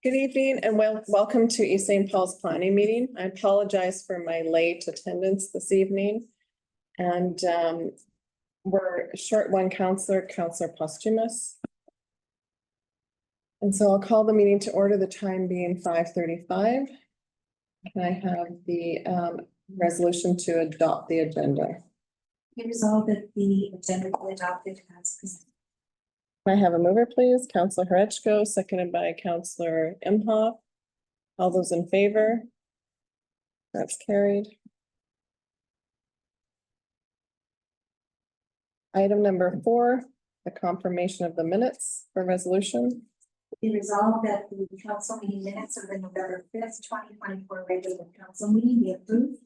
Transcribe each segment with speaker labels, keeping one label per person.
Speaker 1: Good evening and welcome to East St. Paul's planning meeting. I apologize for my late attendance this evening. And we're short one counselor Posthumous. And so I'll call the meeting to order, the time being 5:35. Can I have the resolution to adopt the agenda?
Speaker 2: Be resolved that the agenda be adopted as presented.
Speaker 1: Can I have a mover, please? Councillor Herechko, seconded by Councillor Imhoff. All those in favor? That's carried. Item number 4, the confirmation of the minutes for resolution.
Speaker 2: Be resolved that the council meeting minutes of the November 5th, 2024 regular council meeting be approved.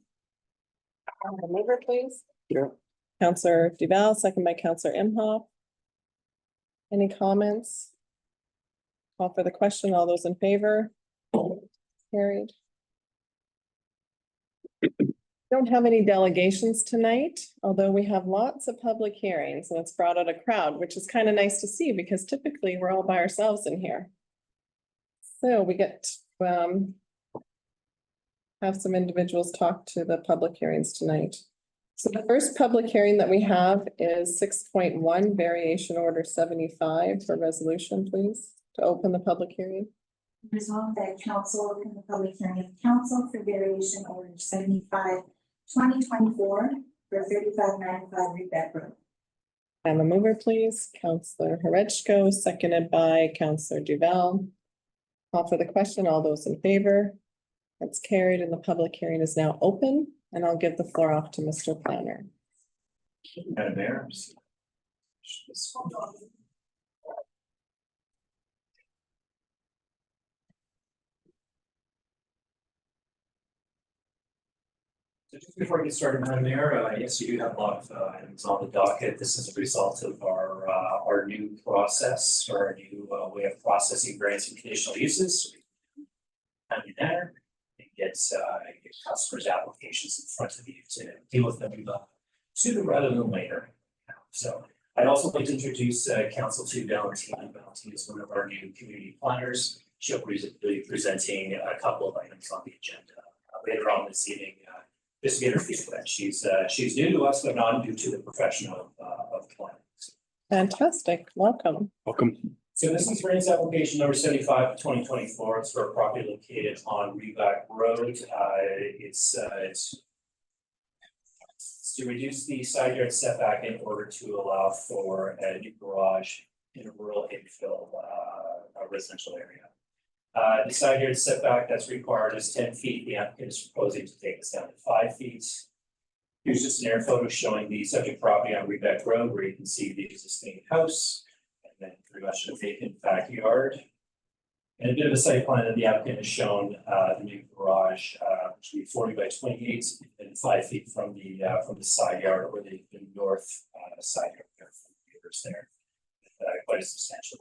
Speaker 1: Have a mover, please.
Speaker 3: Yeah.
Speaker 1: Councillor Duval, second by Councillor Imhoff. Any comments? Call for the question. All those in favor? Carried. Don't have any delegations tonight, although we have lots of public hearings and it's brought out a crowd, which is kind of nice to see because typically we're all by ourselves in here. So we get have some individuals talk to the public hearings tonight. So the first public hearing that we have is 6.1 variation order 75 for resolution, please, to open the public hearing.
Speaker 2: Resolved that council open the public hearing of council for variation order 75, 2024 for 3595 Rebeck Road.
Speaker 1: I'm a mover, please. Councillor Herechko, seconded by Councillor Duval. Call for the question. All those in favor? That's carried and the public hearing is now open. And I'll give the floor off to Mr. Planner.
Speaker 3: Madam Mayor. So just before we get started, Madam Mayor, yes, you do have a lot of items on the docket. This is a result of our new process, or our new way of processing grants and conditional uses. And get customers' applications in front of you to deal with them sooner rather than later. So I'd also like to introduce Council to Valentina. Valentina is one of our new community planners. She'll be presenting a couple of items on the agenda later on this evening. Just to get her feedback. She's new to us, but not new to the profession of planning.
Speaker 1: Fantastic. Welcome.
Speaker 3: Welcome. So this is grants application number 75 of 2024. It's for a property located on Rebeck Road. It's to reduce the side yard setback in order to allow for a new garage in a rural infill residential area. The side yard setback that's required is 10 feet. The applicant is proposing to take this down to 5 feet. Here's just an air photo showing the subject property on Rebeck Road where you can see the existing house. And then pretty much a vacant backyard. And a bit of a site plan that the applicant has shown the new garage, which will be 40 by 28 and 5 feet from the side yard or the north side yard there from the neighbors there. Quite a substantial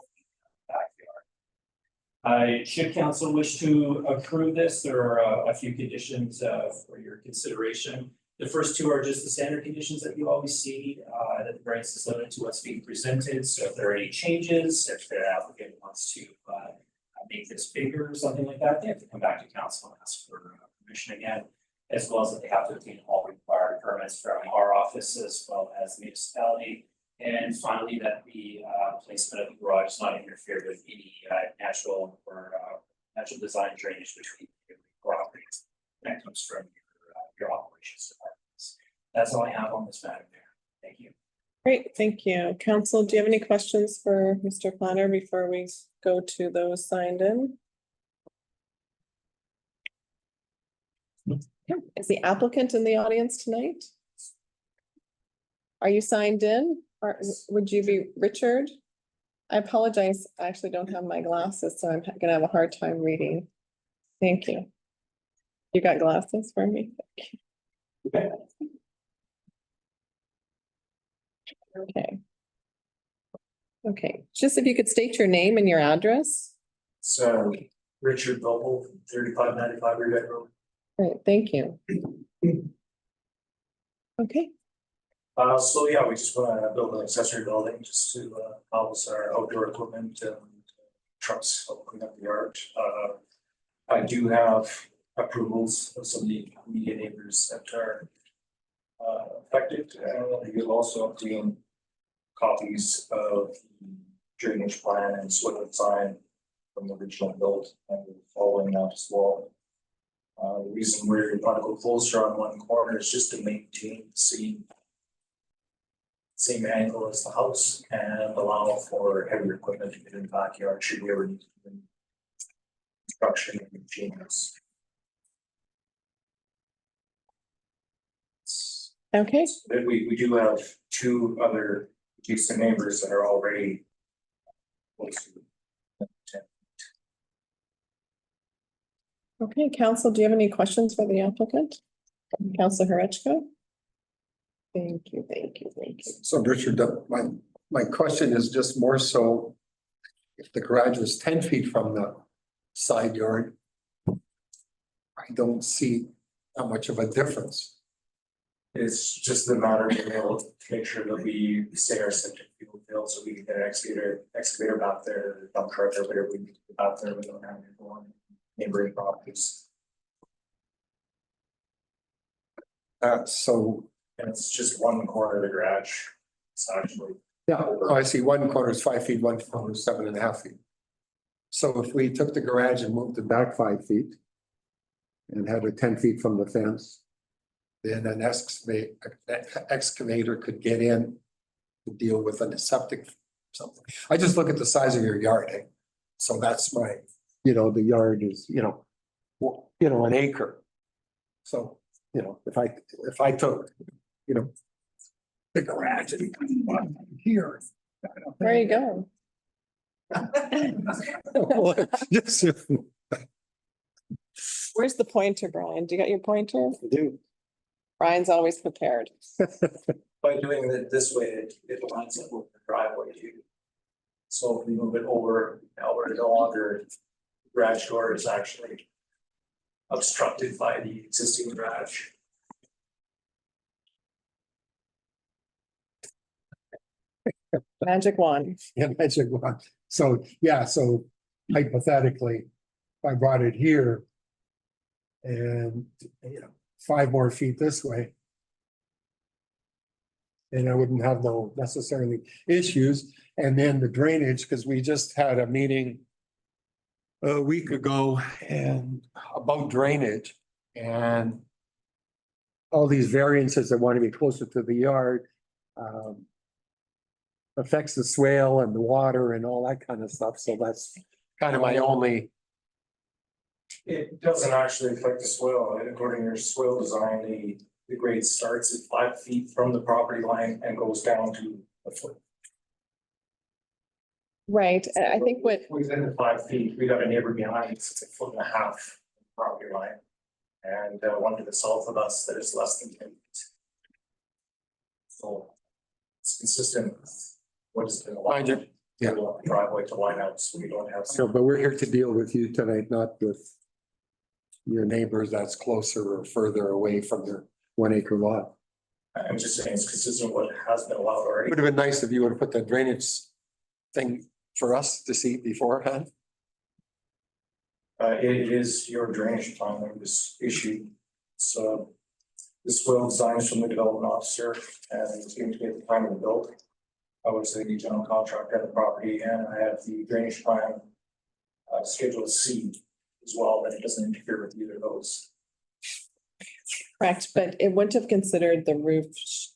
Speaker 3: backyard. Should council wish to approve this, there are a few conditions for your consideration. The first two are just the standard conditions that you always see, that the variance is limited to what's being presented. So if there are any changes, if the applicant wants to make this bigger or something like that, they have to come back to council and ask for permission again, as well as that they have to obtain all required permits from our office as well as the municipality. And finally, that the placement of the garage does not interfere with any natural or natural design drainage between the properties that comes from your operations departments. That's all I have on this matter, Mayor. Thank you.
Speaker 1: Great, thank you. Council, do you have any questions for Mr. Planner before we go to those signed in? Is the applicant in the audience tonight? Are you signed in? Or would you be Richard? I apologize. I actually don't have my glasses, so I'm gonna have a hard time reading. Thank you. You got glasses for me? Okay. Okay, just if you could state your name and your address.
Speaker 4: So Richard Vogel, 3595 Rebeck Road.
Speaker 1: Great, thank you. Okay.
Speaker 4: So yeah, we just want to build an accessory building just to house our outdoor equipment and trucks opening up the yard. I do have approvals of some of the immediate neighbors that are affected, and you'll also obtain copies of the drainage plan and soil design from the original build and following that as well. The reason we're going to go closer on one corner is just to maintain the same angle as the house and allow for heavier equipment to get in the backyard should we ever need to do any construction and changes.
Speaker 1: Okay,
Speaker 4: But we do have two other adjacent neighbors that are already close to 10.
Speaker 1: okay, council, do you have any questions for the applicant? Council Horechko? Thank you, thank you, thank you.
Speaker 5: So Richard, my question is just more so, if the garage was 10 feet from the side yard, I don't see how much of a difference.
Speaker 4: It's just a matter of being able to make sure that we stay our septic field filled so we can get an excavator back there, dump truck or whatever we need to get back there. We don't have to go on neighboring properties.
Speaker 5: So,
Speaker 4: And it's just one corner of the garage. It's actually,
Speaker 5: yeah, I see one corner is 5 feet, one corner is 7.5 feet. So if we took the garage and moved it back 5 feet and had it 10 feet from the fence, then an excavator could get in to deal with a septic something. I just look at the size of your yard, eh? So that's my, the yard is, an acre. So, if I took, the garage and here.
Speaker 1: Where are you going?
Speaker 5: Yes,
Speaker 1: Where's the pointer, Brian? Do you got your pointer?
Speaker 5: I do.
Speaker 1: Brian's always prepared.
Speaker 4: by doing it this way, it lines up with the driveway too. So if we move it over, now we're no longer, the garage door is actually obstructed by the existing garage.
Speaker 1: Magic wand.
Speaker 5: Yeah, magic wand. So, yeah, so hypothetically, if I brought it here and, 5 more feet this way, and I wouldn't have no necessarily issues. And then the drainage, because we just had a meeting a week ago and about drainage and all these variances that want to be closer to the yard affects the swale and the water and all that kind of stuff. So that's kind of my only.
Speaker 4: It doesn't actually affect the swale. According to your swale design, the grade starts at 5 feet from the property line and goes down to a foot.
Speaker 1: Right, I think what,
Speaker 4: Within the 5 feet, we got a neighbor behind us, it's 1.5 foot property line. And one to the south of us that is less than 10 feet. So it's consistent with what has been allowed.
Speaker 5: Yeah.
Speaker 4: Driveway to line out, so we don't have.
Speaker 5: So, but we're here to deal with you tonight, not with your neighbors that's closer or further away from their 1 acre lot.
Speaker 4: I'm just saying it's consistent with what has been allowed already.
Speaker 5: Would have been nice if you would have put that drainage thing for us to see beforehand.
Speaker 4: It is your drainage plan that was issued. So this will design is from the development officer and it's going to be at the time of the build. I was the general contractor of the property and I have the drainage plan schedule C as well, but it doesn't interfere with either of those.
Speaker 1: correct, but it wouldn't have considered the roof,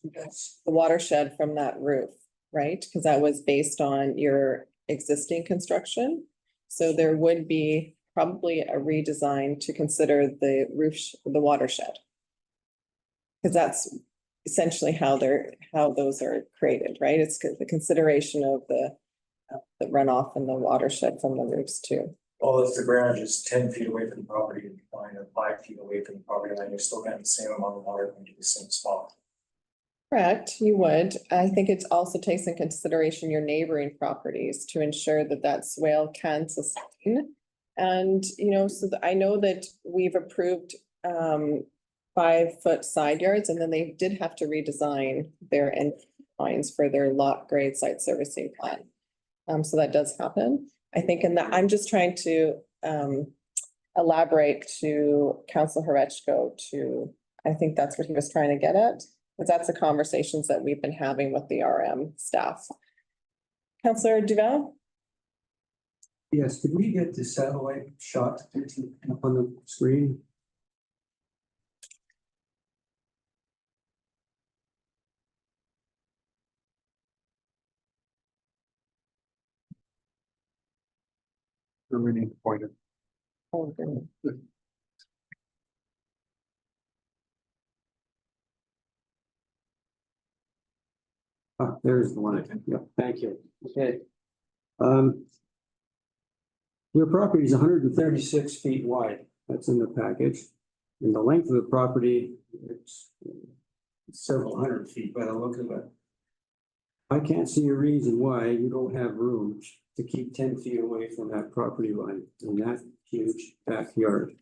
Speaker 1: the watershed from that roof, right? Because that was based on your existing construction. So there would be probably a redesign to consider the roof, the watershed. Because that's essentially how those are created, right? It's the consideration of the runoff and the watershed from the roofs too.
Speaker 4: Well, if the garage is 10 feet away from the property line or 5 feet away from the property line, you're still getting the same amount of water into the same spot.
Speaker 1: Correct, you would. I think it also takes in consideration your neighboring properties to ensure that that swale can sustain. And, so I know that we've approved 5-foot side yards, and then they did have to redesign their end lines for their lot grade site servicing plan. So that does happen. I think in that, I'm just trying to elaborate to Council Horechko to, I think that's what he was trying to get at. Because that's the conversations that we've been having with the RM staff. Councillor Duval?
Speaker 6: Yes, could we get the satellite shot up on the screen?
Speaker 5: Really pointed.
Speaker 1: Oh, goodness.
Speaker 6: Ah, there's the one. Yeah, thank you. Okay. Your property is 136 feet wide. That's in the package. And the length of the property, it's several hundred feet by the look of it. I can't see a reason why you don't have room to keep 10 feet away from that property line in that huge backyard.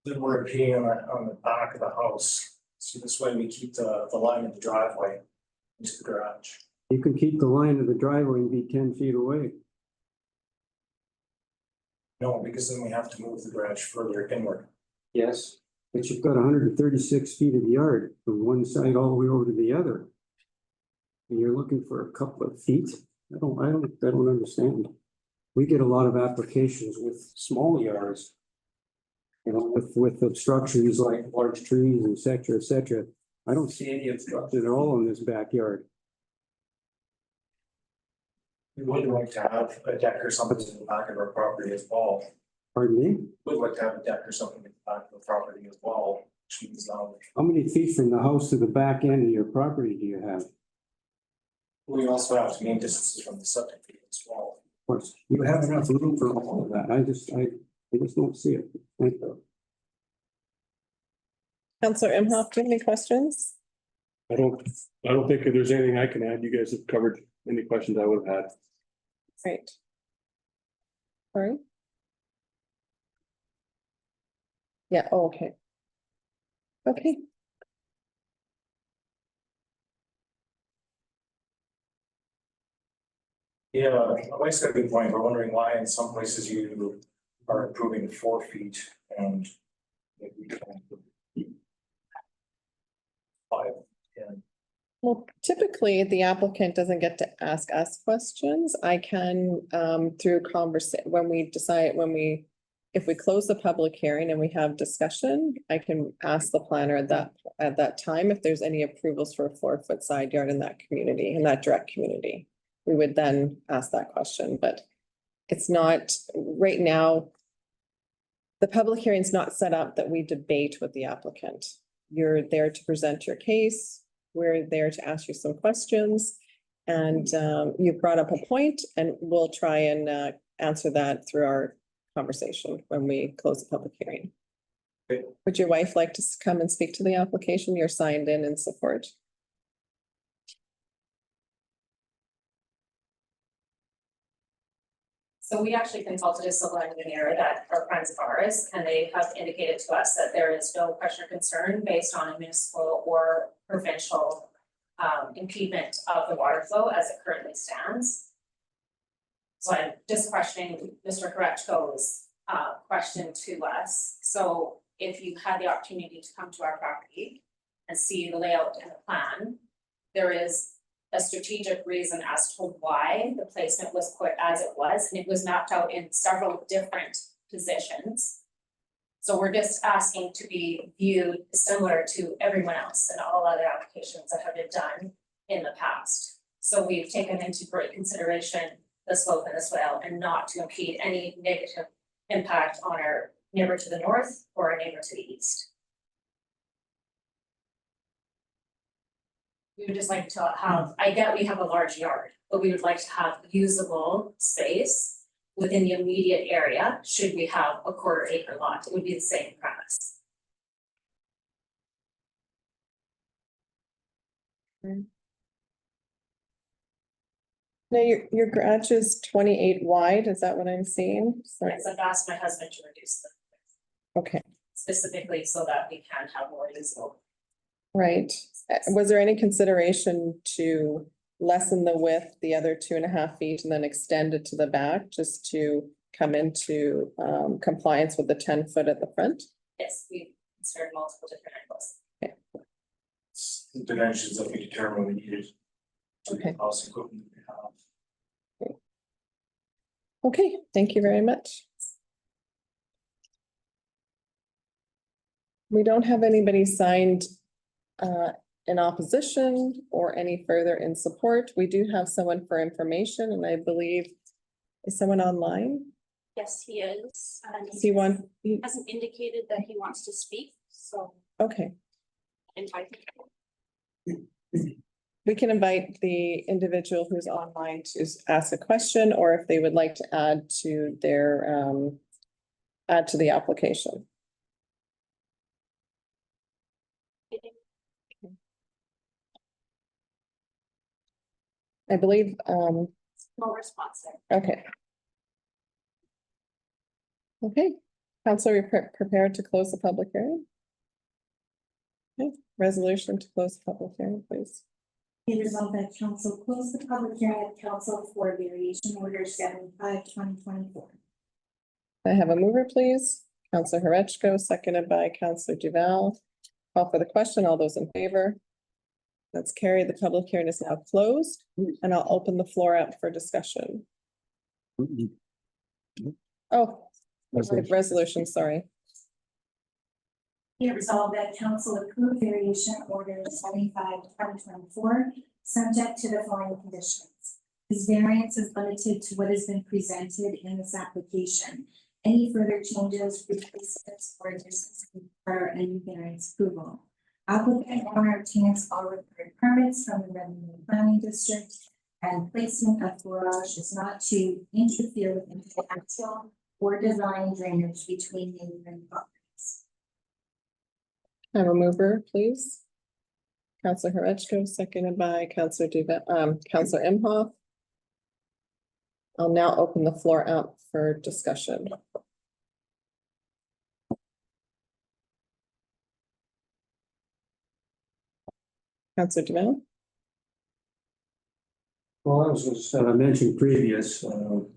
Speaker 4: Then we're being on the back of the house, so this way we keep the line of the driveway into the garage.
Speaker 6: You can keep the line of the driveway and be 10 feet away.
Speaker 4: No, because then we have to move the garage further inward.
Speaker 6: Yes. But you've got 136 feet of yard from one side all the way over to the other. And you're looking for a couple of feet? I don't understand. We get a lot of applications with small yards. You know, with obstructions like large trees, et cetera, et cetera. I don't see any obstruction at all in this backyard.
Speaker 4: We would like to have a deck or something in the back of our property as well.
Speaker 6: Pardon me?
Speaker 4: We'd like to have a deck or something in the back of the property as well, which means
Speaker 6: How many feet from the house to the back end of your property do you have? Of
Speaker 4: we also have to mean distances from the septic field as well.
Speaker 6: course, you have enough room for all of that. I just don't see it. Thank you.
Speaker 1: Councillor Imhoff, do you have any questions?
Speaker 7: I don't think there's anything I can add. You guys have covered any questions I would have had.
Speaker 1: Great. All right. Yeah, oh, okay. Okay,
Speaker 4: Yeah, Mike's got a good point. We're wondering why in some places you are approving 4 feet and maybe we can 5, 10.
Speaker 1: well, typically the applicant doesn't get to ask us questions. I can, through if we close the public hearing and we have discussion, I can ask the planner at that time if there's any approvals for a 4-foot side yard in that community, in that direct community. We would then ask that question, but it's not, right now, the public hearing is not set up that we debate with the applicant. You're there to present your case. We're there to ask you some questions. And you've brought up a point and we'll try and answer that through our conversation when we close the public hearing.
Speaker 4: Okay.
Speaker 1: Would your wife like to come and speak to the application? You're signed in support.
Speaker 8: So we actually consulted a civil engineer that are friends of ours, and they have indicated to us that there is no question or concern based on a municipal or provincial impediment of the water flow as it currently stands. So I'm just questioning Mr. Horechko's question to us. So if you had the opportunity to come to our property and see the layout and the plan, there is a strategic reason as to why the placement was put as it was, and it was mapped out in several different positions. So we're just asking to be viewed similar to everyone else and all other applications that have been done in the past. So we've taken into great consideration the slope and the swale and not to impede any negative impact on our neighbor to the north or our neighbor to the east. We would just like to have, I get we have a large yard, but we would like to have usable space within the immediate area. Should we have a 1/4 acre lot, it would be the same premise.
Speaker 1: Now, your garage is 28 wide, is that what I'm seeing? Sorry.
Speaker 8: Yes, I've asked my husband to reduce them
Speaker 1: Okay,
Speaker 8: specifically so that we can have more usable.
Speaker 1: right. Was there any consideration to lessen the width, the other 2.5 feet, and then extend it to the back just to come into compliance with the 10 foot at the front.
Speaker 8: Yes, we considered multiple different angles.
Speaker 4: The dimensions that we determined we needed. To
Speaker 1: Okay.
Speaker 4: the house equipment we have.
Speaker 1: Okay, thank you very much. We don't have anybody signed in opposition or any further in support. We do have someone for information, and I believe, is someone online?
Speaker 9: Yes, he is.
Speaker 1: Does he want,
Speaker 9: Hasn't indicated that he wants to speak, so
Speaker 1: okay,
Speaker 9: invite him.
Speaker 1: we can invite the individual who's online to ask a question, or if they would like to add to their add to the application. I believe,
Speaker 9: No response there.
Speaker 1: okay. Okay, Counselor, you're prepared to close the public hearing? Okay, resolution to close the public hearing, please.
Speaker 2: Be resolved that council close the public hearing of council for variation order 75/2024.
Speaker 1: I have a mover, please. Counselor Horechko, seconded by Counselor Duval. Call for the question. All those in favor? That's carried. The public hearing is now closed, and I'll open the floor up for discussion. Oh, resolution, sorry.
Speaker 2: Be it resolved that council approve variation order 75/2024, subject to the following conditions. This variance is limited to what has been presented in this application. Any further changes, replacements, or additions require any variance approval. Applicant owner obtains all required permits from the Revenue Planning District, and placement of garage is not to interfere with interaction or design drainage between neighboring properties.
Speaker 1: I have a mover, please. Counselor Horechko, seconded by Counselor Duval, Counselor Imhoff. I'll now open the floor up for discussion. Counselor Duval?
Speaker 6: Well, as was mentioned previous, the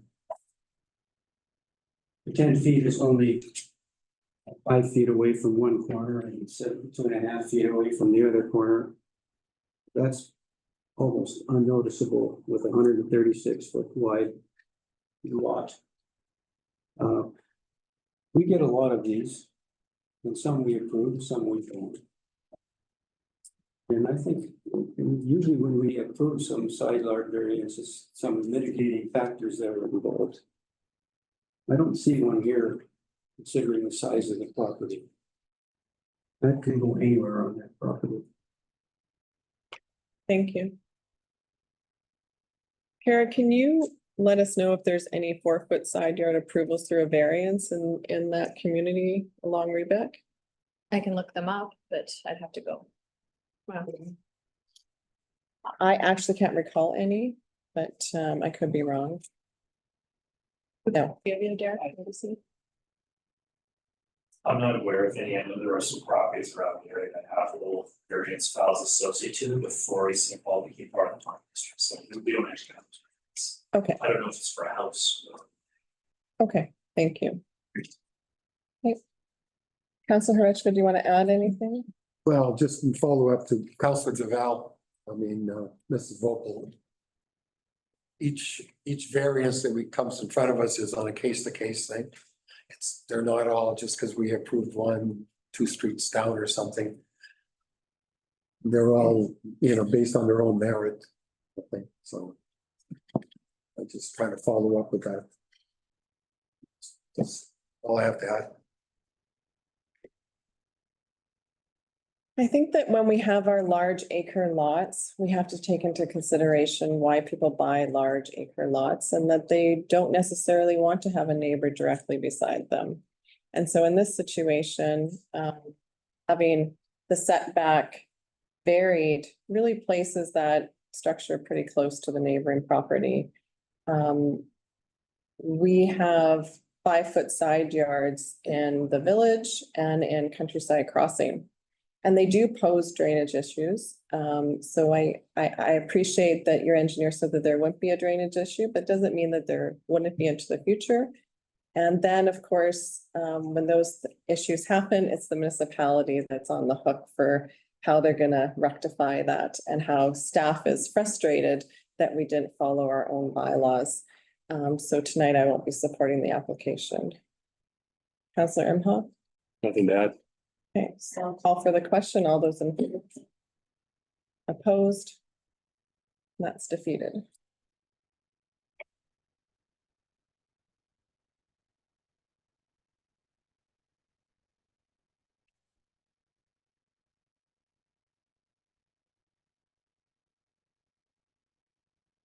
Speaker 6: 10 feet is only 5 feet away from one corner and 2.5 feet away from the other corner. That's almost unnoticeable with a 136-foot wide lot. We get a lot of these, and some we approve, some we don't. And I think usually when we approve some side yard variances, some mitigating factors that are involved. I don't see one here considering the size of the property. That can go anywhere on that property.
Speaker 1: Thank you. Kara, can you let us know if there's any 4-foot side yard approvals through a variance in that community along Rebeck?
Speaker 10: I can look them up, but I'd have to go. Wow.
Speaker 1: I actually can't recall any, but I could be wrong. No,
Speaker 10: Do you have Derek? I can see.
Speaker 3: I'm not aware of any. I know there are some properties around the area that have little variance files associated to them before St. Paul became part of the park district, so we don't actually have those.
Speaker 1: okay,
Speaker 3: I don't know if it's for a house or.
Speaker 1: okay, thank you. Okay. Councilor Horechko, do you want to add anything?
Speaker 5: Well, just in follow up to Counselor Duval, I mean, Mrs. Vogel. Each variance that comes in front of us is on a case-to-case thing. They're not all just because we approved 1, 2 streets down or something. They're all, based on their own merit, I think, so. I'm just trying to follow up with that. That's all I have to add.
Speaker 1: I think that when we have our large acre lots, we have to take into consideration why people buy large acre lots and that they don't necessarily want to have a neighbor directly beside them. And so in this situation, having the setback varied really places that structure pretty close to the neighboring property. We have 5-foot side yards in the village and in Countryside Crossing. And they do pose drainage issues. So I appreciate that your engineer said that there wouldn't be a drainage issue, but doesn't mean that there wouldn't be into the future. And then, of course, when those issues happen, it's the municipality that's on the hook for how they're gonna rectify that and how staff is frustrated that we didn't follow our own bylaws. So tonight I won't be supporting the application. Councillor Imhoff?
Speaker 7: Nothing to add.
Speaker 1: Okay, so I'll call for the question. All those in favor? Opposed? That's defeated.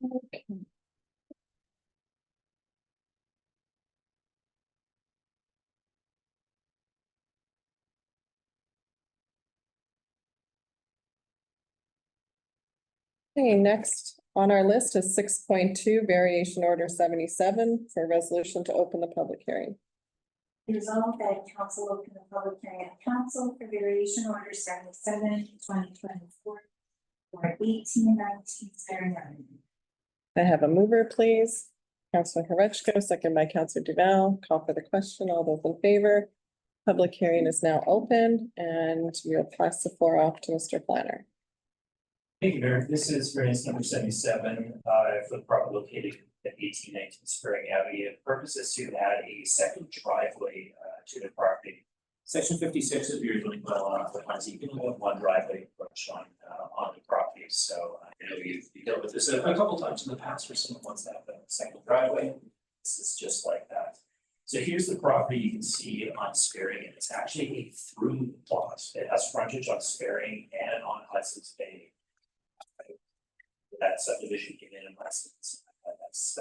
Speaker 1: Okay. Okay, next on our list is 6.2 variation order 77 for resolution to open the public hearing.
Speaker 2: Resolved that council open the public hearing at council for variation order 77, 2024 for 1819 Sparring Avenue.
Speaker 1: I have a mover, please. Councillor Horechko, second by Councillor Duval. Call for the question. All those in favor? Public hearing is now open and we'll pass the floor off to Mr. Planner.
Speaker 3: Thank you, Mayor. This is variance number 77 for the property located at 1819 Sparring Avenue. The purpose is to add a second driveway to the property. Section 56 of your zoning bylaw defines you can only have one driveway approach on the property. So I know you've dealt with this a couple times in the past where someone wants to have a second driveway. This is just like that. So here's the property you can see on Sparring, and it's actually a through plot. It has frontage on Sparring and on Hudson's Bay. That subdivision came in Hudson's. That's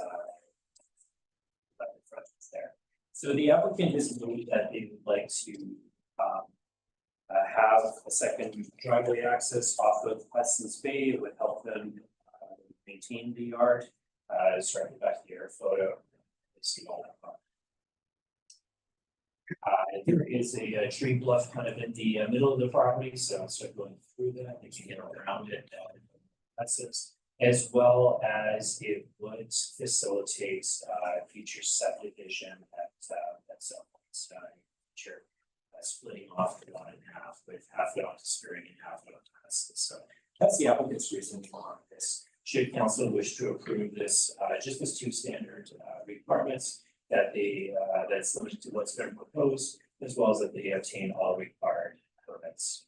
Speaker 3: there. So the applicant has moved that they would like to have a second driveway access off of Hudson's Bay. It would help them maintain the yard. Sorry, back to your photo. See all that. There is a tree bluff kind of in the middle of the property, so instead of going through that, they can get around it. Access, as well as it would facilitate future subdivision at some point. Future splitting off the 1.5 with half it onto Sparring and half it onto Hudson. So that's the applicant's reason for this. Should council wish to approve this, just as two standard requirements that they that's limited to what's been proposed, as well as that they obtain all required permits.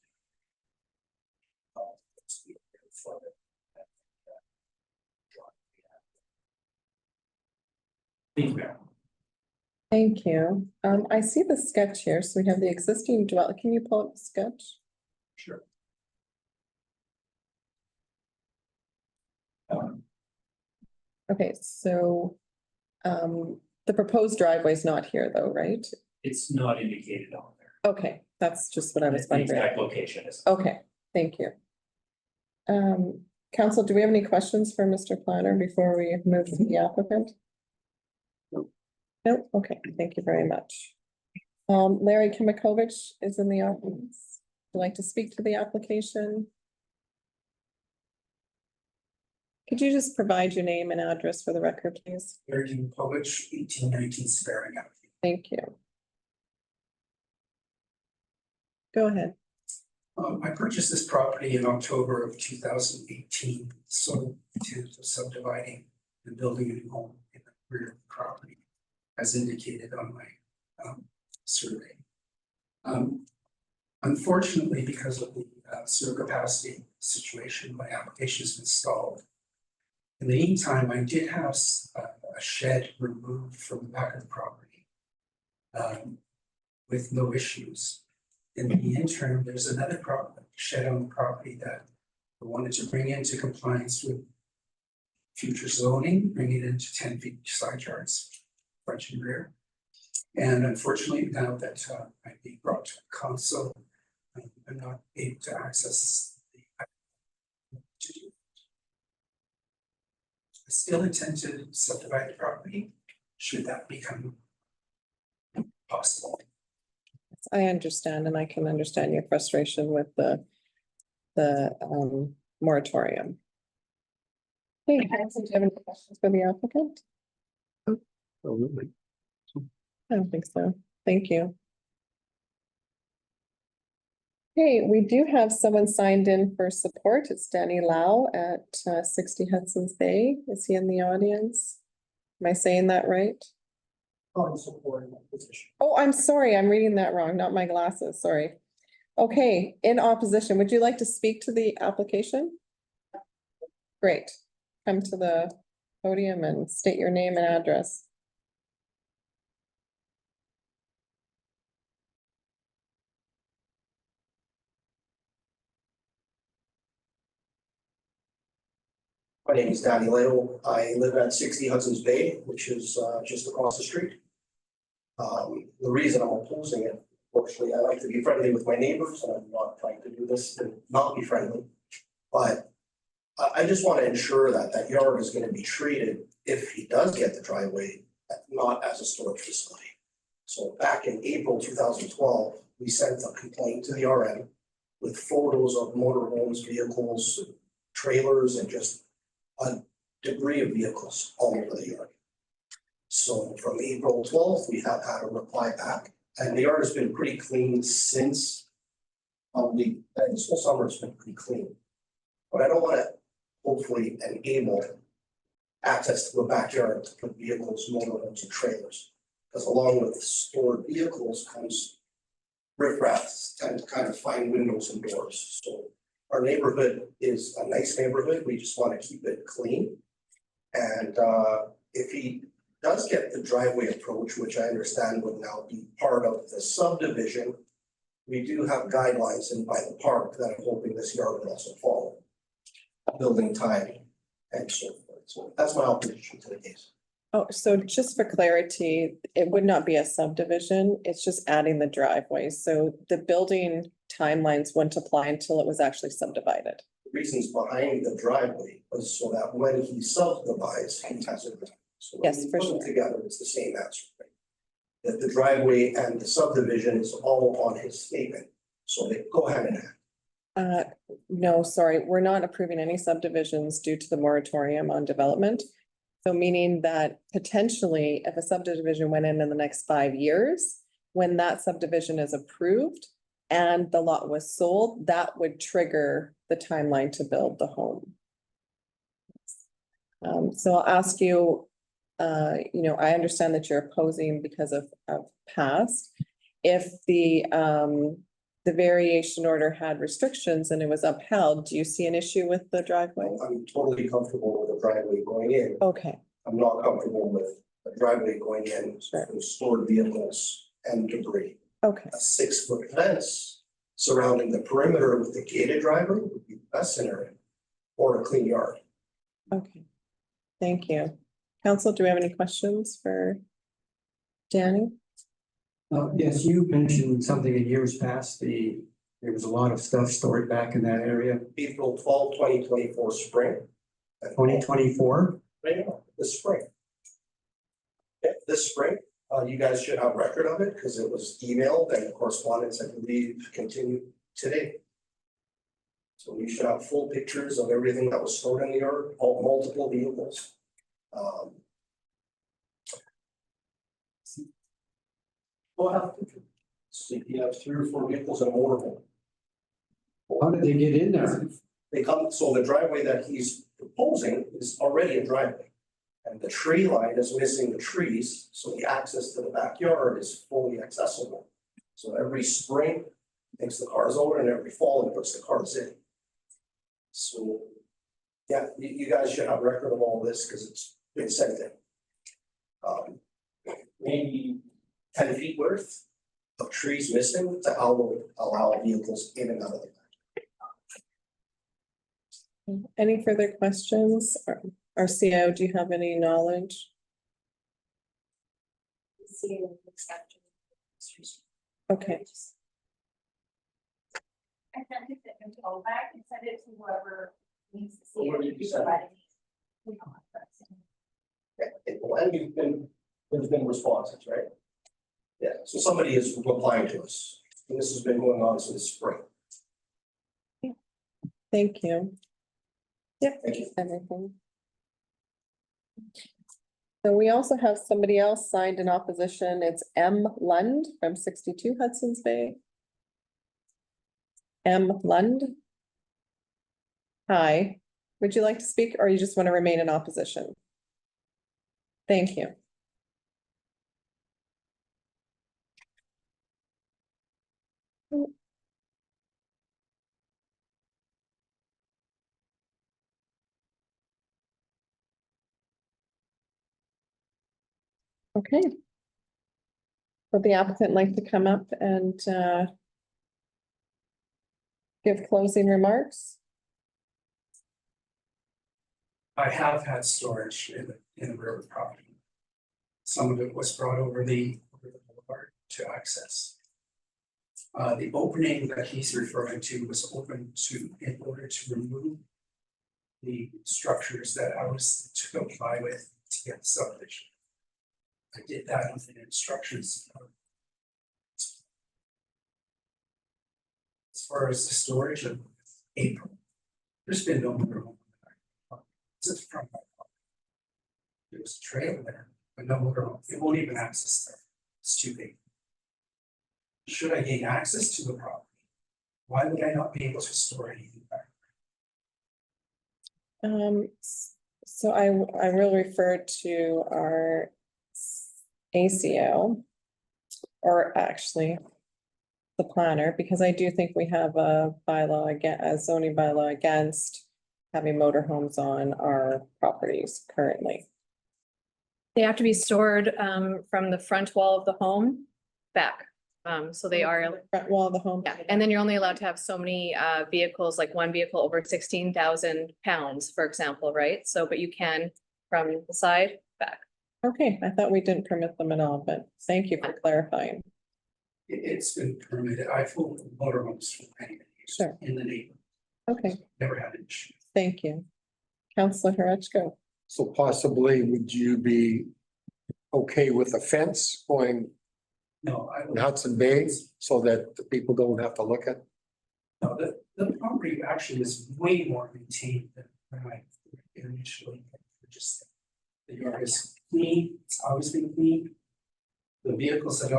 Speaker 3: Thank you, Mayor.
Speaker 1: Thank you. I see the sketch here. So we have the existing dwelling. Can you pull up the sketch?
Speaker 3: Sure.
Speaker 1: Okay, so the proposed driveway is not here though, right?
Speaker 3: It's not indicated on there.
Speaker 1: Okay, that's just what I was
Speaker 3: The
Speaker 1: wondering.
Speaker 3: exact location is.
Speaker 1: Okay, thank you. Council, do we have any questions for Mr. Planner before we move to the applicant? No, okay, thank you very much. Larry Kimikovich is in the audience. Would you like to speak to the application? Could you just provide your name and address for the record, please?
Speaker 11: Larry Kimikovich, 1819 Sparring Avenue.
Speaker 1: Thank you. Go ahead.
Speaker 11: I purchased this property in October of 2018, so to subdividing and building a new home in the rear of the property, as indicated on my survey. Unfortunately, because of the sewer capacity situation, my application has been stalled. In the meantime, I did have a shed removed from the back of the property with no issues. In the interim, there's another shed on the property that I wanted to bring into compliance with future zoning, bring it into 10 feet side yards, front and rear. And unfortunately, now that I'm being brought to council, I'm not able to access the to do. I still intend to subdivide the property, should that become possible.
Speaker 1: I understand, and I can understand your frustration with the moratorium. Hey, Hanson, do you have any questions for the applicant?
Speaker 6: Oh, really?
Speaker 1: I don't think so. Thank you. Hey, we do have someone signed in for support. It's Danny Lau at 60 Hudson's Bay. Is he in the audience? Am I saying that right?
Speaker 4: I'm supporting that position.
Speaker 1: Oh, I'm sorry. I'm reading that wrong, not my glasses. Sorry. Okay, in opposition, would you like to speak to the application? Great. Come to the podium and state your name and address.
Speaker 12: My name is Danny Lau. I live at 60 Hudson's Bay, which is just across the street. The reason I'm opposing it, fortunately, I like to be friendly with my neighbors, and I'm not trying to do this to not be friendly. But I just want to ensure that that yard is going to be treated, if he does get the driveway, not as a storage facility. So back in April 2012, we sent a complaint to the RM with photos of motorhomes, vehicles, trailers, and just a debris of vehicles all over the yard. So from April 12th, we have had a reply back, and the yard has been pretty clean since probably this whole summer has been pretty clean. But I don't want to hopefully enable access to the backyard to put vehicles, motorhomes, and trailers. Because along with stored vehicles comes riffraffs tend to kind of find windows and doors. So our neighborhood is a nice neighborhood. We just want to keep it clean. And if he does get the driveway approach, which I understand would now be part of the subdivision, we do have guidelines in by the park that I'm hoping this yard would also follow. Building time and so forth. So that's my opposition to the case.
Speaker 1: Oh, so just for clarity, it would not be a subdivision. It's just adding the driveway. So the building timelines wouldn't apply until it was actually subdivided.
Speaker 12: The reasons behind the driveway was so that when he subdivides, he has it. So when
Speaker 1: Yes,
Speaker 12: you
Speaker 1: for
Speaker 12: put them
Speaker 1: sure.
Speaker 12: together, it's the same answer. Right? That the driveway and the subdivision is all on his statement. So they go hand in hand.
Speaker 1: No, sorry, we're not approving any subdivisions due to the moratorium on development. So meaning that potentially if a subdivision went in the next 5 years, when that subdivision is approved and the lot was sold, that would trigger the timeline to build the home. So I'll ask you, I understand that you're opposing because of past. If the variation order had restrictions and it was upheld, do you see an issue with the driveway?
Speaker 12: I'm totally comfortable with the driveway going in.
Speaker 1: Okay,
Speaker 12: I'm not comfortable with the driveway going in from stored vehicles and debris.
Speaker 1: okay,
Speaker 12: A 6-foot fence surrounding the perimeter with the gated driveway would be the best scenario, or a clean yard.
Speaker 1: okay. Thank you. Council, do we have any questions for Danny?
Speaker 6: Yes, you mentioned something in years past, there was a lot of stuff stored back in that area.
Speaker 12: April 12, 2024 spring.
Speaker 6: 2024,
Speaker 12: Right now, this spring. Yeah, this spring, you guys should have record of it because it was emailed and correspondence, I believe, continued today. So we should have full pictures of everything that was stored in the yard, all multiple vehicles. We'll have pictures. So you have 3 or 4 vehicles in a motorhome.
Speaker 6: how did they get in there?
Speaker 12: They come, so the driveway that he's proposing is already a driveway. And the tree line is missing the trees, so the access to the backyard is fully accessible. So every spring, he takes the cars over, and every fall, he puts the cars in. So, yeah, you guys should have record of all this, because it's been sent in. Maybe 10 feet worth of trees missing to allow vehicles in and out of the back.
Speaker 1: Any further questions? RCO, do you have any knowledge? Okay,
Speaker 2: I sent it to info back and send it to whoever needs to see
Speaker 12: Where
Speaker 2: it.
Speaker 12: did you send it?
Speaker 2: Provided me.
Speaker 12: And there's been responses, right? Yeah, so somebody is replying to us, and this has been going on since spring.
Speaker 1: Thank you. Yep,
Speaker 12: Thank you.
Speaker 1: everything. So we also have somebody else signed in opposition. It's M. Lund from 62 Hudson's Bay. M. Lund. Hi, would you like to speak or you just want to remain in opposition? Thank you. Okay. Would the applicant like to come up and give closing remarks?
Speaker 11: I have had storage in the railroad property. Some of it was brought over the boulevard to access. The opening that he's referring to was open in order to remove the structures that I was to comply with to get the subdivision. I did that with the instructions. As far as the storage of April, there's been no motorhome. This is from my property. There was a trail there, but no motorhome. It won't even access there. It's too big. Should I gain access to the property, why would I not be able to store anything back?
Speaker 1: So I will refer to our ACO, or actually the planner, because I do think we have a bylaw again, a zoning bylaw against having motorhomes on our properties currently.
Speaker 10: They have to be stored from the front wall of the home back. So they are,
Speaker 1: Front wall of the home.
Speaker 10: yeah, and then you're only allowed to have so many vehicles, like one vehicle over 16,000 pounds, for example, right? So, but you can from the side back.
Speaker 1: Okay, I thought we didn't permit them at all, but thank you for clarifying.
Speaker 11: It's been permitted. I've owned motorhomes for many years
Speaker 1: Sure.
Speaker 11: in the neighborhood.
Speaker 1: Okay,
Speaker 11: Never had an issue.
Speaker 1: thank you. Councillor Hurachko.
Speaker 5: So possibly would you be okay with a fence going
Speaker 11: No, I
Speaker 5: in
Speaker 11: would.
Speaker 5: Hudson Bay so that the people don't have to look at?
Speaker 11: No, the property actually is way more maintained than when I initially purchased it. The yard is clean, it's always been clean. The vehicles that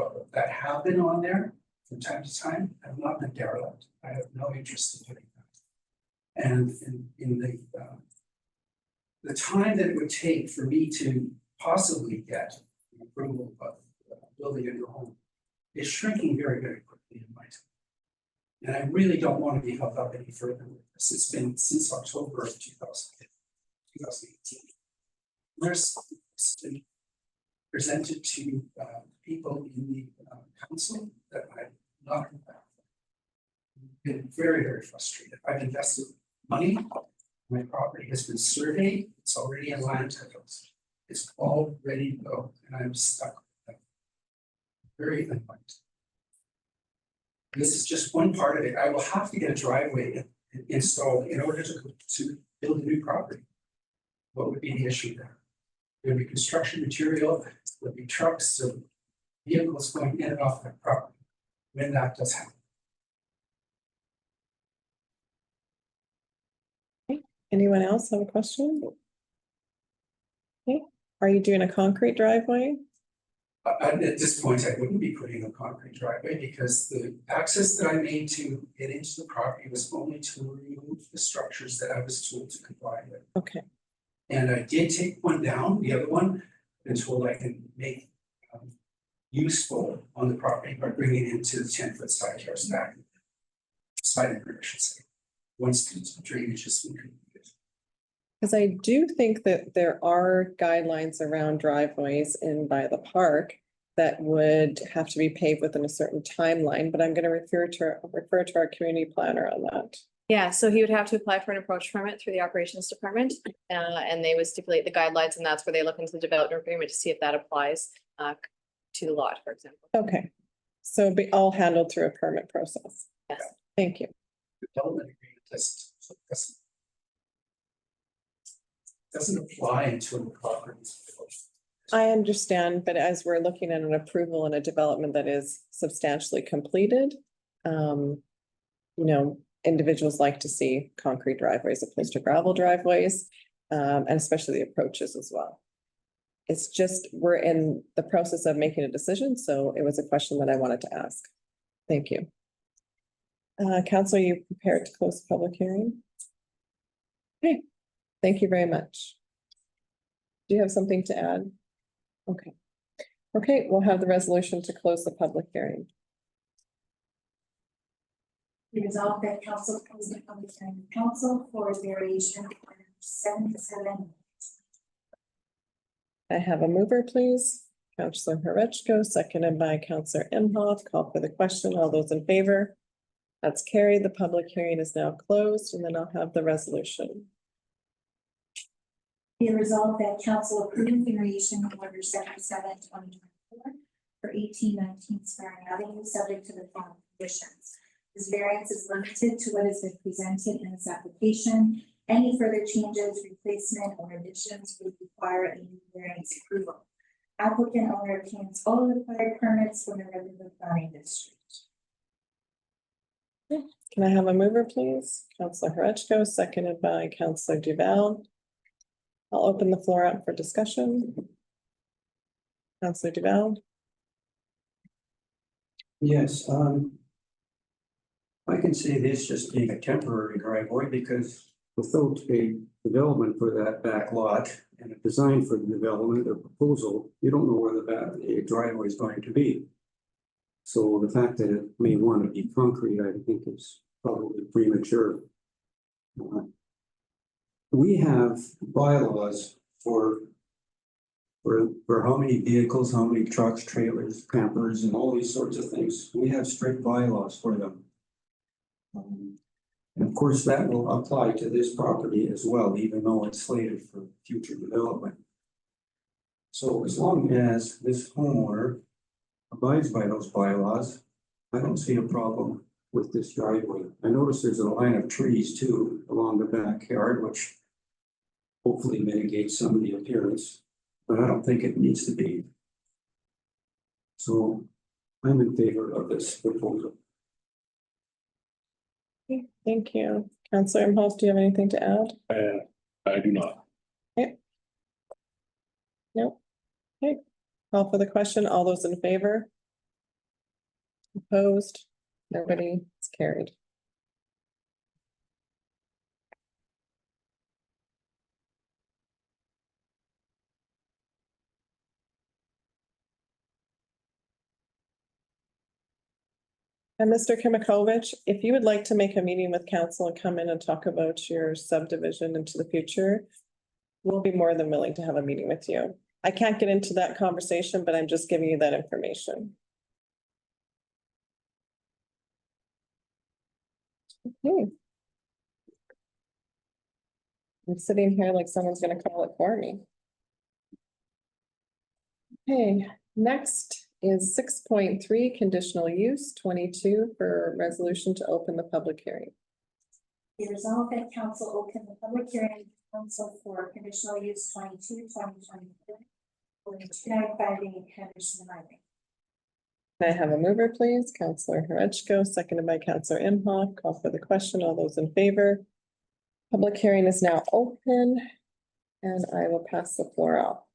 Speaker 11: have been on there from time to time have not been derelict. I have no interest in doing that. And in the time that it would take for me to possibly get approval of building a new home is shrinking very, very quickly in my time. And I really don't want to be held up any further with this. It's been since October of 2018. There's been presented to people in the council that I've not been very, very frustrated. I've invested money. My property has been surveyed. It's already in land titles. It's all ready to go, and I'm stuck with them. Very unlikely. This is just one part of it. I will have to get a driveway installed in order to build a new property. What would be the issue there? There'd be construction material, there'd be trucks, so vehicles going in and off that property when that does happen.
Speaker 1: Anyone else have a question? Okay, are you doing a concrete driveway?
Speaker 11: At this point, I wouldn't be putting a concrete driveway because the access that I made to get into the property was only to remove the structures that I was told to comply with.
Speaker 1: Okay,
Speaker 11: And I did take one down, the other one, and told I can make useful on the property by bringing it into the 10-foot side yards back. Side yard, I should say. Once the drainage is completed.
Speaker 1: because I do think that there are guidelines around driveways in by the park that would have to be paved within a certain timeline, but I'm going to refer to our community planner on that.
Speaker 10: Yeah, so he would have to apply for an approach permit through the operations department, and they would stipulate the guidelines, and that's where they look into the development agreement to see if that applies to the lot, for example.
Speaker 1: Okay, so it'll be all handled through a permit process.
Speaker 10: Yes.
Speaker 1: Thank you.
Speaker 11: Development agreement doesn't apply until the property is built.
Speaker 1: I understand, but as we're looking at an approval and a development that is substantially completed, you know, individuals like to see concrete driveways opposed to gravel driveways, and especially the approaches as well. It's just, we're in the process of making a decision, so it was a question that I wanted to ask. Thank you. Council, are you prepared to close the public hearing? Okay, thank you very much. Do you have something to add? Okay. Okay, we'll have the resolution to close the public hearing.
Speaker 2: Be resolved that council close the public hearing of council for variation order 77.
Speaker 1: I have a mover, please. Councillor Horechko, seconded by Councillor Imhoff. Call for the question. All those in favor? That's carried. The public hearing is now closed, and then I'll have the resolution.
Speaker 2: Be resolved that council approve variation order 77/2024 for 1819 Sparring Avenue, subject to the following conditions. This variance is limited to what has been presented in this application. Any further changes, replacement, or additions would require a new variance approval. Applicant owner obtains all required permits from the Rebeck Planning District.
Speaker 1: Can I have a mover, please? Councillor Horechko, seconded by Councillor Duval. I'll open the floor up for discussion. Councillor Duval.
Speaker 6: Yes, I can see this just being a temporary driveway because without a development for that back lot and a design for the development or proposal, you don't know where the driveway is going to be. So the fact that it may want to be concrete, I think is probably premature. We have bylaws for how many vehicles, how many trucks, trailers, campers, and all these sorts of things. We have strict bylaws for them. And of course, that will apply to this property as well, even though it's slated for future development. So as long as this homeowner abides by those bylaws, I don't see a problem with this driveway. I notice there's a line of trees too along the backyard, which hopefully mitigates some of the appearance, but I don't think it needs to be. So I'm in favor of this proposal.
Speaker 1: Thank you. Councillor Imhoff, do you have anything to add?
Speaker 7: I do not.
Speaker 1: No. Okay. Call for the question. All those in favor? Opposed? Nobody? It's carried. And Mr. Kimikovich, if you would like to make a meeting with council and come in and talk about your subdivision into the future, we'll be more than willing to have a meeting with you. I can't get into that conversation, but I'm just giving you that information. Okay. I'm sitting here like someone's gonna call it for me. Okay, next is 6.3 conditional use 22 for resolution to open the public hearing.
Speaker 2: Be resolved that council open the public hearing council for conditional use 22/2024 for 295 Henderson Hwy.
Speaker 1: Can I have a mover, please? Councillor Horechko, seconded by Councillor Imhoff. Call for the question. All those in favor? Public hearing is now open, and I will pass the floor off.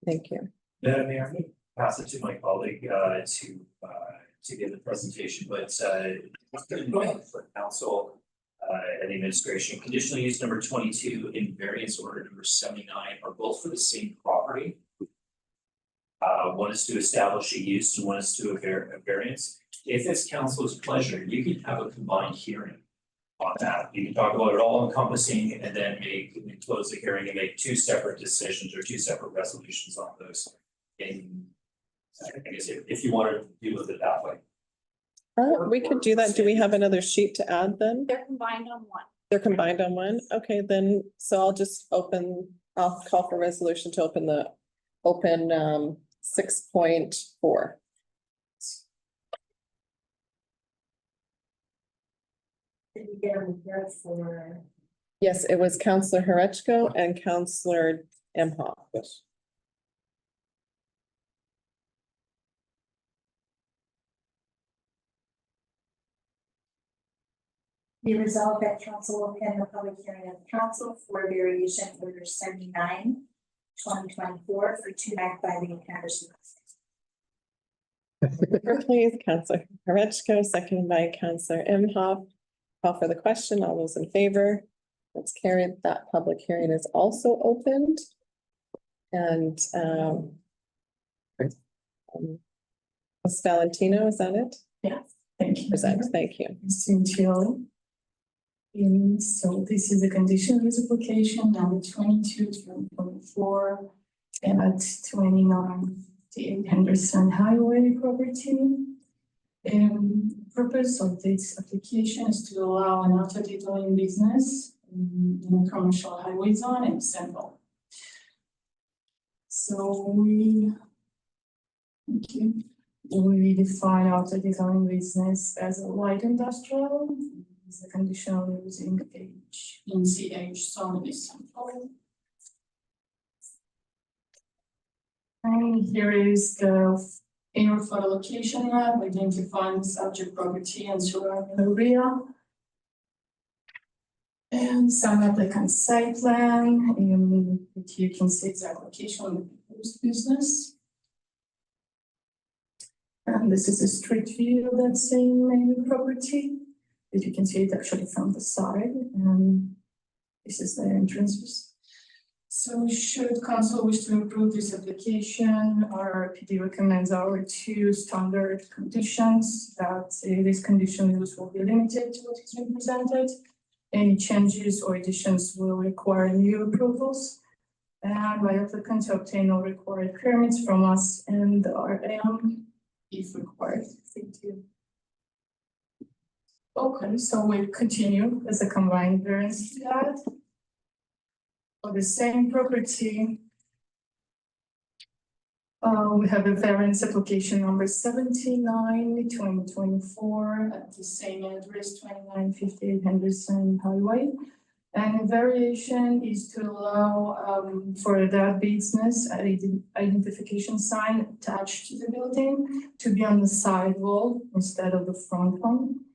Speaker 1: Thank you.
Speaker 3: Madam Mayor, I'm going to pass it to my colleague to give the presentation, but for council and the administration, conditional use number 22 and variance order number 79 are both for the same property. One is to establish a use and one is to a variance. If it's council's pleasure, you can have a combined hearing on that. You can talk about it all encompassing and then close the hearing and make two separate decisions or two separate resolutions on those. And I guess if you want to deal with it that way.
Speaker 1: We could do that. Do we have another sheet to add then?
Speaker 9: They're combined on one.
Speaker 1: They're combined on one? Okay, then, so I'll call for resolution to open 6.4.
Speaker 2: Did we get a report for?
Speaker 1: Yes, it was Councillor Horechko and Councillor Imhoff.
Speaker 5: Yes.
Speaker 2: Be resolved that council will attend the public hearing of council for variation order 79, 2024 for 295 Henderson.
Speaker 1: Please, Counselor Rechko, seconded by Counselor Imhoff. Call for the question. All those in favor? That's carried. That public hearing is also opened. And Ms. Valentino, is that it?
Speaker 13: Thank you.
Speaker 1: Present, thank you.
Speaker 13: Sincerely. So this is a conditional use application number 22/2024 at 29 Henderson Highway property. Purpose of this application is to allow an auto detailing business in a commercial highway zone in Central. So we define auto detailing business as a light industrial. Is a conditional using H in CH zone is Central. And here is the air photo location map identifying the subject property and surrounding area. And some applicant site plan, you can see exact location of the proposed business. And this is a street view of that same property. As you can see it actually from the side, and this is the entrances. So should council wish to approve this application, our PD recommends our two standard conditions that this conditional use will be limited to what is being presented. Any changes or additions will require new approvals. And by applicant to obtain all required permits from us and the RM if required. Thank you. Okay, so we'll continue as a combined variance to that. For the same property, we have a variance application number 79/2024 at the same address, 2958 Henderson Highway. And the variation is to allow for that business identification sign attached to the building to be on the side wall instead of the front one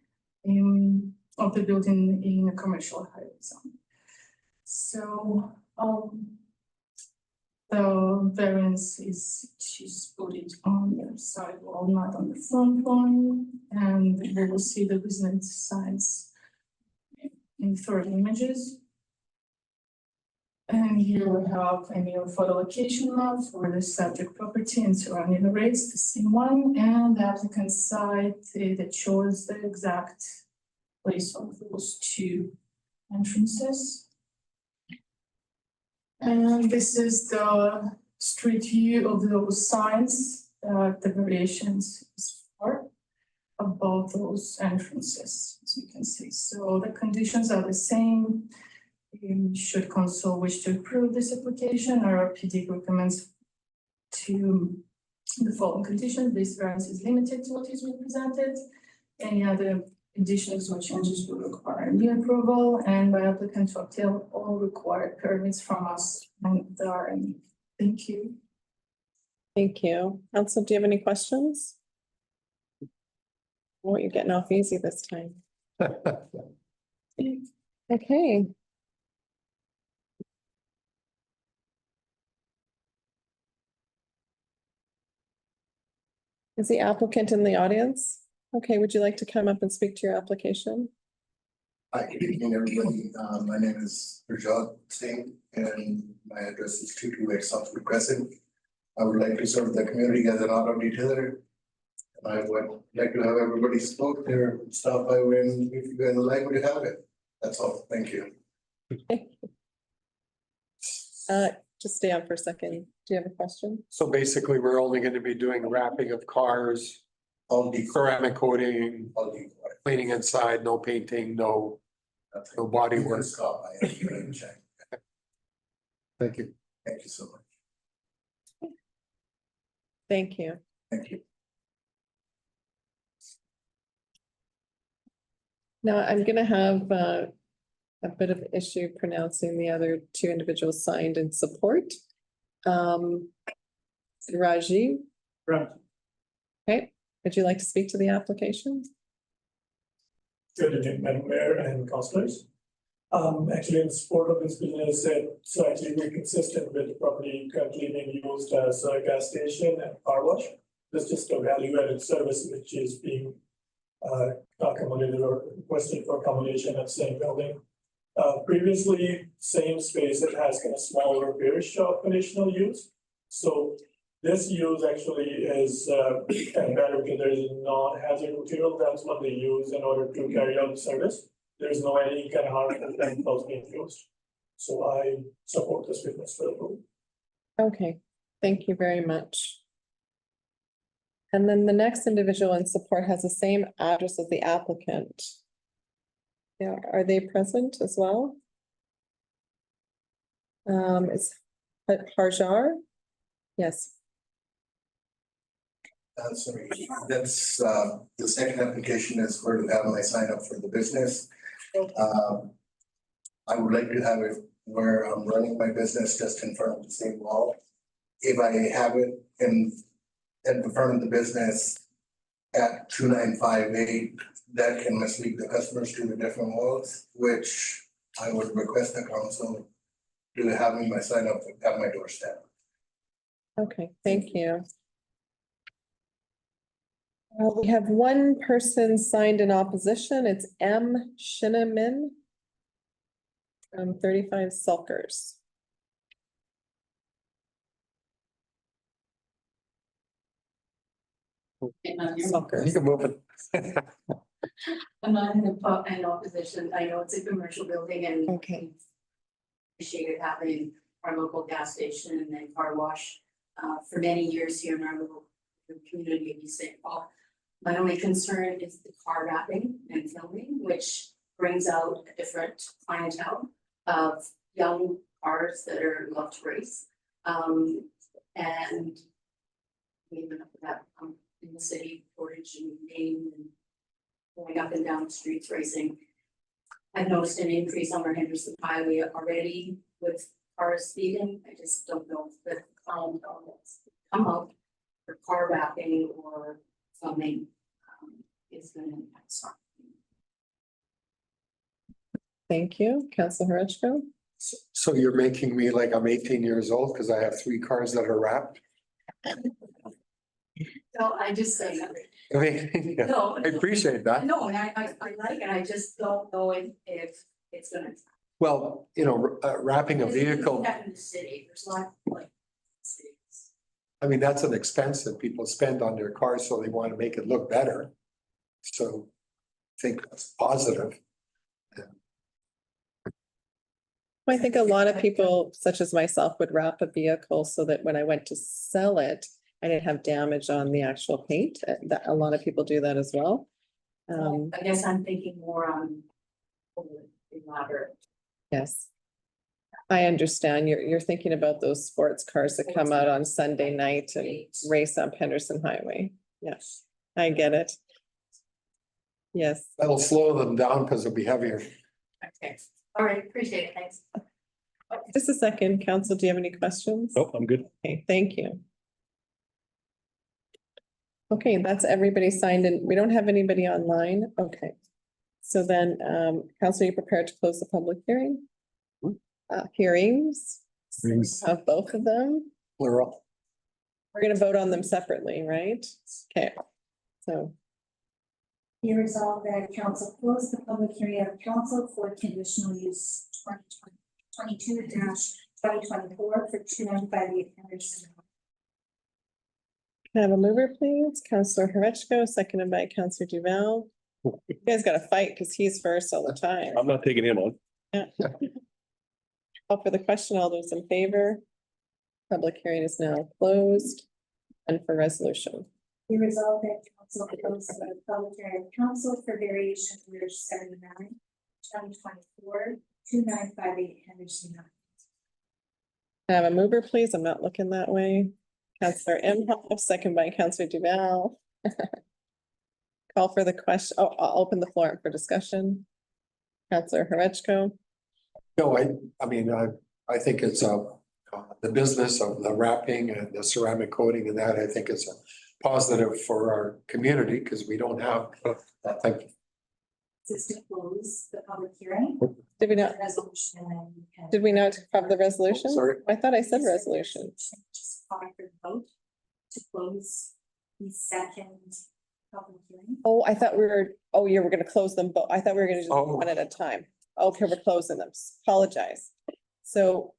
Speaker 13: of the building in a commercial highway zone. So the variance is to put it on the side wall, not on the front one, and we will see the business signs in 3 images. And here we have a new photo location map for the subject property and surrounding areas, the same one, and the applicant's site that shows the exact place of those 2 entrances. And this is the street view of those signs that the variations is for above those entrances, as you can see. So the conditions are the same. Should council wish to approve this application, our PD recommends to the following conditions. This variance is limited to what is being presented. Any other additions or changes will require new approval, and by applicant to obtain all required permits from us and the RM. Thank you.
Speaker 1: Thank you. Council, do you have any questions? Oh, you're getting off easy this time. Okay. Is the applicant in the audience? Okay, would you like to come up and speak to your application?
Speaker 14: Hi, good evening, everybody. My name is Rajat Singh and my address is 228 Southwood Crescent. I would like to serve the community as an auto detailer. And I would like to have everybody spoke there, stop by when, if you guys would like me to have it. That's all. Thank you.
Speaker 1: Just stay on for a second. Do you have a question?
Speaker 5: So basically, we're only gonna be doing wrapping of cars,
Speaker 14: All the
Speaker 5: ceramic coating,
Speaker 14: all the.
Speaker 5: cleaning inside, no painting, no body
Speaker 14: You can
Speaker 5: work.
Speaker 14: stop by and you can check.
Speaker 5: Thank you.
Speaker 14: Thank you so much.
Speaker 1: Thank you.
Speaker 14: Thank you.
Speaker 1: Now, I'm gonna have a bit of issue pronouncing the other 2 individuals signed in support. Rajiv,
Speaker 3: Right.
Speaker 1: okay, would you like to speak to the application?
Speaker 15: Good evening, Madam Mayor and councillors. Actually, in support of this business, it's actually very consistent with the property currently being used as a gas station and car wash. There's just a value-added service which is being accommodated or requested for accommodation at same building. Previously, same space, it has kind of small repair shop conditional use. So this use actually is kind of better because there is non-hazard material. That's what they use in order to carry out the service. There's no any kind of harmful chemicals being used. So I support this business for approval.
Speaker 1: Okay, thank you very much. And then the next individual in support has the same address as the applicant. Yeah, are they present as well? It's Harjar? Yes.
Speaker 14: Sorry, that's, the second application is for to have my sign up for the business. I would like to have it where I'm running my business just in front of the same wall. If I have it in the front of the business at 2958, that can mislead the customers to the different walls, which I would request the council to have me my sign up at my doorstep.
Speaker 1: Okay, thank you. We have one person signed in opposition. It's M. Shinneman from 35 Sulkers. Sulkers.
Speaker 5: You can move it.
Speaker 9: I'm not in opposition. I know it's a commercial building and.
Speaker 1: Okay.
Speaker 9: Appreciate it having our local gas station and then car wash for many years here in our little community of East St. Paul. My only concern is the car wrapping and filming, which brings out a different clientele of young cars that love to race. And even up that in the city, Portage and Maine and going up and down the streets racing. I've noticed an increase on our Henderson Highway already with cars speeding. I just don't know if the clientele that's come out for car wrapping or filming is going to impact something.
Speaker 1: Thank you, Councilor Horachko.
Speaker 5: So you're making me like I'm 18 years old because I have 3 cars that are wrapped?
Speaker 9: No, I just say.
Speaker 5: I mean, yeah,
Speaker 9: No,
Speaker 5: I appreciate that.
Speaker 9: No, and I like it. I just don't know if it's gonna.
Speaker 5: Well, you know, wrapping a vehicle,
Speaker 9: In the city, there's not like. cities.
Speaker 5: I mean, that's an expense that people spend on their cars, so they want to make it look better. So I think that's positive.
Speaker 1: I think a lot of people, such as myself, would wrap a vehicle so that when I went to sell it, I didn't have damage on the actual paint. That a lot of people do that as well.
Speaker 9: I guess I'm thinking more on. Elaborate.
Speaker 1: Yes. I understand. You're thinking about those sports cars that come out on Sunday night and race up Henderson Highway. Yes, I get it. Yes.
Speaker 5: That'll slow them down because it'll be heavier.
Speaker 9: Okay, all right, appreciate it, thanks.
Speaker 1: Just a second, Council, do you have any questions?
Speaker 7: Nope, I'm good.
Speaker 1: Okay, thank you. Okay, that's everybody signed in. We don't have anybody online. Okay. So then, Council, are you prepared to close the public hearing? Hearings? Have both of them?
Speaker 5: Plural.
Speaker 1: We're gonna vote on them separately, right? Okay, so.
Speaker 2: Be resolved that council close the public hearing of council for conditional use 2022-2024 for 2958 Henderson.
Speaker 1: Can I have a mover, please? Councilor Horachko, seconded by Councilor Duval. You guys gotta fight because he's first all the time.
Speaker 7: I'm not taking him on.
Speaker 1: Yeah. Call for the question. All those in favor? Public hearing is now closed. And for resolution.
Speaker 2: Be resolved that council close the public hearing of council for variation order 79, 2024, 2958 Henderson.
Speaker 1: Can I have a mover, please? I'm not looking that way. Councilor Imhoff, second by Councilor Duval. Call for the question. Oh, I'll open the floor for discussion. Councilor Horachko.
Speaker 5: No, I mean, I think it's the business of the wrapping and the ceramic coating and that, I think it's a positive for our community because we don't have that type of
Speaker 2: This is to close the public hearing.
Speaker 1: Did we not,
Speaker 2: Resolution and then you can.
Speaker 1: did we not have the resolution?
Speaker 5: Sorry.
Speaker 1: I thought I said resolution.
Speaker 2: Just call for the vote to close the second public hearing.
Speaker 1: Oh, I thought we were, oh, yeah, we're gonna close them, but I thought we were gonna do
Speaker 5: Oh.
Speaker 1: one at a time. Okay, we're closing them. Apologize. So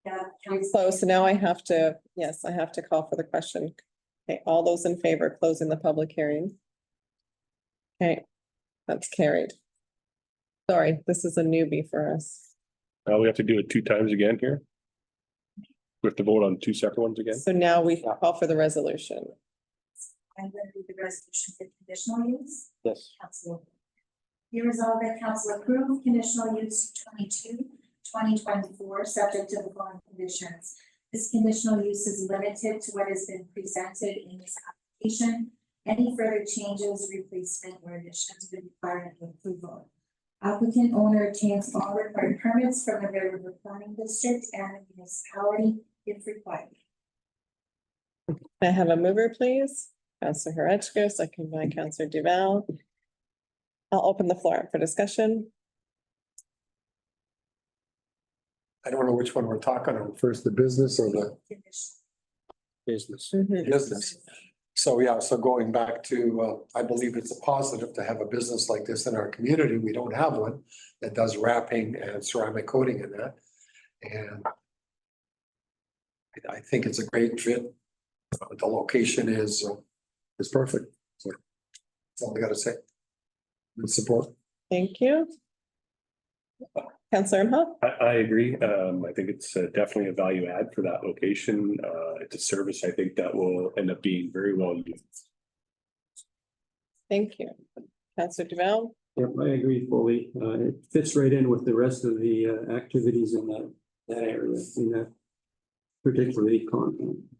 Speaker 2: Yeah.
Speaker 1: we close, so now I have to, yes, I have to call for the question. Okay, all those in favor of closing the public hearing? Okay, that's carried. Sorry, this is a newbie for us.
Speaker 7: We have to do it 2 times again here. We have to vote on 2 separate ones again.
Speaker 1: So now we call for the resolution.
Speaker 2: I'm going to read the resolution for conditional use.
Speaker 5: Yes.
Speaker 2: Council. Be resolved that council approve conditional use 2024, subject to the following conditions. This conditional use is limited to what has been presented in this application. Any further changes, replacement, or additions would require an approval. Applicant owner obtains all required permits from the Red River Planning District and the municipality if required.
Speaker 1: I have a mover, please. Councillor Horechko, second by Councillor Duval. I'll open the floor up for discussion.
Speaker 5: I don't know which one we're talking on first, the business or the business. Business. So, yeah, so going back to, I believe it's a positive to have a business like this in our community. We don't have one that does wrapping and ceramic coating in that. And I think it's a great fit. The location is perfect. So that's all I gotta say. Good support.
Speaker 1: Thank you. Councillor Imhoff?
Speaker 7: I agree. I think it's definitely a value add for that location. It's a service I think that will end up being very well used.
Speaker 1: Thank you. Councillor Duval?
Speaker 6: Yep, I agree fully. It fits right in with the rest of the activities in that area, in that particularly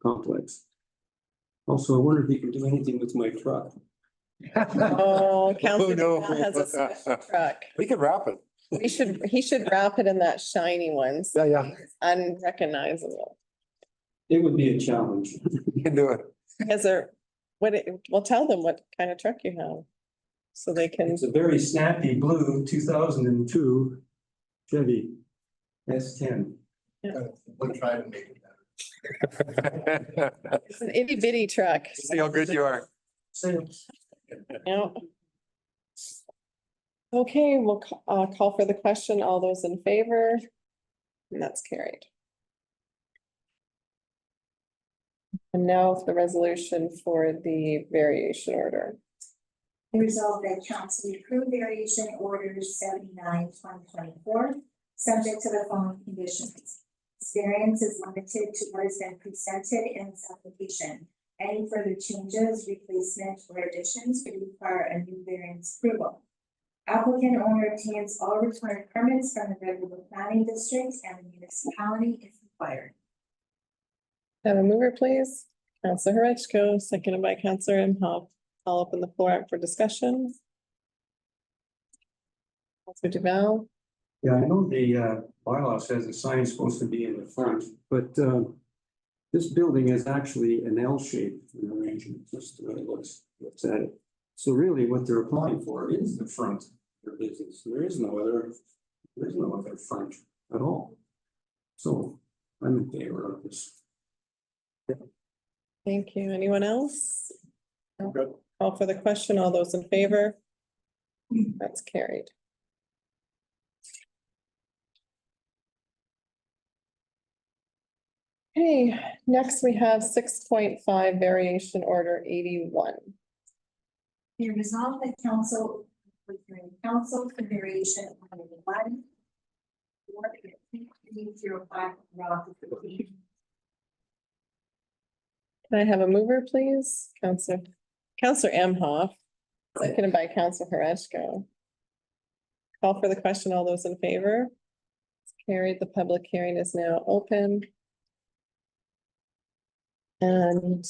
Speaker 6: complex. Also, I wonder if you can do anything with my truck.
Speaker 1: Oh, Councillor
Speaker 5: no.
Speaker 1: Duval has a special truck.
Speaker 5: We could wrap it.
Speaker 1: He should wrap it in that shiny one. So
Speaker 5: Yeah, yeah,
Speaker 1: it's unrecognizable.
Speaker 6: It would be a challenge.
Speaker 5: you can do it.
Speaker 1: Well, tell them what kind of truck you have. So they can,
Speaker 6: It's a very snappy blue 2002 Chevy S10.
Speaker 14: We'll try to make it better.
Speaker 1: it's an itty bitty truck.
Speaker 5: See how good you are.
Speaker 1: Yeah. Okay, we'll call for the question. All those in favor? And that's carried. And now for the resolution for the variation order.
Speaker 2: Be resolved that council approve variation orders 79/2024, subject to the following conditions. This variance is limited to what has been presented in this application. Any further changes, replacement, or additions would require a new variance approval. Applicant owner obtains all required permits from the Red River Planning District and the municipality if required.
Speaker 1: Have a mover, please. Councillor Horechko, seconded by Councillor Imhoff. I'll open the floor up for discussion. Councillor Duval?
Speaker 6: Yeah, I know the bylaw says the sign's supposed to be in the front, but this building is actually an L shape in arrangement, just the way it looks at it. So really what they're applying for is the front of their business. There is no other front at all. So I'm in favor of this.
Speaker 1: Thank you. Anyone else?
Speaker 5: Good.
Speaker 1: Call for the question. All those in favor? That's carried. Okay, next we have 6.5 variation order 81.
Speaker 2: Be resolved that council for variation on the one. 305 Rothesay.
Speaker 1: Can I have a mover, please? Councillor Imhoff, seconded by Councillor Horechko. Call for the question. All those in favor? It's carried. The public hearing is now open. And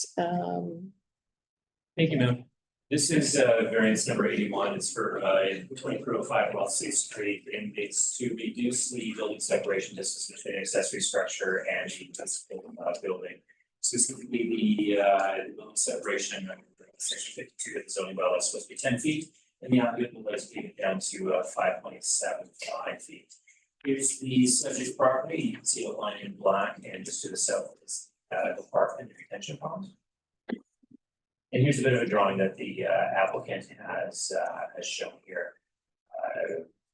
Speaker 3: Thank you, ma'am. This is variance number 81. It's for 2305 Wallace Street, and it's to reduce the building separation distance between an accessory structure and the principal building. Specifically, the building separation under section 52 of the zoning bylaw is supposed to be 10 feet. And the applicant would like to take it down to 5.75 feet. Here's the subject property. You can see it outlined in black, and just to the south is the park and the retention pond. And here's a bit of a drawing that the applicant has shown here.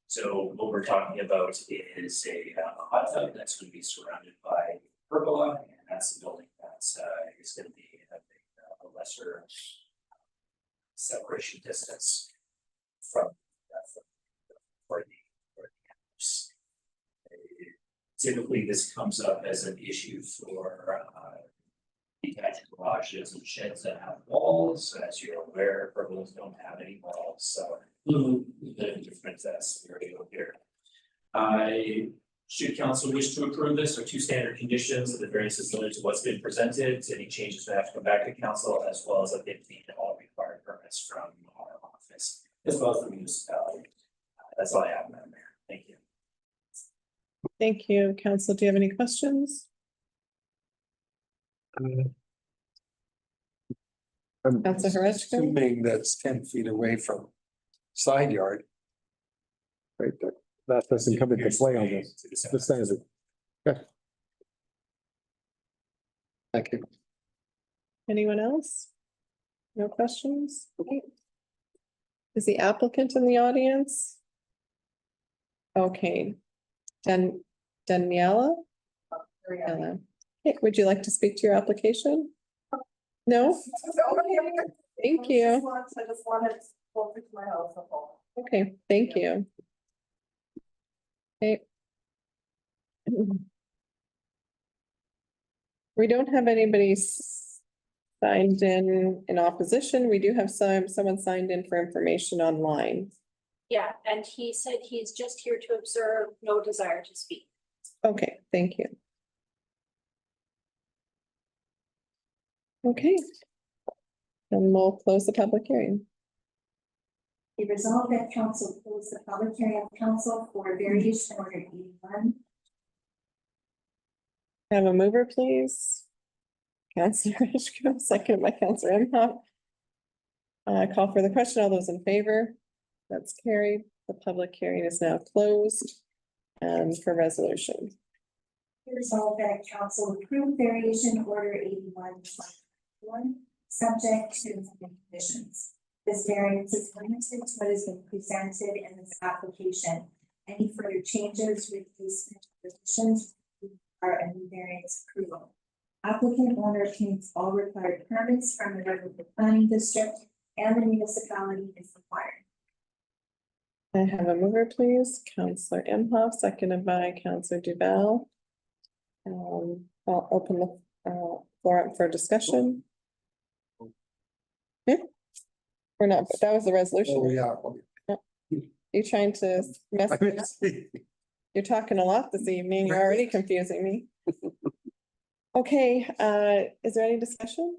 Speaker 3: So what we're talking about is a hot tub that's going to be surrounded by pergola, and that's the building that's is going to be a lesser separation distance from for the house. Typically, this comes up as an issue for detached garages and sheds that have walls. As you're aware, pergolas don't have any walls, so a little bit of a different scenario here. Should council wish to approve this, or two standard conditions that the variance is limited to what's been presented, any changes that have to come back to council, as well as that they've obtained all required permits from our office, as well as the municipality. That's all I have, Madam Mayor. Thank you.
Speaker 1: Thank you, council. Do you have any questions?
Speaker 5: I'm
Speaker 1: Councilor Horowitz?
Speaker 5: assuming that's 10 feet away from side yard. Right, that doesn't come into play on this, the standard. Okay. Thank you.
Speaker 1: Anyone else? No questions? Okay. Is the applicant in the audience? Okay. Daniela? Daniela. Okay, would you like to speak to your application? No? Thank you.
Speaker 13: I just wanted closer to my house.
Speaker 1: Okay, thank you. Okay. We don't have anybody signed in opposition. We do have someone signed in for information online.
Speaker 9: Yeah, and he said he's just here to observe, no desire to speak.
Speaker 1: Okay, thank you. Okay. Then we'll close the public hearing.
Speaker 2: Be resolved that council close the public hearing of council for variation order 81.
Speaker 1: Have a mover, please. Councilor Rishko, second by Councilor Imhoff. Call for the question. All those in favor? That's carried. The public hearing is now closed. And for resolution.
Speaker 2: Be resolved that council approve variation order 81/2021, subject to the conditions. This variance is limited to what has been presented in this application. Any further changes, replacement, additions are a new variance approval. Applicant owner obtains all required permits from the Rebeck Planning District and the municipality is required.
Speaker 1: I have a mover, please. Councilor Imhoff, seconded by Councilor Duval. I'll open the floor up for discussion. Okay. Or not, but that was the resolution.
Speaker 5: Oh, yeah.
Speaker 1: You trying to mess
Speaker 5: I
Speaker 1: me
Speaker 5: mean,
Speaker 1: up? You're talking a lot this evening. You're already confusing me. Okay, is there any discussion?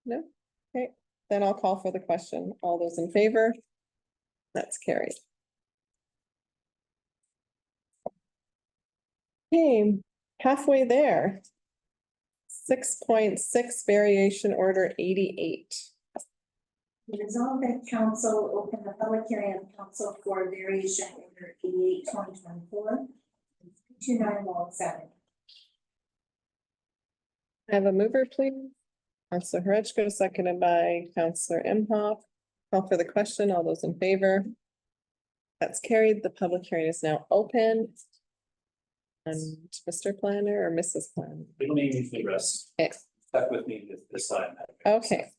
Speaker 1: No? Okay, then I'll call for the question. All those in favor? That's carried. Okay, halfway there. 6.6 variation order 88.
Speaker 2: Resolved that council open the public hearing of council for variation order 88/2024. 29 Wallace Avenue.
Speaker 1: I have a mover, please. Councilor Horowitz, seconded by Councilor Imhoff. Call for the question. All those in favor? That's carried. The public hearing is now open. And Mr. Planner or Mrs. Planner?
Speaker 3: It'll need me for the rest.
Speaker 1: Okay.
Speaker 3: Stuck with me this time.
Speaker 1: Okay,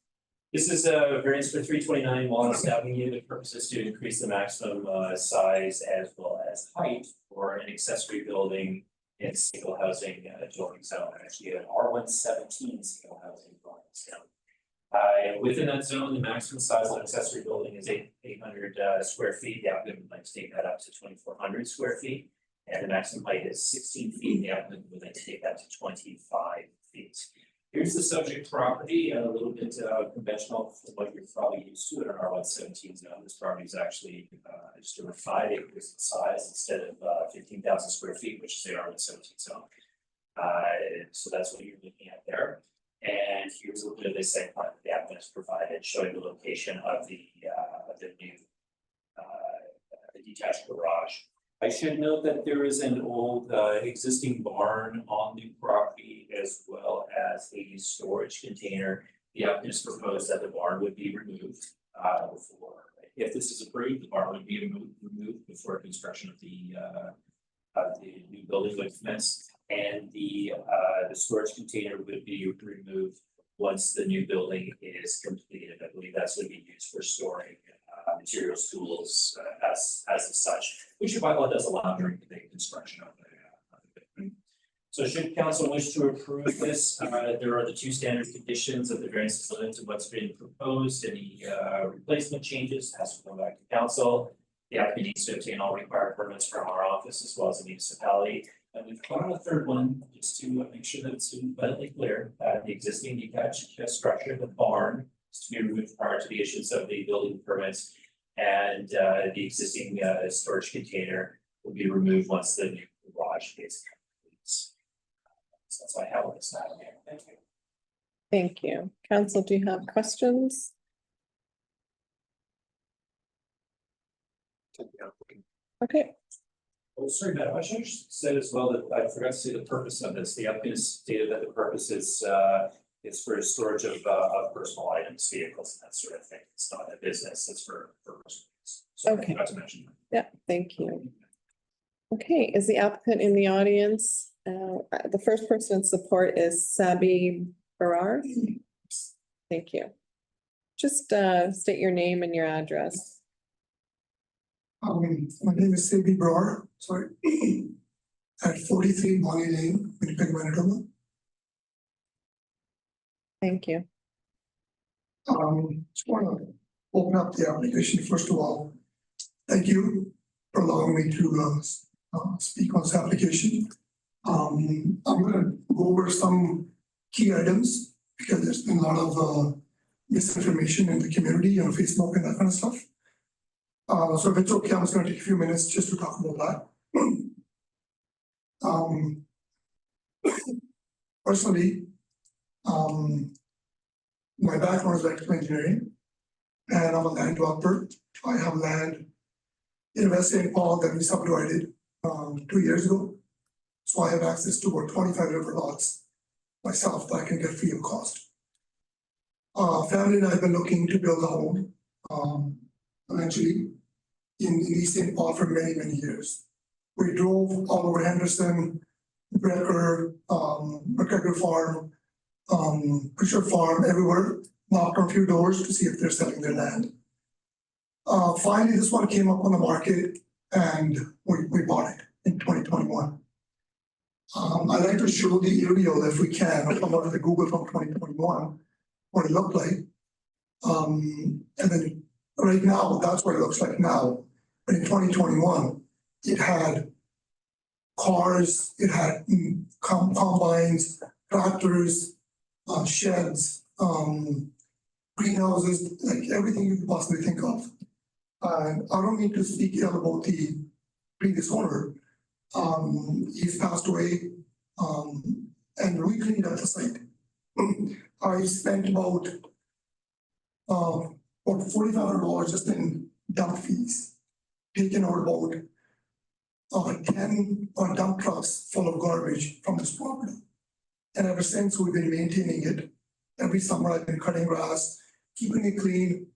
Speaker 3: This is a variance for 329 Wallace Avenue. The purpose is to increase the maximum size as well as height for an accessory building in single housing dwelling zone, actually an R117 single housing dwelling zone. Within that zone, the maximum size of an accessory building is 800 square feet. The applicant would like to take that up to 2,400 square feet. And the maximum height is 16 feet. The applicant would like to take that to 25 feet. Here's the subject property, a little bit conventional from what you're probably used to in an R117 zone. This property is actually just over 5 acres in size instead of 15,000 square feet, which is the R117 zone. So that's what you're looking at there. And here's a bit of the site plan that the applicant has provided, showing the location of the new the detached garage. I should note that there is an old existing barn on the property as well as a storage container. The applicant has proposed that the barn would be removed before, if this is approved, the barn would be removed before construction of the new building would commence. And the storage container would be removed once the new building is completed. I believe that's going to be used for storing materials, tools, as such, which your bylaw does allow during the construction of the building. So should council wish to approve this, there are the two standard conditions of the variance is limited to what's been proposed. Any replacement changes has to go back to council. The applicant needs to obtain all required permits from our office as well as the municipality. And we've got on a third one, just to make sure that it's abundantly clear, the existing detached structure, the barn, is to be removed prior to the issuance of the building permits. And the existing storage container will be removed once the new garage is complete. So that's why I have all this down here. Thank you.
Speaker 1: Thank you. Council, do you have questions? Okay,
Speaker 3: Oh, sorry, Madam, I should have said as well that I forgot to say the purpose of this. The applicant stated that the purpose is for storage of personal items, vehicles, and that sort of thing. It's not a business, it's for personal use. So I
Speaker 1: Okay.
Speaker 3: forgot to mention that.
Speaker 1: yeah, thank you. Okay, is the applicant in the audience? The first person in support is Sabi Barar. Thank you. Just state your name and your address.
Speaker 16: My name is Sabi Brar, sorry, at 43 Bonnie Lane, Winnipeg, Manitoba.
Speaker 1: Thank you.
Speaker 16: Just want to open up the application first of all. Thank you for allowing me to speak on this application. I'm going to go over some key items because there's been a lot of misinformation in the community on Facebook and that kind of stuff. So if it's okay, I'm just going to take a few minutes just to talk about that. Personally, my background is electrical engineering, and I'm a land developer. I have land in West St. Paul that we subdivided 2 years ago. So I have access to about 25 river lots myself that I can get free of cost. Family and I have been looking to build a home eventually in East St. Paul for many, many years. We drove all over Henderson, Brecker, McGregor Farm, Pusher Farm, everywhere, knocked on a few doors to see if they're selling their land. Finally, this one came up on the market and we bought it in 2021. I'd like to show the aerial if we can, I'll come out of the Google from 2021, what it looked like. And then right now, that's what it looks like now. But in 2021, it had cars, it had combines, tractors, sheds, greenhouses, like everything you could possibly think of. And I don't need to speak ill about the previous owner. He's passed away, and we cleaned up the site. I spent about $4,500 just in dump fees, taking out about 10 dump trucks full of garbage from this property. And ever since, we've been maintaining it. Every summer, I've been cutting grass, keeping it clean,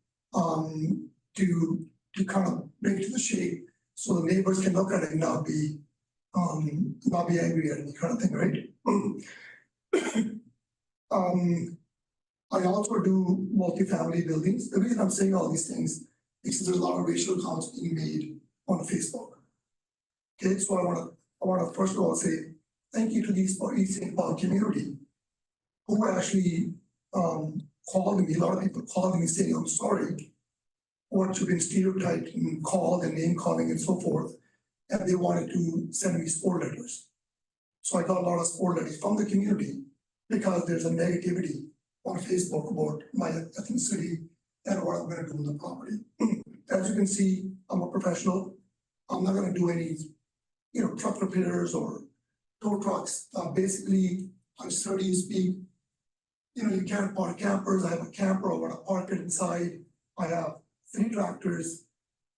Speaker 16: to kind of bring it to the shape so the neighbors can look at it and not be angry at me, kind of thing, right? I also do multifamily buildings. The reason I'm saying all these things is because there's a lot of racial comments being made on Facebook. Okay, so I want to first of all say thank you to the East St. Paul community who actually called me. A lot of people called me saying, I'm sorry, what you've been stereotyped and called and name calling and so forth. And they wanted to send me support letters. So I got a lot of support letters from the community because there's a negativity on Facebook about my ethnicity and what I'm going to do on the property. As you can see, I'm a professional. I'm not going to do any, truck repairs or tow trucks. Basically, I study, speak, you can't park campers. I have a camper, I wanna park it inside. I have 3 tractors,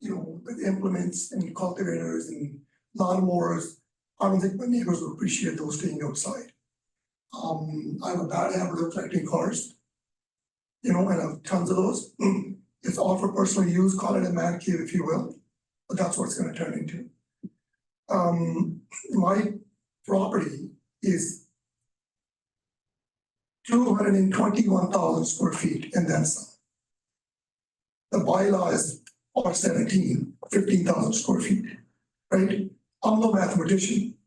Speaker 16: with implements and cultivators and lawnmowers. I don't think my neighbors would appreciate those staying outside. I have a bad habit of collecting cars. And I have tons of those. It's all for personal use, call it a man cave if you will, but that's what it's gonna turn into. My property is 221,000 square feet and then some. The bylaw is R17, 15,000 square feet, right? I'm no mathematician,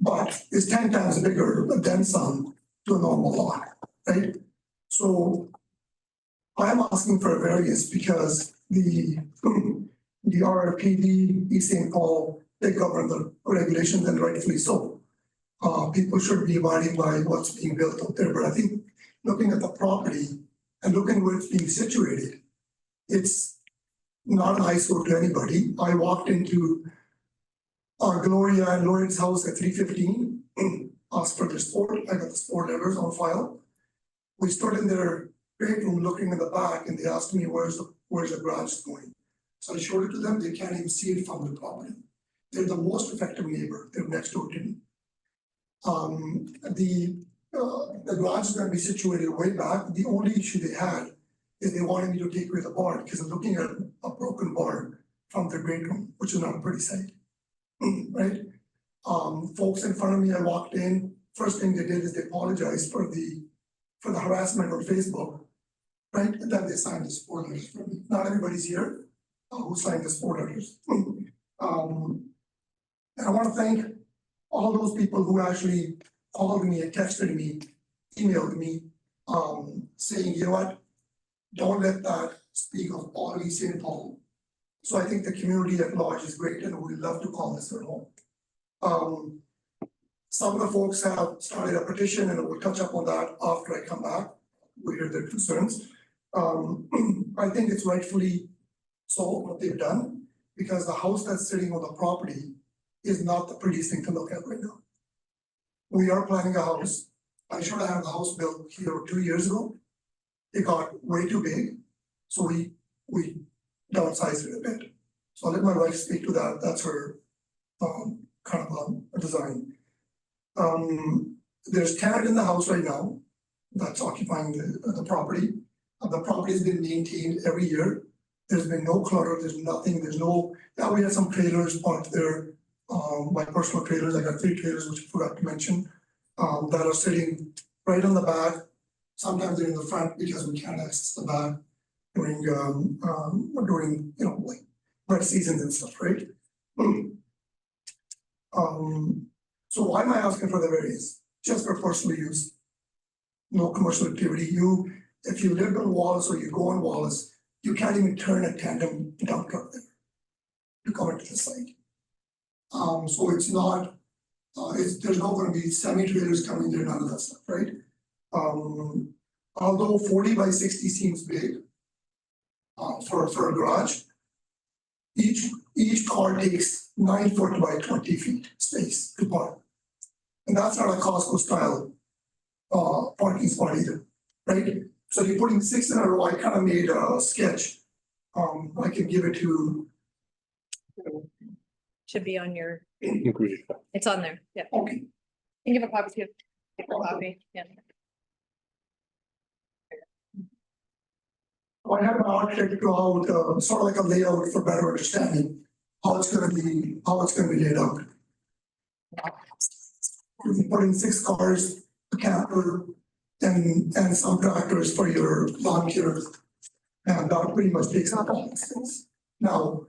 Speaker 16: but it's 10 times bigger than some to a normal lot, right? So I'm asking for a variance because the RRPD, East St. Paul, they govern the regulations and rightfully so. People should be abiding by what's being built out there, but I think looking at the property and looking where it's being situated, it's not an eyesore to anybody. I walked into Gloria and Lauren's house at 3:15, asked for the sport, I got the sport letters on file. We stood in their bedroom looking in the back and they asked me where's the garage going. So I showed it to them, they can't even see it from the property. They're the most effective neighbor, they're next door to me. The garage is gonna be situated way back. The only issue they had is they wanted me to take away the barn because I'm looking at a broken barn from their great room, which is not a pretty sight. Right? Folks in front of me, I walked in, first thing they did is they apologized for the harassment on Facebook. Right? And then they signed the support letters for me. Not everybody's here who signed the support letters. And I want to thank all those people who actually called me and texted me, emailed me, saying, you know what, don't let that speak of all of East St. Paul. So I think the community at large is great and we'd love to call this their home. Some of the folks have started a petition and we'll touch up on that after I come back. We hear their concerns. I think it's rightfully so what they've done because the house that's sitting on the property is not the prettiest thing to look at right now. We are planning a house. I should have had the house built here 2 years ago. It got way too big, so we downsized it a bit. So I'll let my wife speak to that. That's her kind of a design. There's tenant in the house right now that's occupying the property. The property has been maintained every year. There's been no clutter. There's nothing. Now we had some trailers parked there. My personal trailers. I got 3 trailers, which I forgot to mention, that are sitting right on the back. Sometimes they're in the front because we can't access the back during like wet seasons and stuff, right? So why am I asking for the variance? Just for personal use, no commercial activity. If you live on Wallace or you go on Wallace, you can't even turn a tandem dump truck there to come into the site. So it's not, there's not gonna be semi-trailers coming there, none of that stuff, right? Although 40 by 60 seems big for a garage, each car takes 9 foot by 20 feet space to park. And that's not a Costco style parking spot either, right? So you're putting 6 in a row. I kind of made a sketch. I can give it to.
Speaker 10: Should be on your,
Speaker 7: Agreed.
Speaker 10: it's on there, yeah.
Speaker 16: Okay.
Speaker 10: You can give a copy to, give a copy, yeah.
Speaker 16: I have an architect draw out sort of like a layout for better understanding how it's gonna be laid out. We're putting 6 cars, a camper, and some tractors for your lawn care. And that pretty much takes up all these things. Now,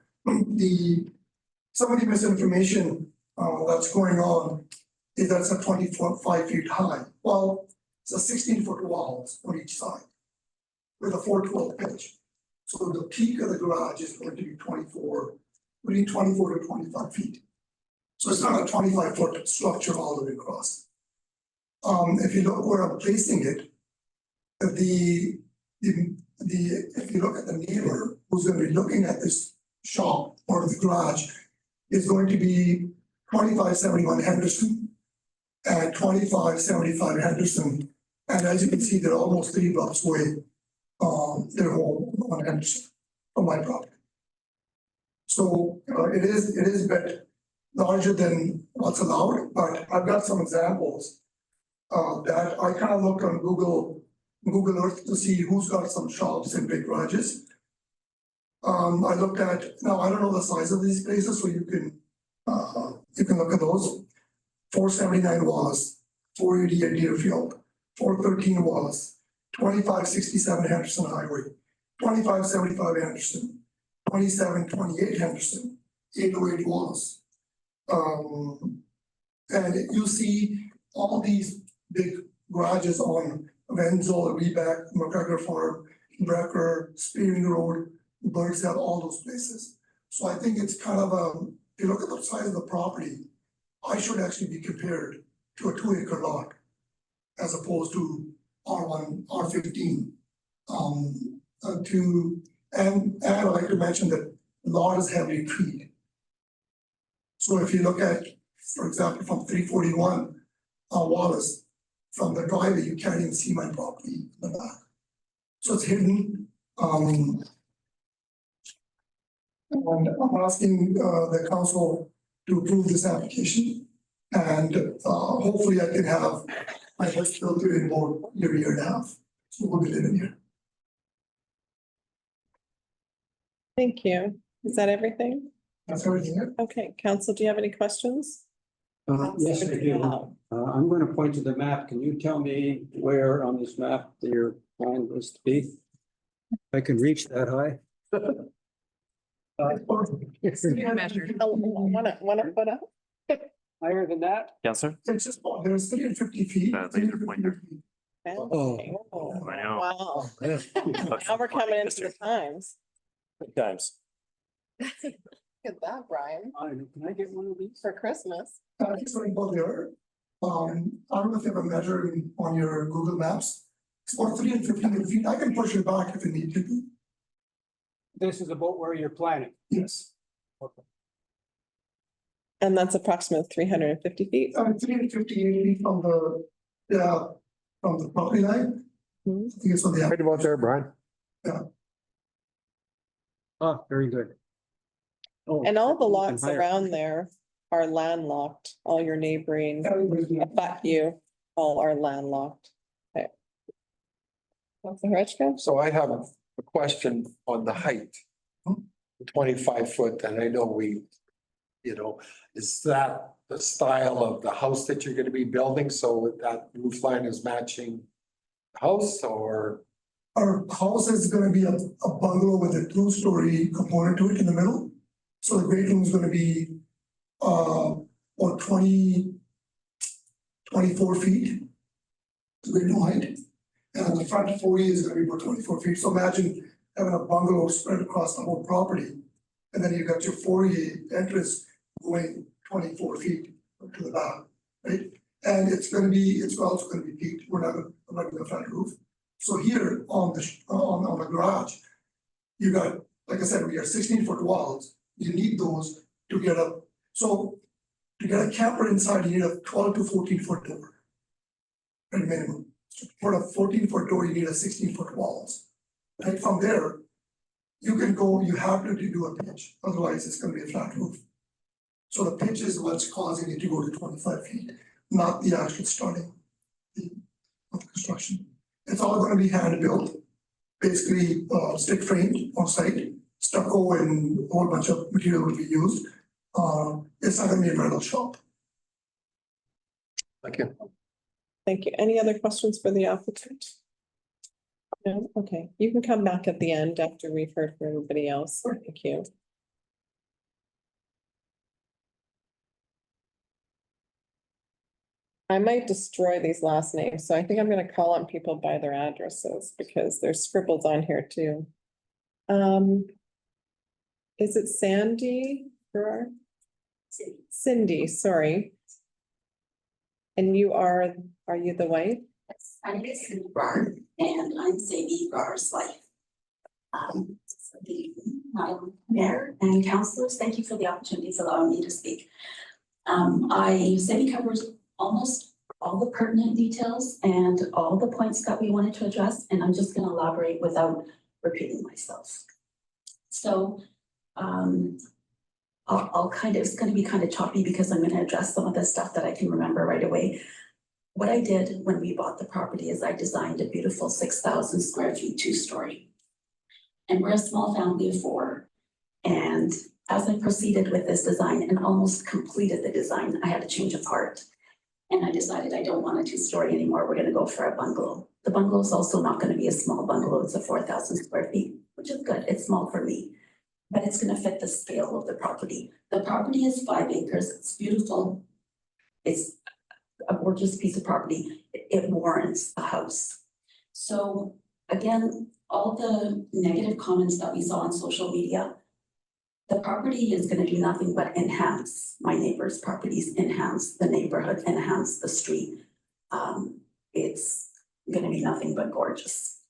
Speaker 16: some of the misinformation that's going on is that it's a 25 feet high. Well, it's a 16-foot walls on each side with a 412 pitch. So the peak of the garage is going to be between 24 to 25 feet. So it's not a 25-foot structure all the way across. If you look where I'm placing it, if you look at the neighbor who's going to be looking at this shop or the garage, is going to be 2571 Henderson and 2575 Henderson And as you can see, they're almost 3 blocks away, their home on Henderson from my property. So it is a bit larger than what's allowed, but I've got some examples that I kind of looked on Google Earth to see who's got some shops and big garages. I looked at, now I don't know the size of these places, so you can look at those. 479 Wallace, 488 Deerfield, 413 Wallace, 2567 Henderson Highway, 2575 Henderson, 2728 Henderson, 808 Wallace. And you see all these big garages on Wenzel, Rebeck, McGregor Farm, Brecker, Spearing Road, Birdsdale, all those places. So I think it's kind of if you look at the size of the property, I should actually be compared to a 2-acre lot as opposed to R1, R15. And I'd like to mention that the lot is heavily treed. So if you look at, for example, from 341 Wallace, from the driveway, you can't even see my property in the back. So it's hidden. And I'm asking the council to approve this application. And hopefully I can have my house built in about a year and a half. So we'll be living here.
Speaker 1: Thank you. Is that everything?
Speaker 16: That's everything.
Speaker 1: Okay, council, do you have any questions?
Speaker 6: Yes, I do. I'm going to point to the map. Can you tell me where on this map your plan was to be? I can reach that high.
Speaker 1: Wanna put up?
Speaker 6: Higher than that?
Speaker 17: Yes, sir.
Speaker 16: It's just, there's 350 feet.
Speaker 17: Laser pointer.
Speaker 6: Oh.
Speaker 17: I know.
Speaker 1: Wow. Now we're coming into the times.
Speaker 17: Good times.
Speaker 1: Look at that, Brian,
Speaker 6: Can I get one of these?
Speaker 1: for Christmas.
Speaker 16: Just going about there. I don't know if you have a measuring on your Google Maps. It's about 350 feet. I can push it back if it need to be.
Speaker 6: This is about where you're planning.
Speaker 16: Yes.
Speaker 1: And that's approximately 350 feet.
Speaker 16: 358 feet from the property line. I think it's on the.
Speaker 5: Right about there, Brian.
Speaker 6: Oh, very good. Oh,
Speaker 1: And all the lots
Speaker 6: higher.
Speaker 1: around there are landlocked, all your neighboring, but you all are landlocked. Okay. Councilor Hretchka?
Speaker 5: So I have a question on the height. 25 foot, and I know is that the style of the house that you're gonna be building, so that roof line is matching the house, or?
Speaker 16: Our house is gonna be a bungalow with a 2-story component to it in the middle. So the great room is gonna be about 24 feet. The great room height. And the front foyer is gonna be about 24 feet. So imagine having a bungalow spread across the whole property. And then you've got your foyer entrance going 24 feet to the back, right? And it's also gonna be peaked. We're not gonna flat roof. So here on the garage, you got, like I said, we got 16-foot walls. You need those to get up. So to get a camper inside, you need a 12 to 14-foot door. At minimum. For a 14-foot door, you need a 16-foot walls. And from there, you have to do a pitch, otherwise it's gonna be a flat roof. So the pitch is what's causing it to go to 25 feet, not the actual starting of the construction. It's all gonna be hand built, basically stick framed on site, stucco and a whole bunch of material will be used. It's not gonna be a metal shop.
Speaker 5: Thank you.
Speaker 1: Thank you. Any other questions for the applicant? No, okay. You can come back at the end after we've heard from everybody else. Thank you. I might destroy these last names, so I think I'm gonna call on people by their addresses because there's scribbles on here too. Is it Sandy? Cindy, sorry. And you are you the wife?
Speaker 18: Yes, my name is Cindy Barr, and I'm Sadie Barr's wife. Madam Mayor and councillors, thank you for the opportunity to allow me to speak. Cindy covers almost all the
Speaker 9: pertinent details and all the points that we wanted to address, and I'm just gonna elaborate without repeating myself. So, I'll kind of, it's gonna be kind of choppy because I'm gonna address some of the stuff that I can remember right away. What I did when we bought the property is I designed a beautiful 6,000 square feet, 2-story. And we're a small family of 4. And as I proceeded with this design and almost completed the design, I had a change of heart. And I decided I don't want a 2-story anymore. We're gonna go for a bungalow. The bungalow is also not gonna be a small bungalow. It's a 4,000 square feet, which is good. It's small for me, but it's gonna fit the scale of the property. The property is 5 acres. It's beautiful. It's a gorgeous piece of property. It warrants a house. So again, all the negative comments that we saw on social media, the property is gonna do nothing but enhance my neighbor's properties, enhance the neighborhood, enhance the street. It's gonna be nothing but gorgeous.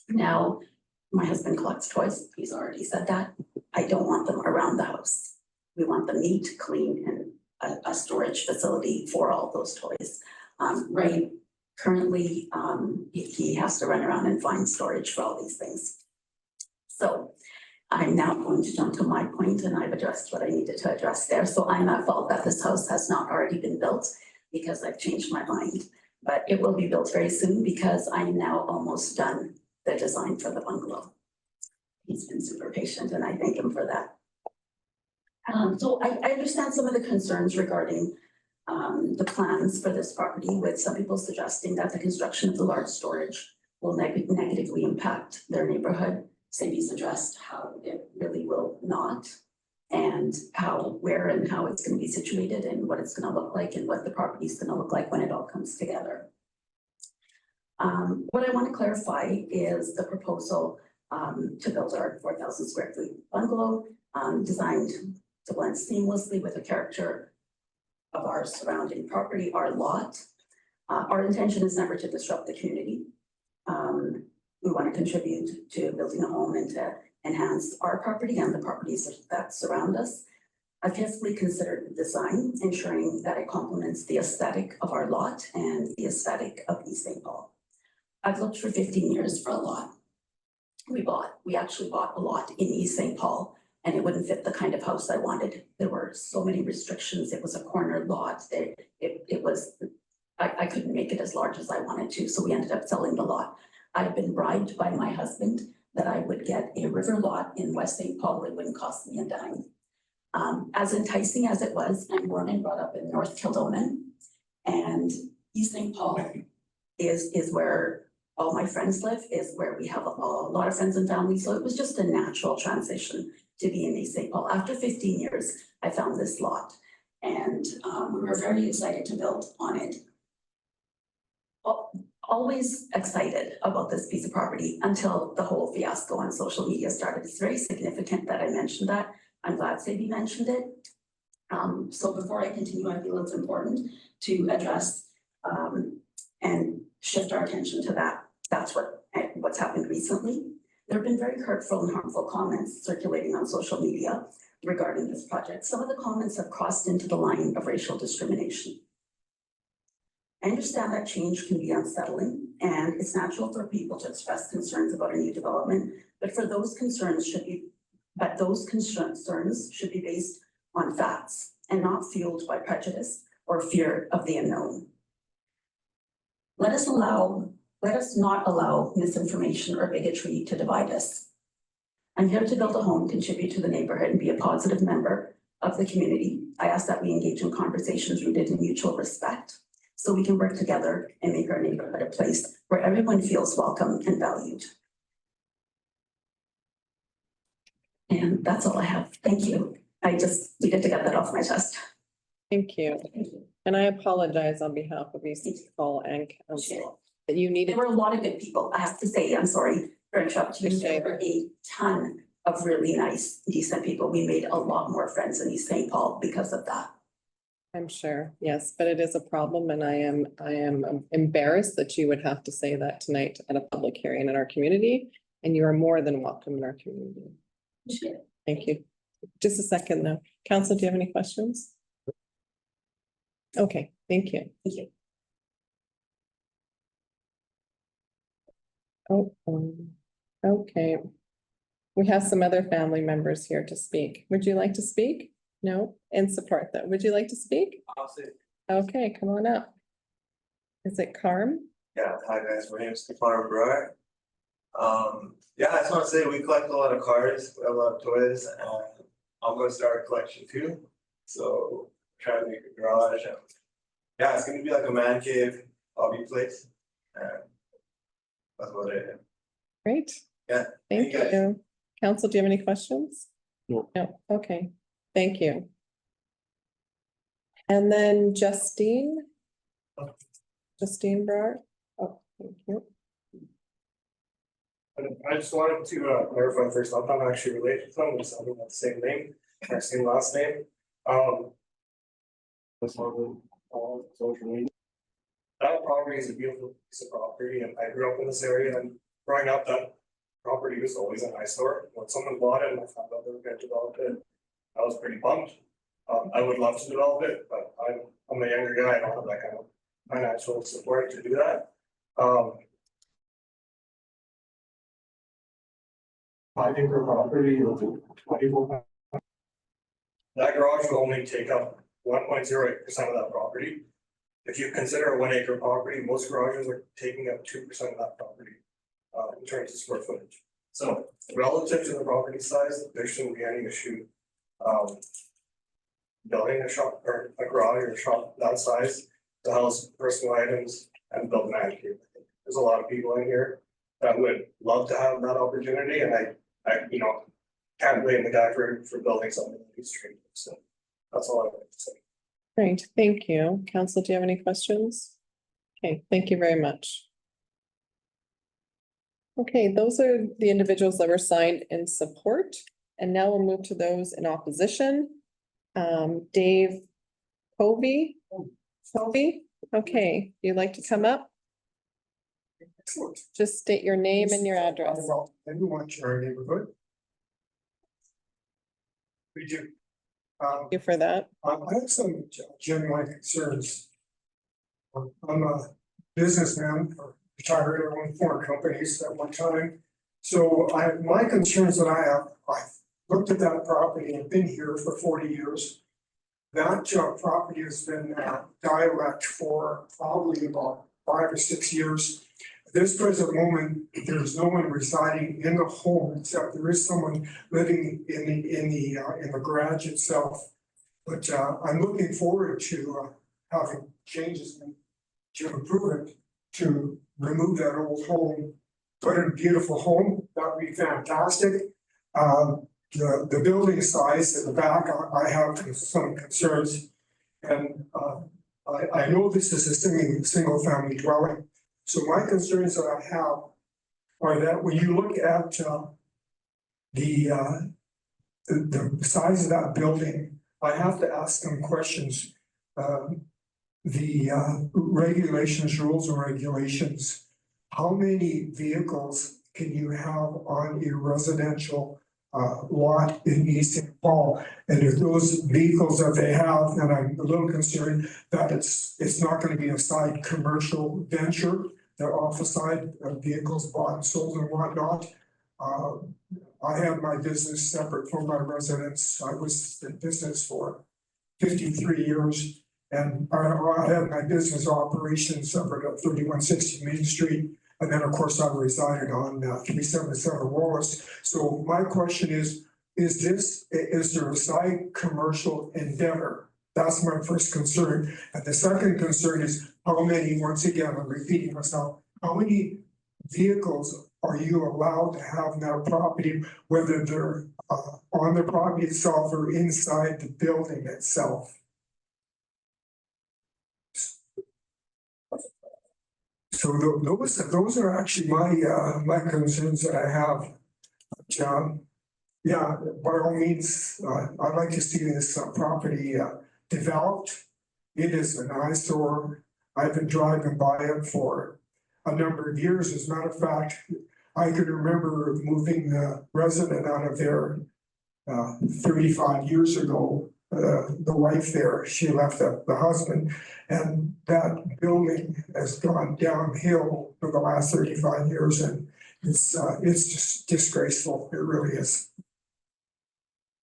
Speaker 9: Now, my husband collects toys. He's already said that. I don't want them around the house. We want them neat, clean, and a storage facility for all those toys. Right, currently, he has to run around and find storage for all these things. So I'm now going to jump to my point, and I've addressed what I needed to address there. So I'm at fault that this house has not already been built because I've changed my mind. But it will be built very soon because I'm now almost done the design for the bungalow. He's been super patient and I thank him for that. So I understand some of the concerns regarding the plans for this property, with some people suggesting that the construction of the large storage will negatively impact their neighborhood. Cindy's addressed how it really will not, and where and how it's going to be situated and what it's going to look like and what the property is going to look like when it all comes together. What I want to clarify is the proposal to build our 4,000 square feet bungalow designed to blend seamlessly with the character of our surrounding property, our lot. Our intention is never to disrupt the community. We want to contribute to building a home and to enhance our property and the properties that surround us. I carefully considered the design, ensuring that it complements the aesthetic of our lot and the aesthetic of East St. Paul. I've looked for 15 years for a lot. We actually bought a lot in East St. Paul, and it wouldn't fit the kind of house I wanted. There were so many restrictions. It was a corner lot. I couldn't make it as large as I wanted to, so we ended up selling the lot. I've been bribed by my husband that I would get a river lot in West St. Paul. It wouldn't cost me a dime. As enticing as it was, I'm born and brought up in North Kildonan, and East St. Paul is where all my friends live, is where we have a lot of friends and family. So it was just a natural transition to be in East St. Paul. After 15 years, I found this lot, and we were very excited to build on it. Always excited about this piece of property until the whole fiasco on social media started. It's very significant that I mentioned that. I'm glad Sadie mentioned it. So before I continue, I feel it's important to address and shift our attention to that. That's what's happened recently. There have been very hurtful and harmful comments circulating on social media regarding this project. Some of the comments have crossed into the line of racial discrimination. I understand that change can be unsettling, and it's natural for people to express concerns about a new development, but those concerns should be based on facts and not fueled by prejudice or fear of the unknown. Let us not allow misinformation or bigotry to divide us. I'm here to build a home, contribute to the neighborhood, and be a positive member of the community. I ask that we engage in conversations rooted in mutual respect, so we can work together and make our neighborhood a place where everyone feels welcome and valued. And that's all I have. Thank you. I just needed to get that off my chest.
Speaker 1: Thank you. And I apologize on behalf of East St. Paul and council that you needed.
Speaker 9: There were a lot of good people. I have to say, I'm sorry for interrupting you. There were a ton of really nice, decent people. We made a lot more friends in East St. Paul because of that.
Speaker 1: I'm sure, yes, but it is a problem, and I am embarrassed that you would have to say that tonight at a public hearing in our community, and you are more than welcome in our community.
Speaker 9: Appreciate it.
Speaker 1: Thank you. Just a second though. Council, do you have any questions? Okay, thank you.
Speaker 9: Thank you.
Speaker 1: Oh, okay. We have some other family members here to speak. Would you like to speak? No, in support though. Would you like to speak? Okay, come on up. Is it Carm?
Speaker 19: Yeah, hi guys, my name is Stefan Brewer. Yeah, I just want to say we collect a lot of cars, we have a lot of toys, and I'm gonna start a collection too. So try to make a garage and yeah, it's gonna be like a man cave hobby place. And that's about it.
Speaker 1: Great.
Speaker 19: Yeah.
Speaker 1: Thank
Speaker 19: you guys.
Speaker 1: you. Council, do you have any questions?
Speaker 7: No.
Speaker 1: No, okay, thank you. And then Justine Brewer. Oh, thank you.
Speaker 15: I just wanted to clarify first off, I'm actually related to them, we have the same name, our same last name. That's on social media. That property is a beautiful piece of property, and I grew up in this area, and growing up, that property was always an eyesore. When someone bought it and I found out they were going to develop it, I was pretty bummed. I would love to develop it, but I'm a younger guy, I don't have that kind of financial support to do that. 5-acre property, 24. That garage will only take up 1.08% of that property. If you consider a 1-acre property, most garages are taking up 2% of that property in terms of square footage. So relative to the property size, there shouldn't be any issue. Building a shop or a garage or a shop that size to house personal items and build an attic. There's a lot of people in here that would love to have that opportunity, and I can't blame the guy for building something that he's dreamed of. So that's all I want to say.
Speaker 1: Great, thank you. Council, do you have any questions? Okay, thank you very much. Okay, those are the individuals that were signed in support, and now we'll move to those in opposition. Dave Covey, okay, you'd like to come up?
Speaker 16: Excellent.
Speaker 1: Just state your name and your address.
Speaker 16: Everyone in our neighborhood. We do.
Speaker 1: Thank you for that.
Speaker 16: I have some genuine concerns. I'm a businessman, retired at one of 4 companies at one time. So my concerns that I've looked at that property and been here for 40 years. That property has been direct for probably about 5 or 6 years. At this present moment, there's no one residing in the home except there is someone living in the garage itself. But I'm looking forward to having changes to improve it, to remove that old home, put in a beautiful home. That would be fantastic. The building size at the back, I have some concerns. And I know this is a single family dwelling. So my concerns that I have are that when you look at the size of that building, I have to ask them questions. The regulations, rules and regulations, how many vehicles can you have on a residential lot in East St. Paul? And if those vehicles that they have, and I'm a little concerned that it's not going to be a side commercial venture, they're off the side vehicles bought and sold and whatnot. I have my business separate from my residence. I was in business for 53 years. And I had my business operations separate at 3160 Main Street. And then, of course, I resided on 377 Wallace. So my question is there a side commercial endeavor? That's my first concern. And the second concern is how many, once again, I'm repeating myself, how many vehicles are you allowed to have in that property, whether they're on the property itself or inside the building itself? So those are actually my concerns that I have. But, yeah, by all means, I'd like to see this property developed. It is an eyesore. I've been driving by it for a number of years. As a matter of fact, I can remember moving the resident out of there 35 years ago. The wife there, she left the husband, and that building has gone downhill for the last 35 years, and It's just disgraceful. It really is.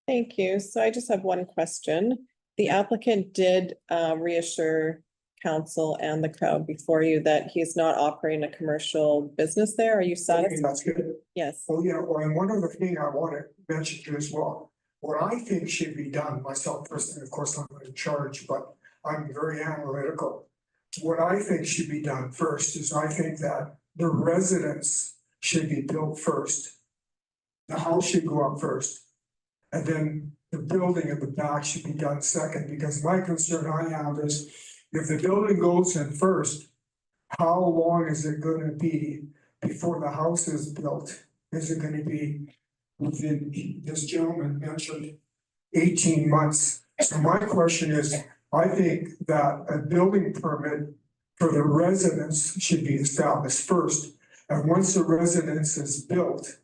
Speaker 1: Thank you. So I just have one question. The applicant did reassure council and the crowd before you that he's not operating a commercial business there. Are you
Speaker 16: Okay,
Speaker 1: satisfied?
Speaker 16: that's good.
Speaker 1: Yes.
Speaker 16: Oh, yeah, well, and one other thing I want to mention to you as well. What I think should be done, myself personally, of course, I'm not in charge, but I'm very analytical. What I think should be done first is I think that the residence should be built first. The house should go up first. And then the building at the back should be done second, because my concern I have is if the building goes in first, how long is it gonna be before the house is built? Is it gonna be within, this gentleman mentioned 18 months? So my question is, I think that a building permit for the residence should be established first. And once the residence is built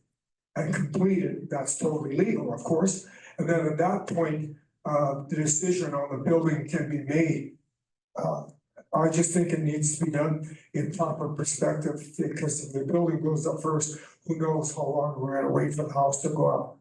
Speaker 16: and completed, that's totally legal, of course. And then at that point, the decision on the building can be made. I just think it needs to be done in proper perspective, because if the building goes up first, who knows how long we're gonna wait for the house to go up.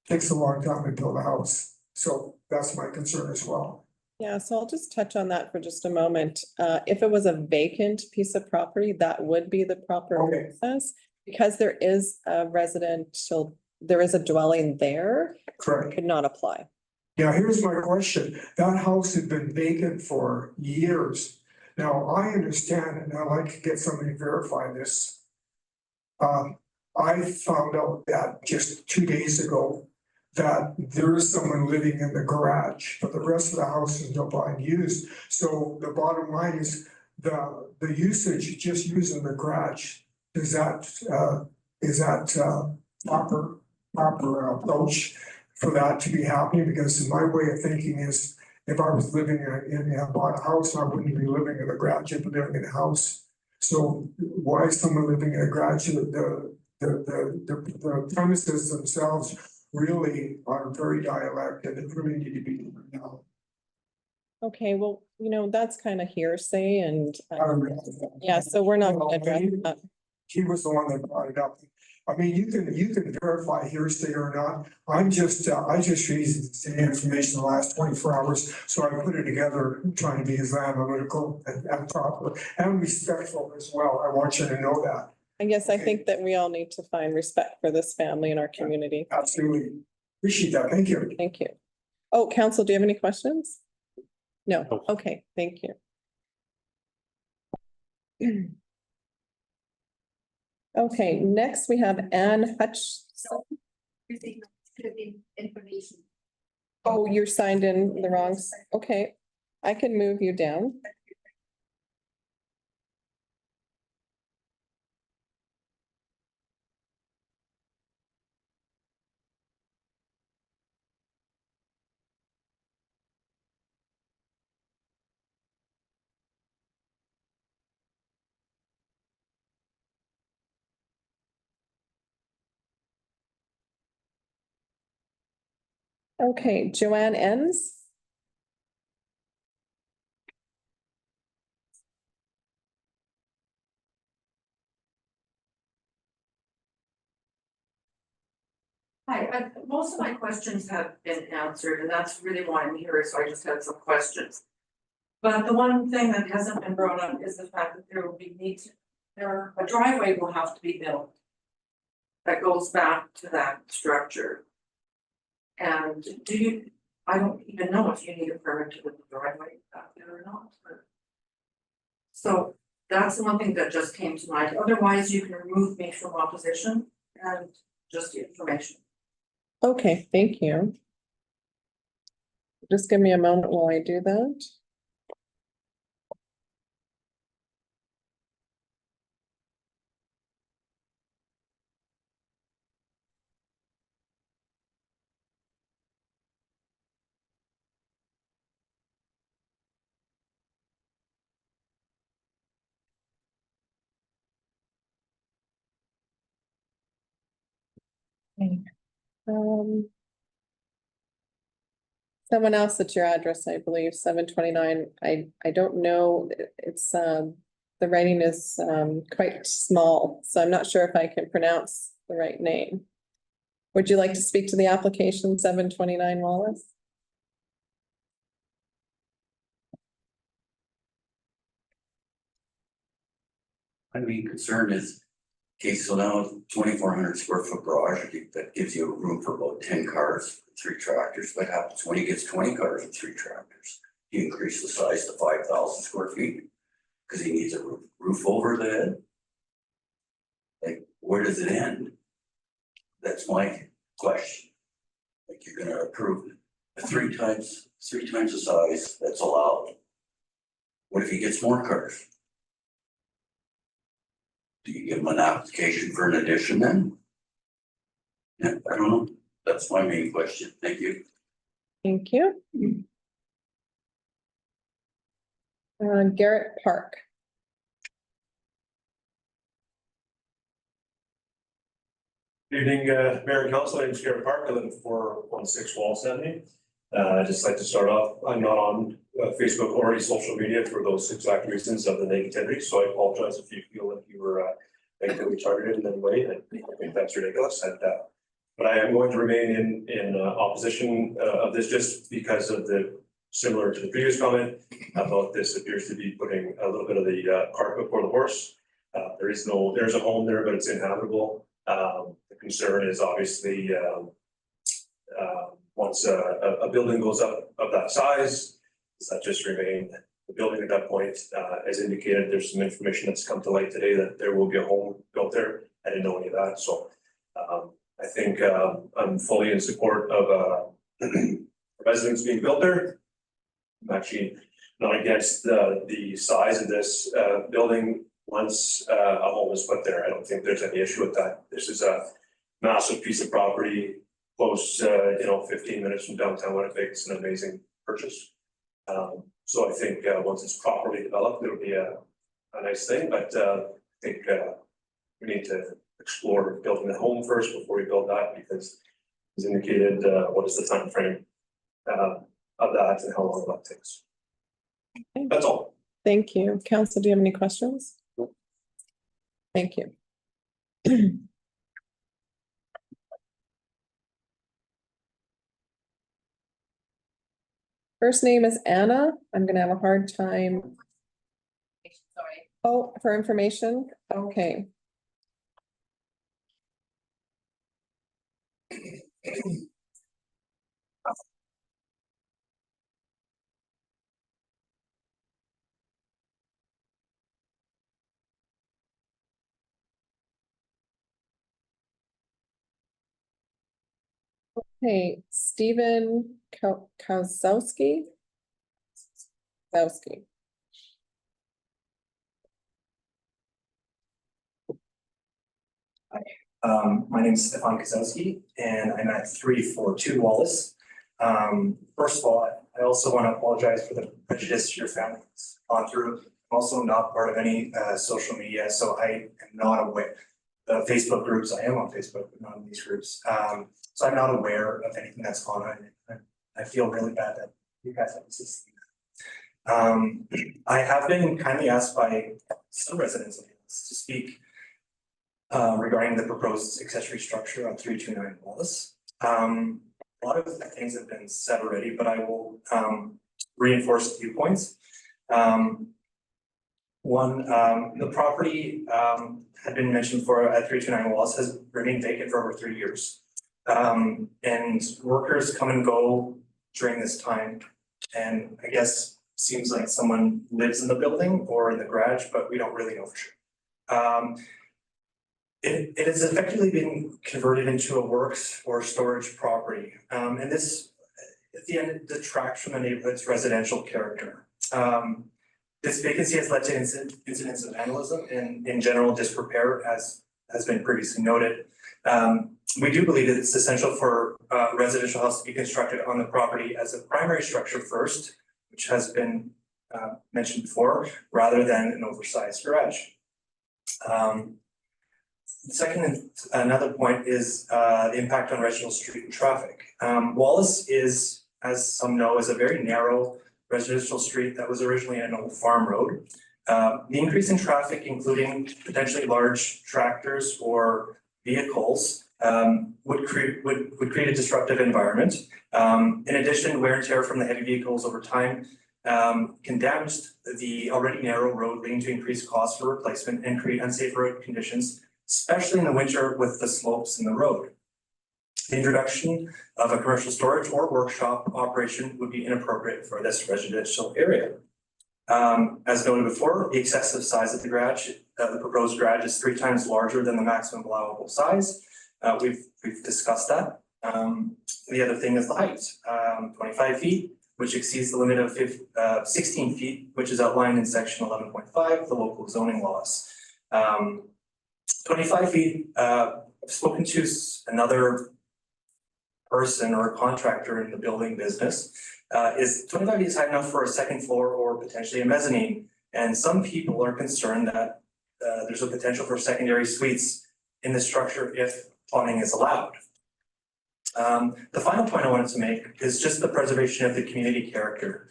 Speaker 16: Takes a long time to build a house, so that's my concern as well.
Speaker 1: Yeah, so I'll just touch on that for just a moment. If it was a vacant piece of property, that would be the proper
Speaker 16: Okay.
Speaker 1: process. Because there is a residential, there is a dwelling there,
Speaker 16: Correct.
Speaker 1: could not apply.
Speaker 16: Now, here's my question. That house had been vacant for years. Now, I understand, and I'd like to get somebody to verify this. I found out that just 2 days ago, that there is someone living in the garage, but the rest of the house is not being used. So the bottom line is the usage, just using the garage, is that proper approach for that to be happening? Because my way of thinking is, if I was living in a bought a house, I wouldn't be living in a garage, I'd be living in a house. So why is someone living in a garage? The premises themselves really are very dialect, and it really need to be done now.
Speaker 1: Okay, well, that's kind of hearsay and,
Speaker 16: I realize that.
Speaker 1: yeah, so we're not gonna address
Speaker 16: Well,
Speaker 1: that.
Speaker 16: He was the one that brought it up. I mean, you can verify hearsay or not. I just received the information the last 24 hours, so I put it together, trying to be as analytical and proper and respectful as well. I want you to know that.
Speaker 1: I guess I think that we all need to find respect for this family in our community.
Speaker 16: Absolutely. Appreciate that. Thank you.
Speaker 1: Thank you. Oh, council, do you have any questions? No,
Speaker 7: No.
Speaker 1: okay, thank you. Okay, next we have Anne Hutch.
Speaker 9: Information.
Speaker 1: Oh, you're signed in the wrong, okay, I can move you down. Okay, Joanne Enns.
Speaker 20: Hi, most of my questions have been answered, and that's really why I'm here, so I just had some questions. But the one thing that hasn't been brought up is the fact that there will be a driveway will have to be built. That goes back to that structure. And I don't even know if you need a permit to put the driveway back there or not. So that's the one thing that just came to mind, otherwise you can remove me from opposition and just the information.
Speaker 1: Okay, thank you. Just give me a moment while I do that. Okay. Someone else at your address, I believe, 729. I don't know, it's the writing is quite small, so I'm not sure if I can pronounce the right name. Would you like to speak to the application 729 Wallace?
Speaker 19: My main concern is, okay, so now 2,400 square foot garage, that gives you room for about 10 cars, 3 tractors. What happens when he gets 20 cars and 3 tractors? You increase the size to 5,000 square feet because he needs a roof over the head. Like, where does it end? That's my question. Like, you're gonna approve three times the size that's allowed. What if he gets more cars? Do you give him an application for an addition then? Yeah, I don't know. That's my main question. Thank you.
Speaker 1: Thank you. Garrett Park.
Speaker 21: Good evening, Mayor and Council. My name is Garrett Park. I live at 416 Wallace Avenue. I'd just like to start off, I'm not on Facebook or any social media for those exact reasons of the negativity, so I apologize if you feel like you were negatively targeted in any way. I think that's ridiculous. But I am going to remain in opposition of this just because of the, similar to the previous comment about this appears to be putting a little bit of the cart before the horse. There's a home there, but it's inhabitable. The concern is obviously once a building goes up of that size, does that just remain the building at that point? As indicated, there's some information that's come to light today that there will be a home built there. I didn't know any of that, so I think I'm fully in support of residents being built there. I'm actually not against the size of this building once a home is put there. I don't think there's any issue with that. This is a massive piece of property, close, 15 minutes from downtown Winnipeg. It's an amazing purchase. So I think once it's properly developed, it'll be a nice thing, but I think we need to explore building the home first before we build that, because as indicated, what is the time frame of that and how long that takes.
Speaker 1: Okay.
Speaker 21: That's all.
Speaker 1: Thank you. Council, do you have any questions? Thank you. First name is Anna. I'm gonna have a hard time.
Speaker 8: Sorry.
Speaker 1: Oh, for information? Okay. Okay, Stephen Kozowski.
Speaker 22: My name is Stefan Kozowski and I'm at 342 Wallace. First of all, I also want to apologize for the prejudice your family has gone through. I'm also not part of any social media, so I am not aware of Facebook groups. I am on Facebook, but not in these groups. So I'm not aware of anything that's gone on. I feel really bad that you guys have assisted me. I have been kindly asked by some residents of this to speak regarding the proposed accessory structure on 329 Wallace. A lot of things have been said already, but I will reinforce a few points. One, the property had been mentioned for at 329 Wallace has remained vacant for over 3 years. And workers come and go during this time. And I guess seems like someone lives in the building or in the garage, but we don't really know for sure. It has effectively been converted into a works or storage property. And this, at the end, it detracts from the neighborhood's residential character. This vacancy has led to incidents of vandalism and in general disrepair, as has been previously noted. We do believe that it's essential for a residential house to be constructed on the property as a primary structure first, which has been mentioned before, rather than an oversized garage. Second, another point is the impact on Reginald Street and traffic. Wallace is, as some know, is a very narrow residential street that was originally an old farm road. The increase in traffic, including potentially large tractors or vehicles, would create a disruptive environment. In addition, wear and tear from the heavy vehicles over time can damage the already narrow road, leading to increased costs for replacement and create unsafe road conditions, especially in the winter with the slopes in the road. The introduction of a commercial storage or workshop operation would be inappropriate for this residential area. As noted before, the excessive size of the garage, the proposed garage is 3 times larger than the maximum allowable size. We've discussed that. The other thing is the height, 25 feet, which exceeds the limit of 16 feet, which is outlined in section 11.5 of the local zoning laws. 25 feet, I've spoken to another person or a contractor in the building business. Is 25 feet high enough for a second floor or potentially a mezzanine? And some people are concerned that there's a potential for secondary suites in the structure if plumbing is allowed. The final point I wanted to make is just the preservation of the community character.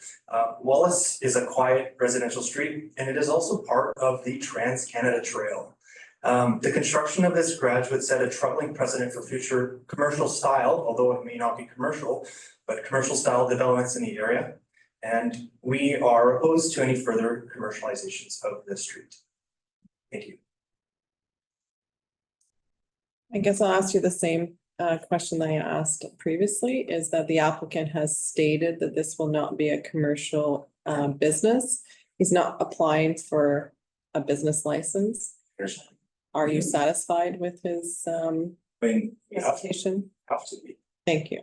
Speaker 22: Wallace is a quiet residential street, and it is also part of the Trans-Canada Trail. The construction of this garage would set a troubling precedent for future commercial style, although it may not be commercial, but commercial style developments in the area. And we are opposed to any further commercializations of this street. Thank you.
Speaker 1: I guess I'll ask you the same question that I asked previously, is that the applicant has stated that this will not be a commercial business. He's not applying for a business license. Are you satisfied with his presentation?
Speaker 21: Have to be.
Speaker 1: Thank you.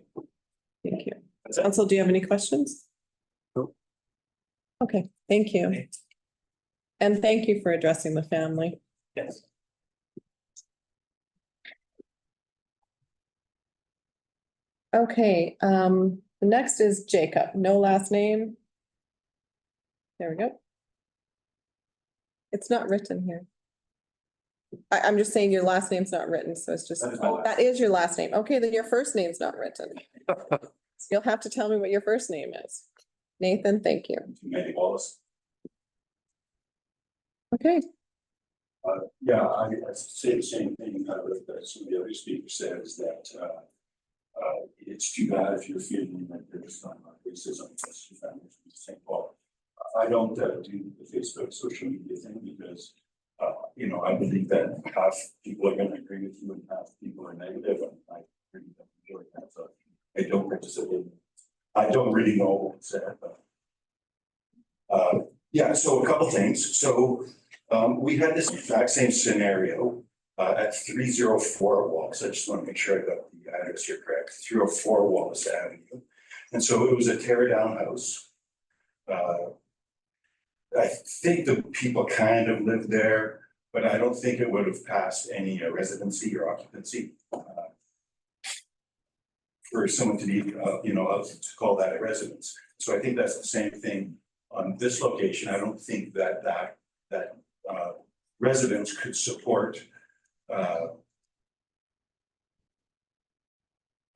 Speaker 1: Thank you. Council, do you have any questions?
Speaker 6: No.
Speaker 1: Okay, thank you. And thank you for addressing the family.
Speaker 21: Yes.
Speaker 1: Okay, the next is Jacob, no last name. There we go. It's not written here. I'm just saying your last name's not written, so it's just, that is your last name. Okay, then your first name's not written. So you'll have to tell me what your first name is. Nathan, thank you.
Speaker 4: Wallace.
Speaker 1: Okay.
Speaker 4: Yeah, I say the same thing that some of the other speakers said, is that it's too bad if you're feeling that there's not racism against your family from St. Paul. I don't do the Facebook social media thing because you know, I believe that half people are going to agree with you and half people are negative, and I really don't enjoy that. So I don't participate. I don't really know what's said, but yeah. So a couple things. So we had this exact same scenario at 304 Wallace. I just want to make sure I got the address here correct. 304 Wallace Avenue, and so it was a tear down house. I think the people kind of lived there, but I don't think it would have passed any residency or occupancy for someone to be, you know, to call that a residence. So I think that's the same thing on this location. I don't think that residents could support an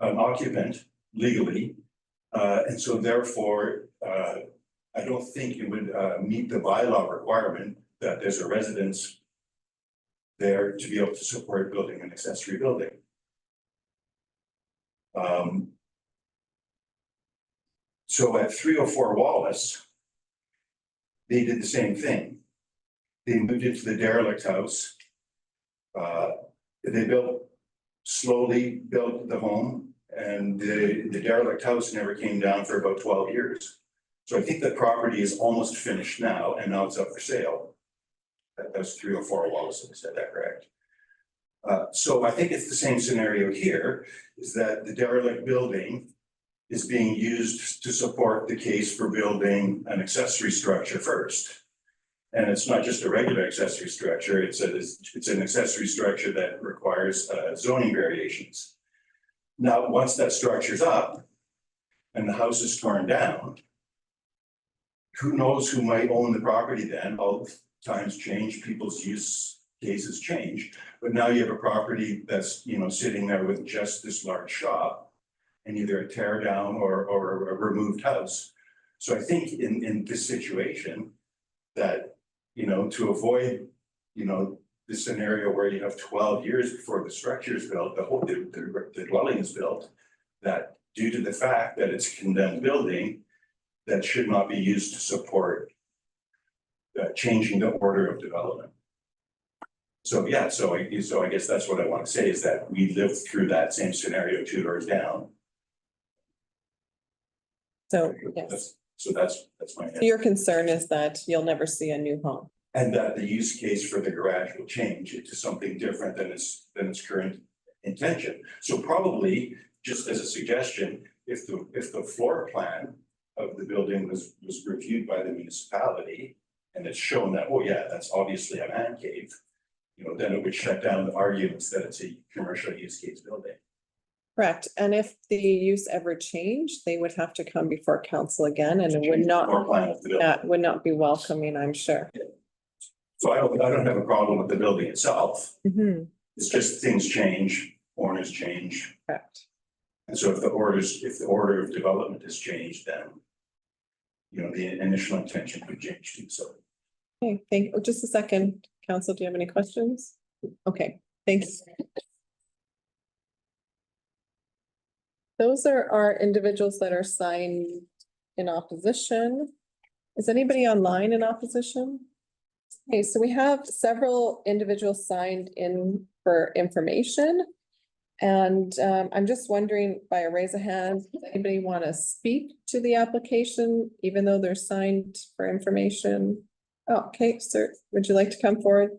Speaker 4: occupant legally, and so therefore. I don't think it would meet the bylaw requirement that there's a residence there to be able to support building an accessory building. So at 304 Wallace, they did the same thing. They moved into the derelict house. They slowly built the home, and the derelict house never came down for about 12 years. So I think the property is almost finished now, and now it's up for sale. That's 304 Wallace, I said that correct. So I think it's the same scenario here, is that the derelict building is being used to support the case for building an accessory structure first. And it's not just a regular accessory structure, it's an accessory structure that requires zoning variations. Now, once that structure's up and the house is torn down, who knows who might own the property then? All times change, people's use cases change, but now you have a property that's, you know, sitting there with just this large shop and either a tear down or a removed house. So I think in this situation that to avoid, the scenario where you have 12 years before the structure is built, the dwelling is built, that due to the fact that it's a condemned building, that should not be used to support changing the order of development. So, yeah, so I guess that's what I want to say is that we lived through that same scenario 2 doors down.
Speaker 1: So, yes,
Speaker 4: So that's my.
Speaker 1: your concern is that you'll never see a new home.
Speaker 4: And that the use case for the garage will change into something different than its current intention. So probably, just as a suggestion, if the floor plan of the building was reviewed by the municipality and it's shown that, oh yeah, that's obviously a man cave, then it would shut down the arguments that it's a commercial use case building.
Speaker 1: Correct, and if the use ever changed, they would have to come before council again, and it would not,
Speaker 4: Floor plan of the building.
Speaker 1: that would not be welcoming, I'm sure.
Speaker 4: So I don't have a problem with the building itself.
Speaker 1: Mhm.
Speaker 4: It's just things change, owners change.
Speaker 1: Correct.
Speaker 4: And so if the order of development has changed, then the initial intention could change too, so.
Speaker 1: Okay, just a second, council, do you have any questions? Okay, thanks. Those are our individuals that are signed in opposition. Is anybody online in opposition? Okay, so we have several individuals signed in for information. And I'm just wondering by a raise of hands, does anybody want to speak to the application, even though they're signed for information? Oh, okay, sir, would you like to come forward?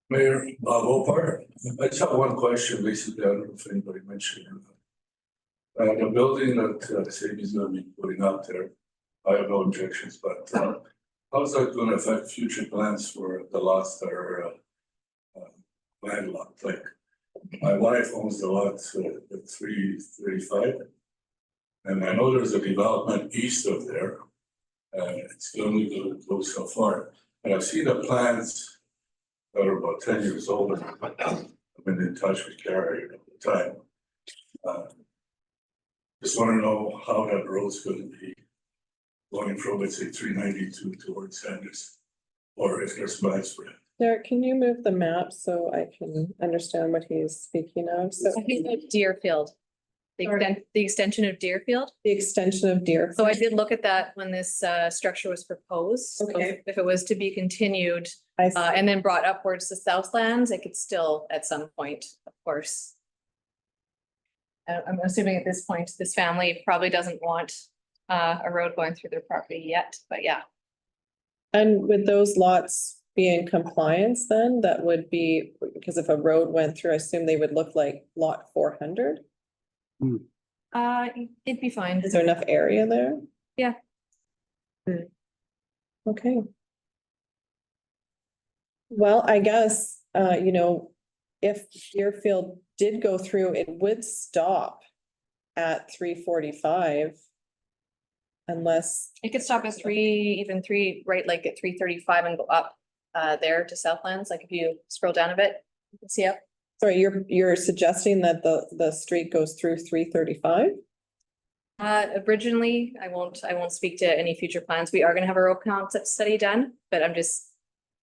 Speaker 11: Mayor Hopar, I just have one question, basically, I don't know if anybody mentioned it. The building that Sadie's gonna be putting out there, I have no objections, but how's that gonna affect future plans for the lots that are landlocked? Like, my wife owns the lot at 335. And I know there's a development east of there, and it's only gonna go so far. And I've seen the plans that are about 10 years old. I've been in touch with Gary all the time. Just want to know how that road's going to be going from, let's say, 392 towards Henderson, or if there's plans for it.
Speaker 1: Derek, can you move the map so I can understand what he's speaking of? So
Speaker 10: Deerfield. The extension of Deerfield.
Speaker 1: the extension of Deer.
Speaker 10: So I did look at that when this structure was proposed. So
Speaker 1: Okay.
Speaker 10: if it was to be continued
Speaker 1: I see.
Speaker 10: and then brought upwards to Southlands, it could still at some point, of course. I'm assuming at this point, this family probably doesn't want a road going through their property yet, but yeah.
Speaker 1: And would those lots be in compliance then? That would be, because if a road went through, I assume they would look like lot 400?
Speaker 10: It'd be fine.
Speaker 1: Is there enough area there?
Speaker 10: Yeah.
Speaker 1: Okay. Well, I guess, if Deerfield did go through, it would stop at 345. Unless,
Speaker 10: It could stop at even three, right, like at 335 and go up there to Southlands, like if you scroll down a bit, you can see up.
Speaker 1: sorry, you're suggesting that the street goes through 335?
Speaker 10: Originally, I won't speak to any future plans. We are gonna have a road concept study done, but I'm just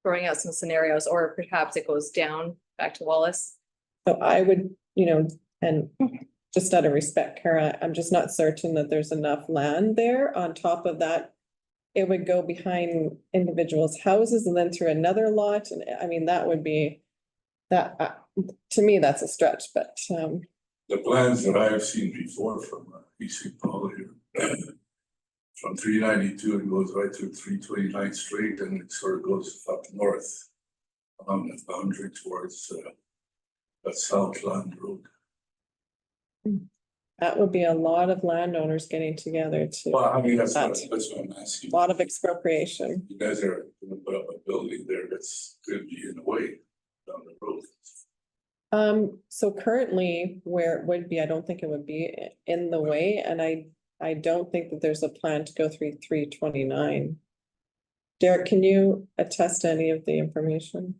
Speaker 10: throwing out some scenarios, or perhaps it goes down back to Wallace.
Speaker 1: So I would, and just out of respect, Kara, I'm just not certain that there's enough land there. On top of that, it would go behind individuals' houses and then through another lot. And I mean, that would be, that, to me, that's a stretch, but,
Speaker 11: The plans that I've seen before from Eastwood here, from 392, it goes right through 329 straight, and it sort of goes up north along the boundary towards that Southland Road.
Speaker 1: that would be a lot of landowners getting together to.
Speaker 11: Well, I mean, that's what I'm asking.
Speaker 1: A lot of expropriation.
Speaker 11: You guys are gonna put up a building there that's could be in the way down the road.
Speaker 1: So currently where it would be, I don't think it would be in the way, and I don't think that there's a plan to go through 329. Derek, can you attest to any of the information?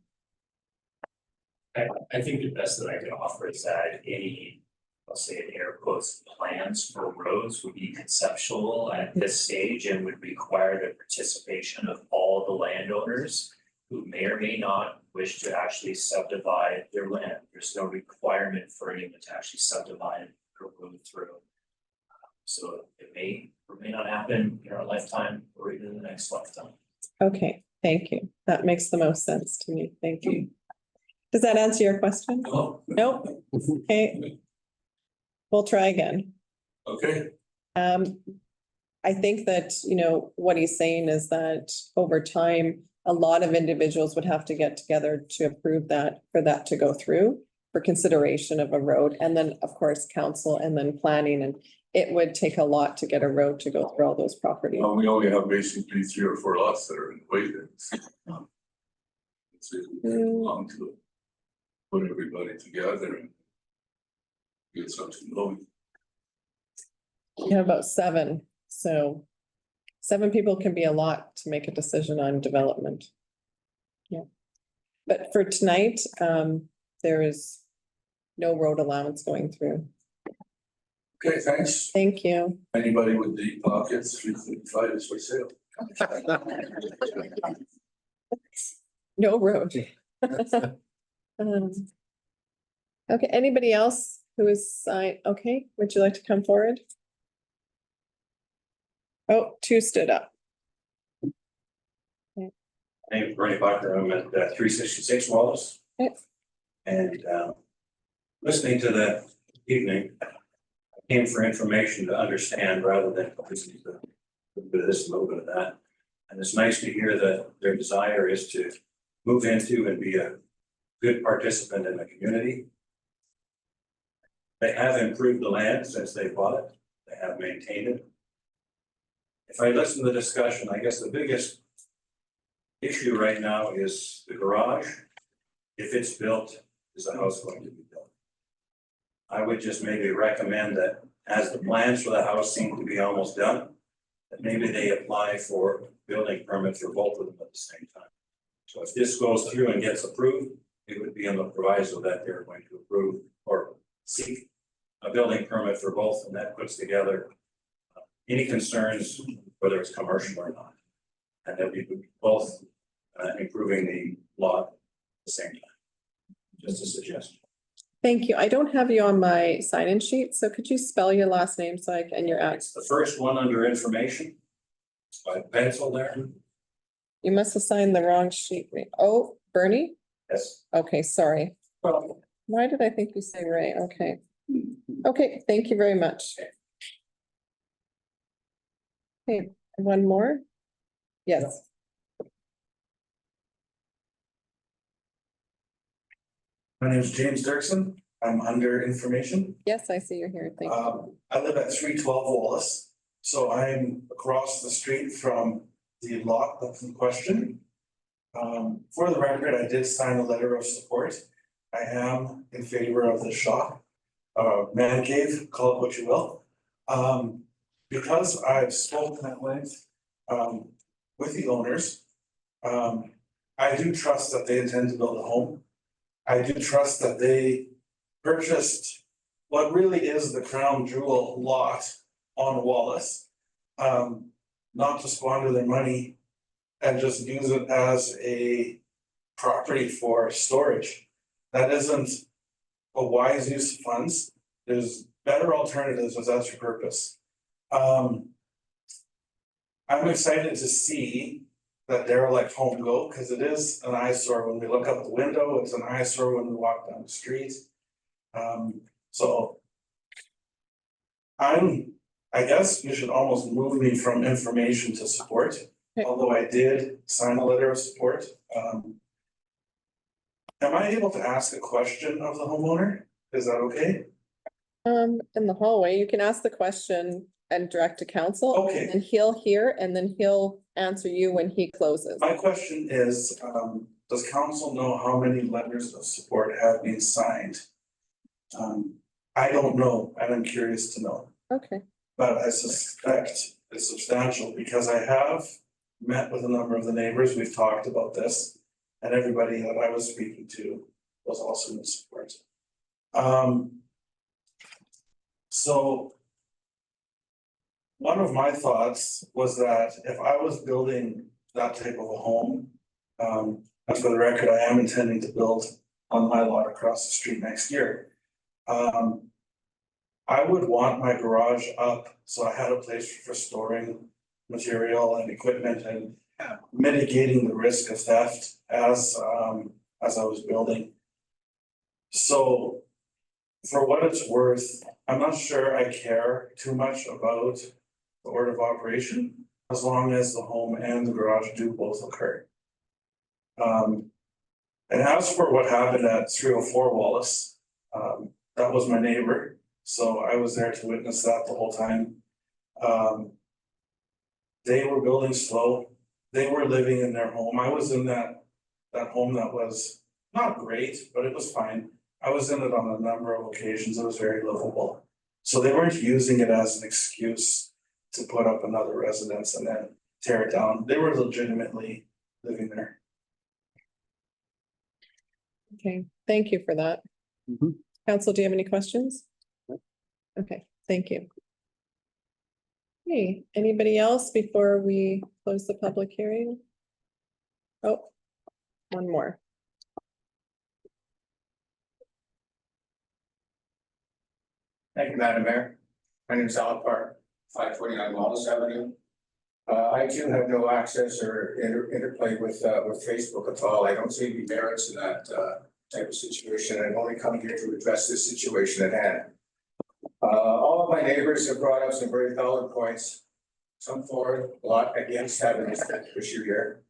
Speaker 3: I think the best that I can offer is that any, I'll say in air quotes, plans for roads would be conceptual at this stage and would require the participation of all the landowners who may or may not wish to actually subdivide their land. There's no requirement for anyone to actually subdivide or road through. So it may or may not happen in our lifetime or even in the next lifetime.
Speaker 1: Okay, thank you. That makes the most sense to me. Thank you. Does that answer your question?
Speaker 11: No.
Speaker 1: Nope. Okay. We'll try again.
Speaker 11: Okay,
Speaker 1: I think that, you know, what he's saying is that over time, a lot of individuals would have to get together to approve that, for that to go through for consideration of a road, and then, of course, council and then planning, and it would take a lot to get a road to go through all those properties.
Speaker 11: well, we only have basically 3 or 4 lots that are in the way there. It's long to put everybody together and get something going.
Speaker 1: You have about 7, so 7 people can be a lot to make a decision on development. Yeah, but for tonight, there is no road allowance going through.
Speaker 11: Okay, thanks.
Speaker 1: Thank you.
Speaker 11: Anybody with deep pockets, 335 is for sale.
Speaker 1: No road. Okay, anybody else who is signed? Okay, would you like to come forward? Oh, 2 stood up.
Speaker 12: My name is Bernie Buckner. I'm at 366 Wallace.
Speaker 1: Okay.
Speaker 12: And listening to the evening, I came for information to understand rather than listening to a little bit of this, a little bit of that. And it's nice to hear that their desire is to move into and be a good participant in the community. They have improved the land since they bought it. They have maintained it. If I listen to the discussion, I guess the biggest issue right now is the garage. If it's built, is the house going to be built? I would just maybe recommend that as the plans for the house seem to be almost done, that maybe they apply for building permits for both of them at the same time. So if this goes through and gets approved, it would be on the proviso that they're going to approve or seek a building permit for both, and that puts together any concerns, whether it's commercial or not. And that we would both improving the lot at the same time. Just a suggestion.
Speaker 1: Thank you. I don't have you on my sign-in sheet, so could you spell your last name so I can, and your
Speaker 12: It's the first one under information. By pencil there.
Speaker 1: You must have signed the wrong sheet. Oh, Bernie?
Speaker 12: Yes.
Speaker 1: Okay, sorry. Why did I think you say Ray? Okay. Okay, thank you very much. Okay, one more? Yes.
Speaker 14: My name is James Dirksen. I'm under information.
Speaker 1: Yes, I see you're here. Thank you.
Speaker 14: I live at 312 Wallace, so I'm across the street from the lot that's in question. For the record, I did sign a letter of support. I am in favor of the shop, man cave, call it what you will. Because I've spoken at length with the owners, I do trust that they intend to build a home. I do trust that they purchased what really is the crown jewel lot on Wallace. Not to squander their money and just use it as a property for storage. That isn't a wise use of funds. There's better alternatives if that's your purpose. I'm excited to see that derelict home go, because it is an eyesore when we look out the window, it's an eyesore when we walk down the street. So I guess you should almost move me from information to support, although I did sign a letter of support. Am I able to ask a question of the homeowner? Is that okay?
Speaker 1: In the hallway, you can ask the question and direct to council.
Speaker 14: Okay.
Speaker 1: And he'll hear, and then he'll answer you when he closes.
Speaker 14: My question is, does council know how many letters of support have been signed? I don't know, and I'm curious to know.
Speaker 1: Okay.
Speaker 14: But I suspect it's substantial because I have met with a number of the neighbors. We've talked about this, and everybody that I was speaking to was also in support. So one of my thoughts was that if I was building that type of a home, and for the record, I am intending to build on my lot across the street next year. I would want my garage up, so I had a place for storing material and equipment and mitigating the risk of theft as I was building. So for what it's worth, I'm not sure I care too much about the order of operation, as long as the home and the garage do both occur. And as for what happened at 304 Wallace, that was my neighbor, so I was there to witness that the whole time. They were building slow, they were living in their home. I was in that home that was not great, but it was fine. I was in it on a number of occasions, it was very livable. So they weren't using it as an excuse to put up another residence and then tear it down. They were legitimately living there.
Speaker 1: Okay, thank you for that. Council, do you have any questions? Okay, thank you. Hey, anybody else before we close the public hearing? Oh, one more.
Speaker 2: Thank you, Madam Mayor. My name is Alan Park, 529 Wallace Avenue. I too have no access or interplay with Facebook at all. I don't see any merits in that type of situation. I'm only coming here to address this situation at hand. All of my neighbors have brought up some very valid points, some for, a lot against having this issue here.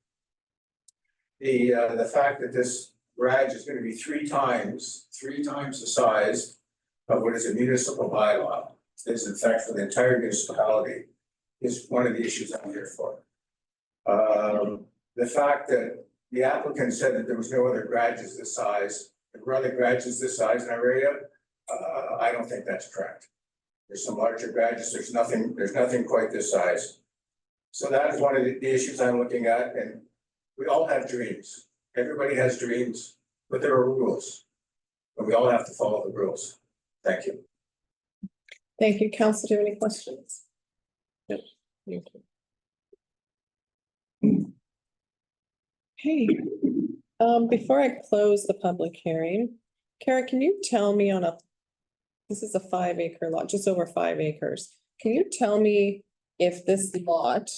Speaker 2: The fact that this garage is going to be three times the size of what is a municipal bylaw is in fact for the entire municipality is one of the issues I'm here for. The fact that the applicant said that there was no other garages this size, there were other garages this size in our area, I don't think that's correct. There's some larger garages, there's nothing quite this size. So that is one of the issues I'm looking at, and we all have dreams. Everybody has dreams, but there are rules. But we all have to follow the rules. Thank you.
Speaker 1: Thank you. Council, do you have any questions? Nope. Thank you. Hey, before I close the public hearing, Kara, can you tell me this is a 5-acre lot, just over 5 acres. Can you tell me if this lot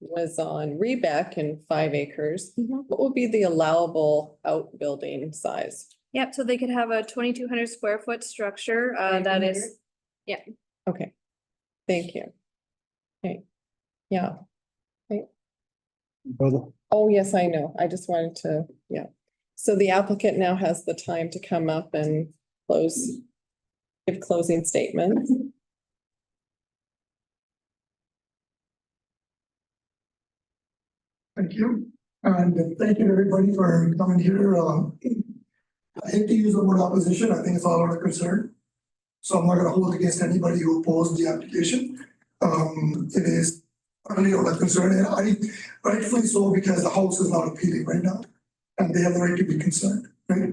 Speaker 1: was on Rebeck in 5 acres, what would be the allowable outbuilding size?
Speaker 10: Yep, so they could have a 2,200 square foot structure, that is, yeah.
Speaker 1: Okay, thank you. Okay, yeah. Okay. Oh, yes, I know. I just wanted to, yeah. So the applicant now has the time to come up and give closing statements.
Speaker 16: Thank you, and thank you everybody for coming here. I hate to use the word opposition. I think it's all out of concern. So I'm not gonna hold against anybody who opposed the application. It is only out of concern, and rightfully so, because the house is not appealing right now. And they have the right to be concerned, right?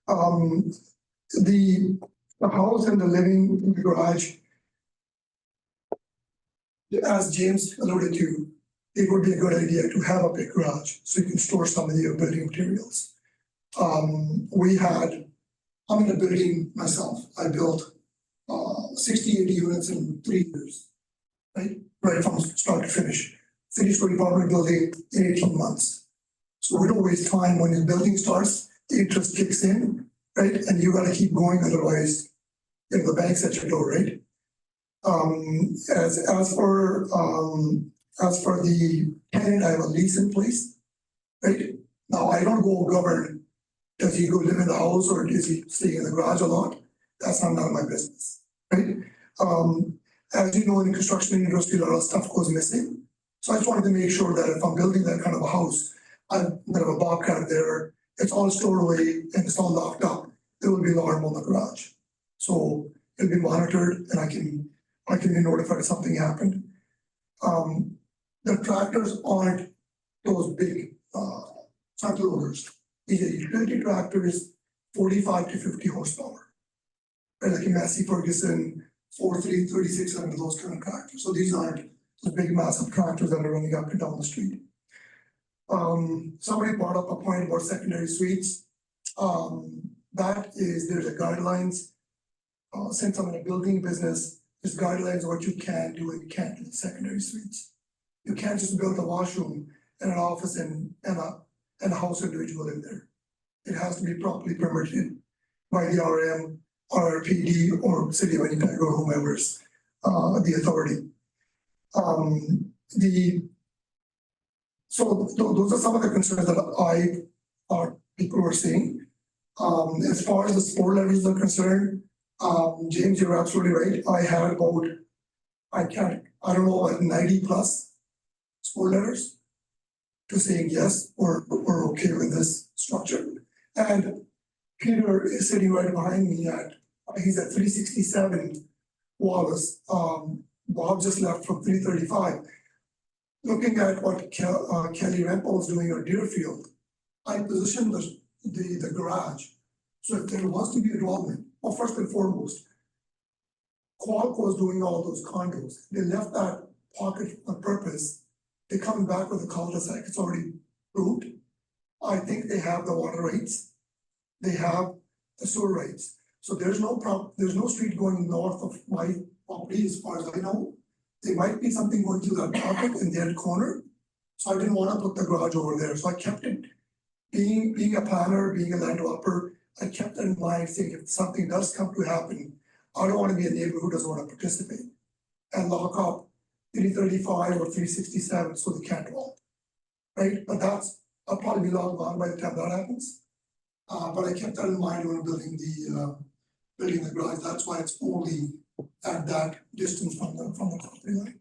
Speaker 16: The house and the living in the garage, as James alluded to, it would be a good idea to have a big garage so you can store some of your building materials. I'm in a building myself. I built 60, 80 units in 3 years, right from start to finish. Finished with apartment building in 18 months. So we don't waste time when the building starts, the interest kicks in, right? And you gotta keep going, otherwise, the bank's at your door, right? As for the tenant, I have a lease in place, right? Now, I don't go govern, does he go live in the house or is he staying in the garage a lot? That's none of my business, right? As you know, in the construction industry, a lot of stuff goes missing. So I just wanted to make sure that if I'm building that kind of a house, I'm gonna have a bobcat there, it's all stored away and it's all locked up. There will be an alarm on the garage. So it'll be monitored and I can be notified if something happened. The tractors aren't those big front loaders. These are utility tractors 45 to 50 horsepower. Right, like a Massey Ferguson, 4.3, 3600, those kind of tractors. So these aren't the big massive tractors that are running up and down the street. Somebody brought up a point about secondary suites. That is, there's a guidelines. Since I'm in a building business, there's guidelines what you can do and you can't do in secondary suites. You can't just build a washroom and an office and a house individual in there. It has to be properly permitted by the RM, or PD, or City of Winnipeg, or whomever's the authority. So those are some of the concerns that people were saying. As far as the sport levels are concerned, James, you're absolutely right. I had about, I don't know, like 90 plus sport letters to saying yes, we're okay with this structure. And Peter is sitting right behind me he's at 367 Wallace. Bob just left from 335. Looking at what Kelly Rempel is doing at Deerfield, I positioned the garage. So if there was to be a development, well, first and foremost, Qualcomm was doing all those condos. They left that pocket on purpose. They're coming back with a cul-de-sac. It's already approved. I think they have the water rights. They have the sewer rights. So there's no street going north of my property as far as I know. There might be something going through that pocket in that corner. So I didn't want to put the garage over there. So I kept it, being a planner, being a land developer, I kept it in mind saying if something does come to happen, I don't want to be a neighbor who doesn't want to participate and lock up 335 or 367 so they can't walk. Right? But I'll probably be long gone by the time that happens. But I kept that in mind when building the garage. That's why it's only at that distance from the property line.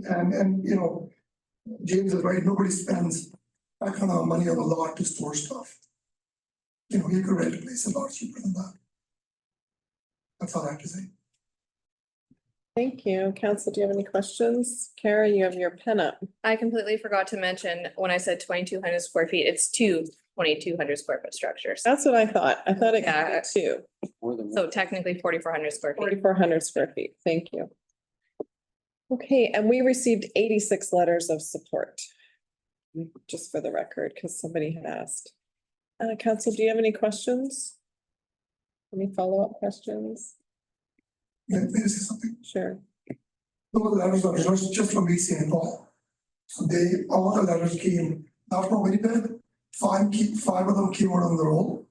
Speaker 16: And you know, James is right, nobody spends that kind of money on a lot to store stuff. You know, you could rent a place a lot cheaper than that. That's all I have to say.
Speaker 1: Thank you. Council, do you have any questions? Kara, you have your pen up.
Speaker 10: I completely forgot to mention, when I said 2,200 square feet, it's two 2,200 square foot structures.
Speaker 1: That's what I thought. I thought it
Speaker 10: Yeah.
Speaker 1: could be two.
Speaker 10: So technically 4,400 square feet.
Speaker 1: 4,400 square feet. Thank you. Okay, and we received 86 letters of support. Just for the record, because somebody had asked. Council, do you have any questions? Any follow-up questions?
Speaker 16: May I say something?
Speaker 1: Sure.
Speaker 16: Those letters are just from BC and Paul. So all the letters came not from Winnipeg. Five of them came out on the roll.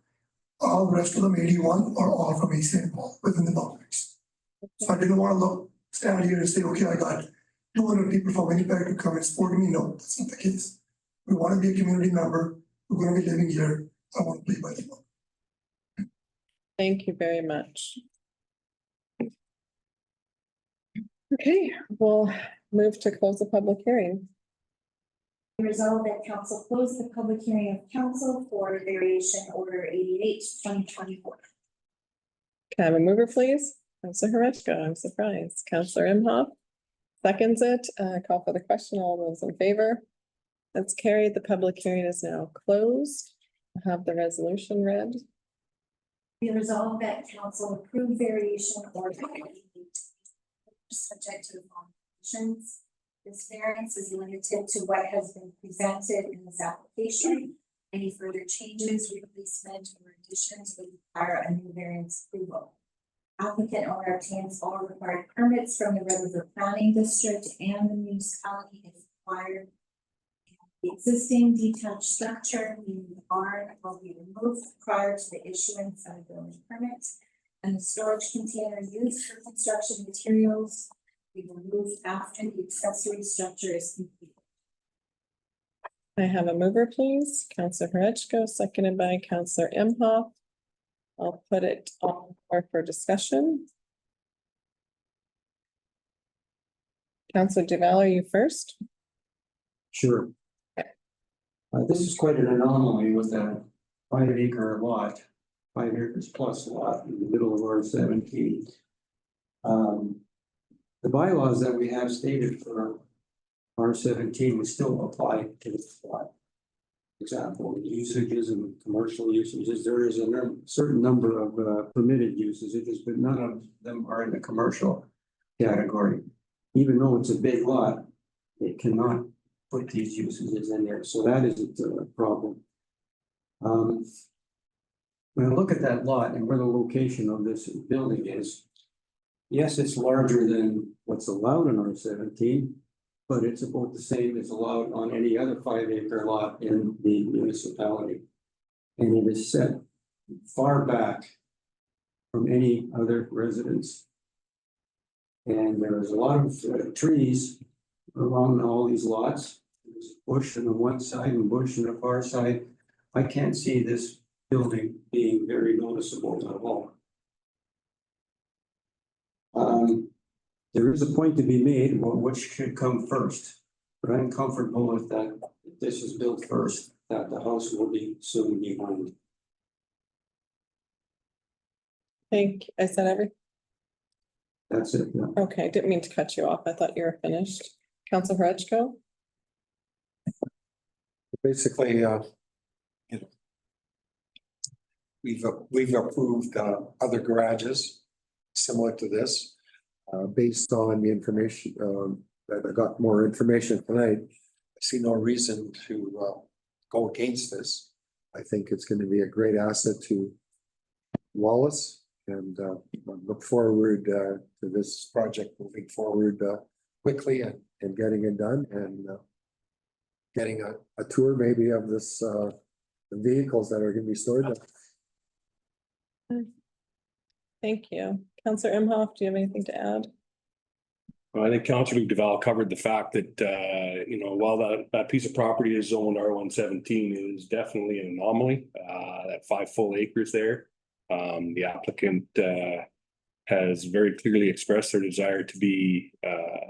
Speaker 16: All the rest of them, 81, are all from BC and Paul within the boundaries. So I didn't want to stand here and say, okay, I got 200 people from Winnipeg to come and support me. No, that's not the case. We want to be a community member. We're going to be living here. I want to play by the book.
Speaker 1: Thank you very much. Okay, we'll move to close the public hearing.
Speaker 13: Resolved that council close the public hearing of council for variation order 88, 2024.
Speaker 1: Can I have a mover, please? Councilor Horeshko, I'm surprised. Councilor Imhoff seconds it. Call for the question. All those in favor? That's carried. The public hearing is now closed. I'll have the resolution read.
Speaker 13: Be resolved that council approve variation order 88, subject to the following conditions. This variance is limited to what has been presented in this application. Any further changes, replacement, or additions would require a new variance approval. Applicant owner obtains all required permits from the Red River Planning District and the municipality if required. The existing detached structure, meaning the barn, will be removed prior to the issuance of a building permit, and the storage container used for construction materials will be removed after the accessory structure is complete.
Speaker 1: I have a mover, please. Councilor Horeshko, seconded by Councilor Imhoff. I'll put it on for discussion. Councilor Duval, are you first?
Speaker 6: Sure. This is quite an anomaly with a 5-acre lot, 5 acres plus lot in the middle of R17. The bylaws that we have stated for R17 would still apply to this lot. For example, usages and commercial usages, there is a certain number of permitted usages, but none of them are in the commercial category. Even though it's a big lot, it cannot put these usages in there, so that isn't a problem. When I look at that lot and where the location of this building is, yes, it's larger than what's allowed in R17, but it's about the same as allowed on any other 5-acre lot in the municipality. And it is set far back from any other residence. And there's a lot of trees along all these lots. There's bush on the one side and bush on the far side. I can't see this building being very noticeable at all. There is a point to be made about which should come first, but I'm comfortable with that. If this is built first, that the house will be soon behind.
Speaker 1: Is that everything?
Speaker 6: That's it. Yeah.
Speaker 1: Okay, didn't mean to cut you off. I thought you were finished. Council Horechko?
Speaker 5: Basically, you know, we've approved other garages similar to this. Based on the information that I got more information tonight, I see no reason to go against this. I think it's going to be a great asset to Wallace, and look forward to this project moving forward quickly and getting it done, and getting a tour maybe of this the vehicles that are going to be stored there.
Speaker 1: Thank you. Councillor Imhoff, do you have anything to add?
Speaker 7: Well, I think Councillor Duval covered the fact that, you know, while that piece of property is zoned R117, it is definitely an anomaly. That 5 full acres there. The applicant has very clearly expressed their desire to be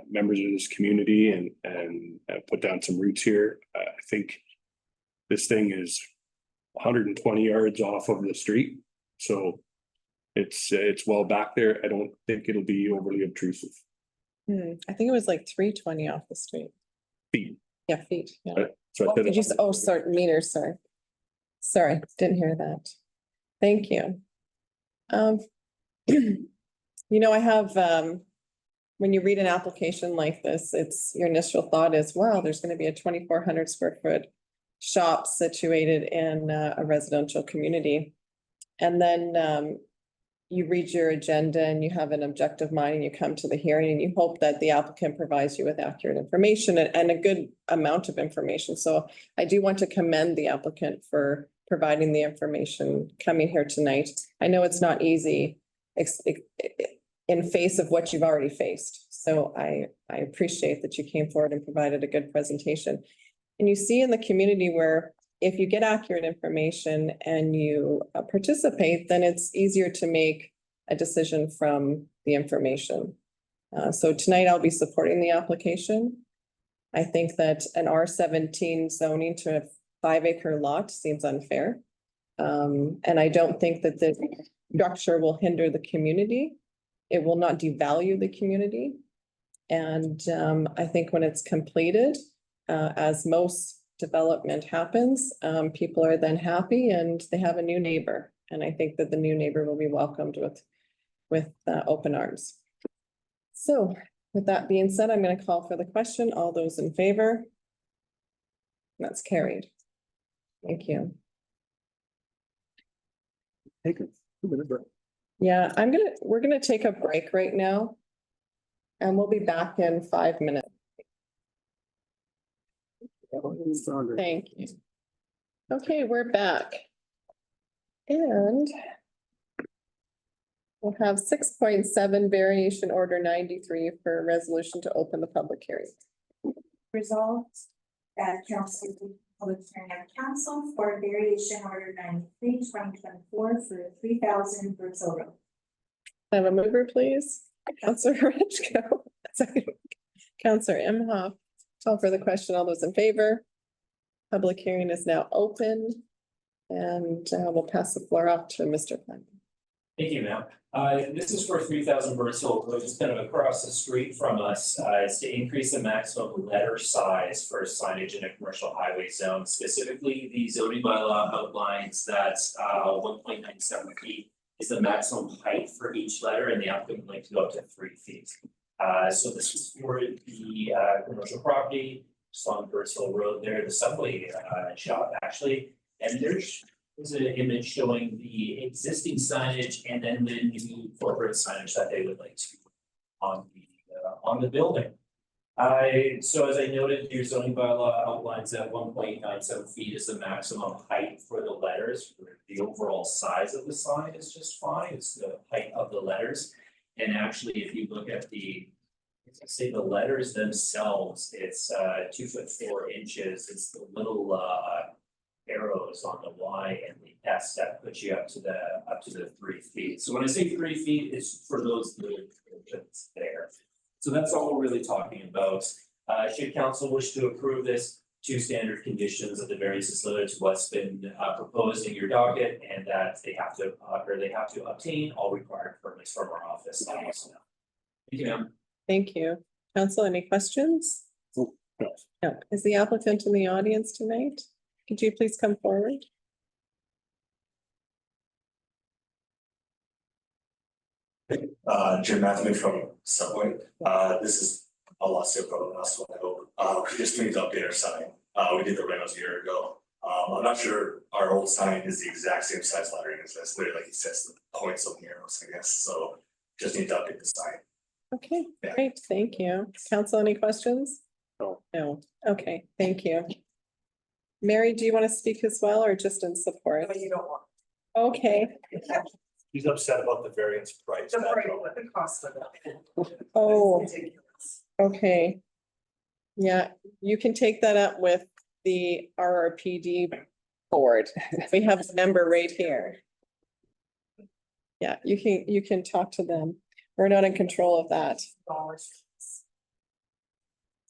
Speaker 7: members of this community and put down some roots here. I think this thing is 120 yards off of the street, so it's well back there. I don't think it'll be overly obtrusive.
Speaker 1: I think it was like 320 off the street.
Speaker 7: Feet.
Speaker 1: Yeah, feet. Yeah.
Speaker 7: So I said
Speaker 1: Did you say, oh, sorry, meters, sorry. Sorry, didn't hear that. Thank you. You know, I have, when you read an application like this, it's your initial thought is, wow, there's going to be a 2,400 square foot shop situated in a residential community. And then you read your agenda and you have an objective mind and you come to the hearing and you hope that the applicant provides you with accurate information and a good amount of information. So I do want to commend the applicant for providing the information coming here tonight. I know it's not easy in face of what you've already faced. So I appreciate that you came forward and provided a good presentation. And you see in the community where if you get accurate information and you participate, then it's easier to make a decision from the information. So tonight I'll be supporting the application. I think that an R17 zoning to a 5-acre lot seems unfair. And I don't think that the structure will hinder the community. It will not devalue the community. And I think when it's completed, as most development happens, people are then happy and they have a new neighbor. And I think that the new neighbor will be welcomed with open arms. So with that being said, I'm going to call for the question. All those in favor? That's carried. Thank you.
Speaker 5: Take it.
Speaker 1: Yeah, we're gonna take a break right now. And we'll be back in 5 minutes. Thank you. Okay, we're back. And we'll have 6.7 variation order 93 for a resolution to open the public hearing.
Speaker 13: Resolved that council public hearing of council for variation order 93, 2024 for 3,000 Brooksville Road.
Speaker 1: Have a mover, please. Councillor Horechko. Second. Councillor Imhoff. Call for the question. All those in favor? Public hearing is now open. And we'll pass the floor off to Mr. Plant.
Speaker 3: Thank you, ma'am. This is for 3,000 Birds Hill Road, just kind of across the street from us. It's to increase the maximum letter size for signage in a commercial highway zone. Specifically, the zoning bylaw outlines that 1.97 feet is the maximum height for each letter, and the applicant would like to go up to 3 feet. So this is for the commercial property, just on Birds Hill Road there, the subway shop actually. And there's an image showing the existing signage and then the new corporate signage that they would like to on the building. So as I noted, your zoning bylaw outlines that 1.97 feet is the maximum height for the letters. The overall size of the sign is just fine. It's the height of the letters. And actually, if you look at the letters themselves, it's 2'4" It's the little arrows on the Y and the S that puts you up to the 3 feet. So when I say 3 feet, it's for those little dimensions there. So that's all we're really talking about. Should council wish to approve this, 2 standard conditions of the variances limited to what's been proposed in your docket, and that they have to obtain all required permits from our office. Thank you, ma'am.
Speaker 1: Thank you. Council, any questions? No. Is the applicant in the audience tonight? Could you please come forward?
Speaker 17: Jim Matthew from Subway. This is a lot simpler than the last one, I hope. We just need to update our sign. We did the renos a year ago. I'm not sure our old sign is the exact same size lettering as this. Literally, like it says the points of the arrows, I guess. So just need to update the sign.
Speaker 1: Okay, great, thank you. Council, any questions?
Speaker 7: No.
Speaker 1: No, okay, thank you. Mary, do you want to speak as well or just in support?
Speaker 20: No, you don't want.
Speaker 1: Okay,
Speaker 21: He's upset about the variance price.
Speaker 20: Don't worry about the cost of that.
Speaker 1: oh,
Speaker 20: It's ridiculous.
Speaker 1: okay. Yeah, you can take that up with the RRPD board. We have a member right here. Yeah, you can talk to them. We're not in control of that.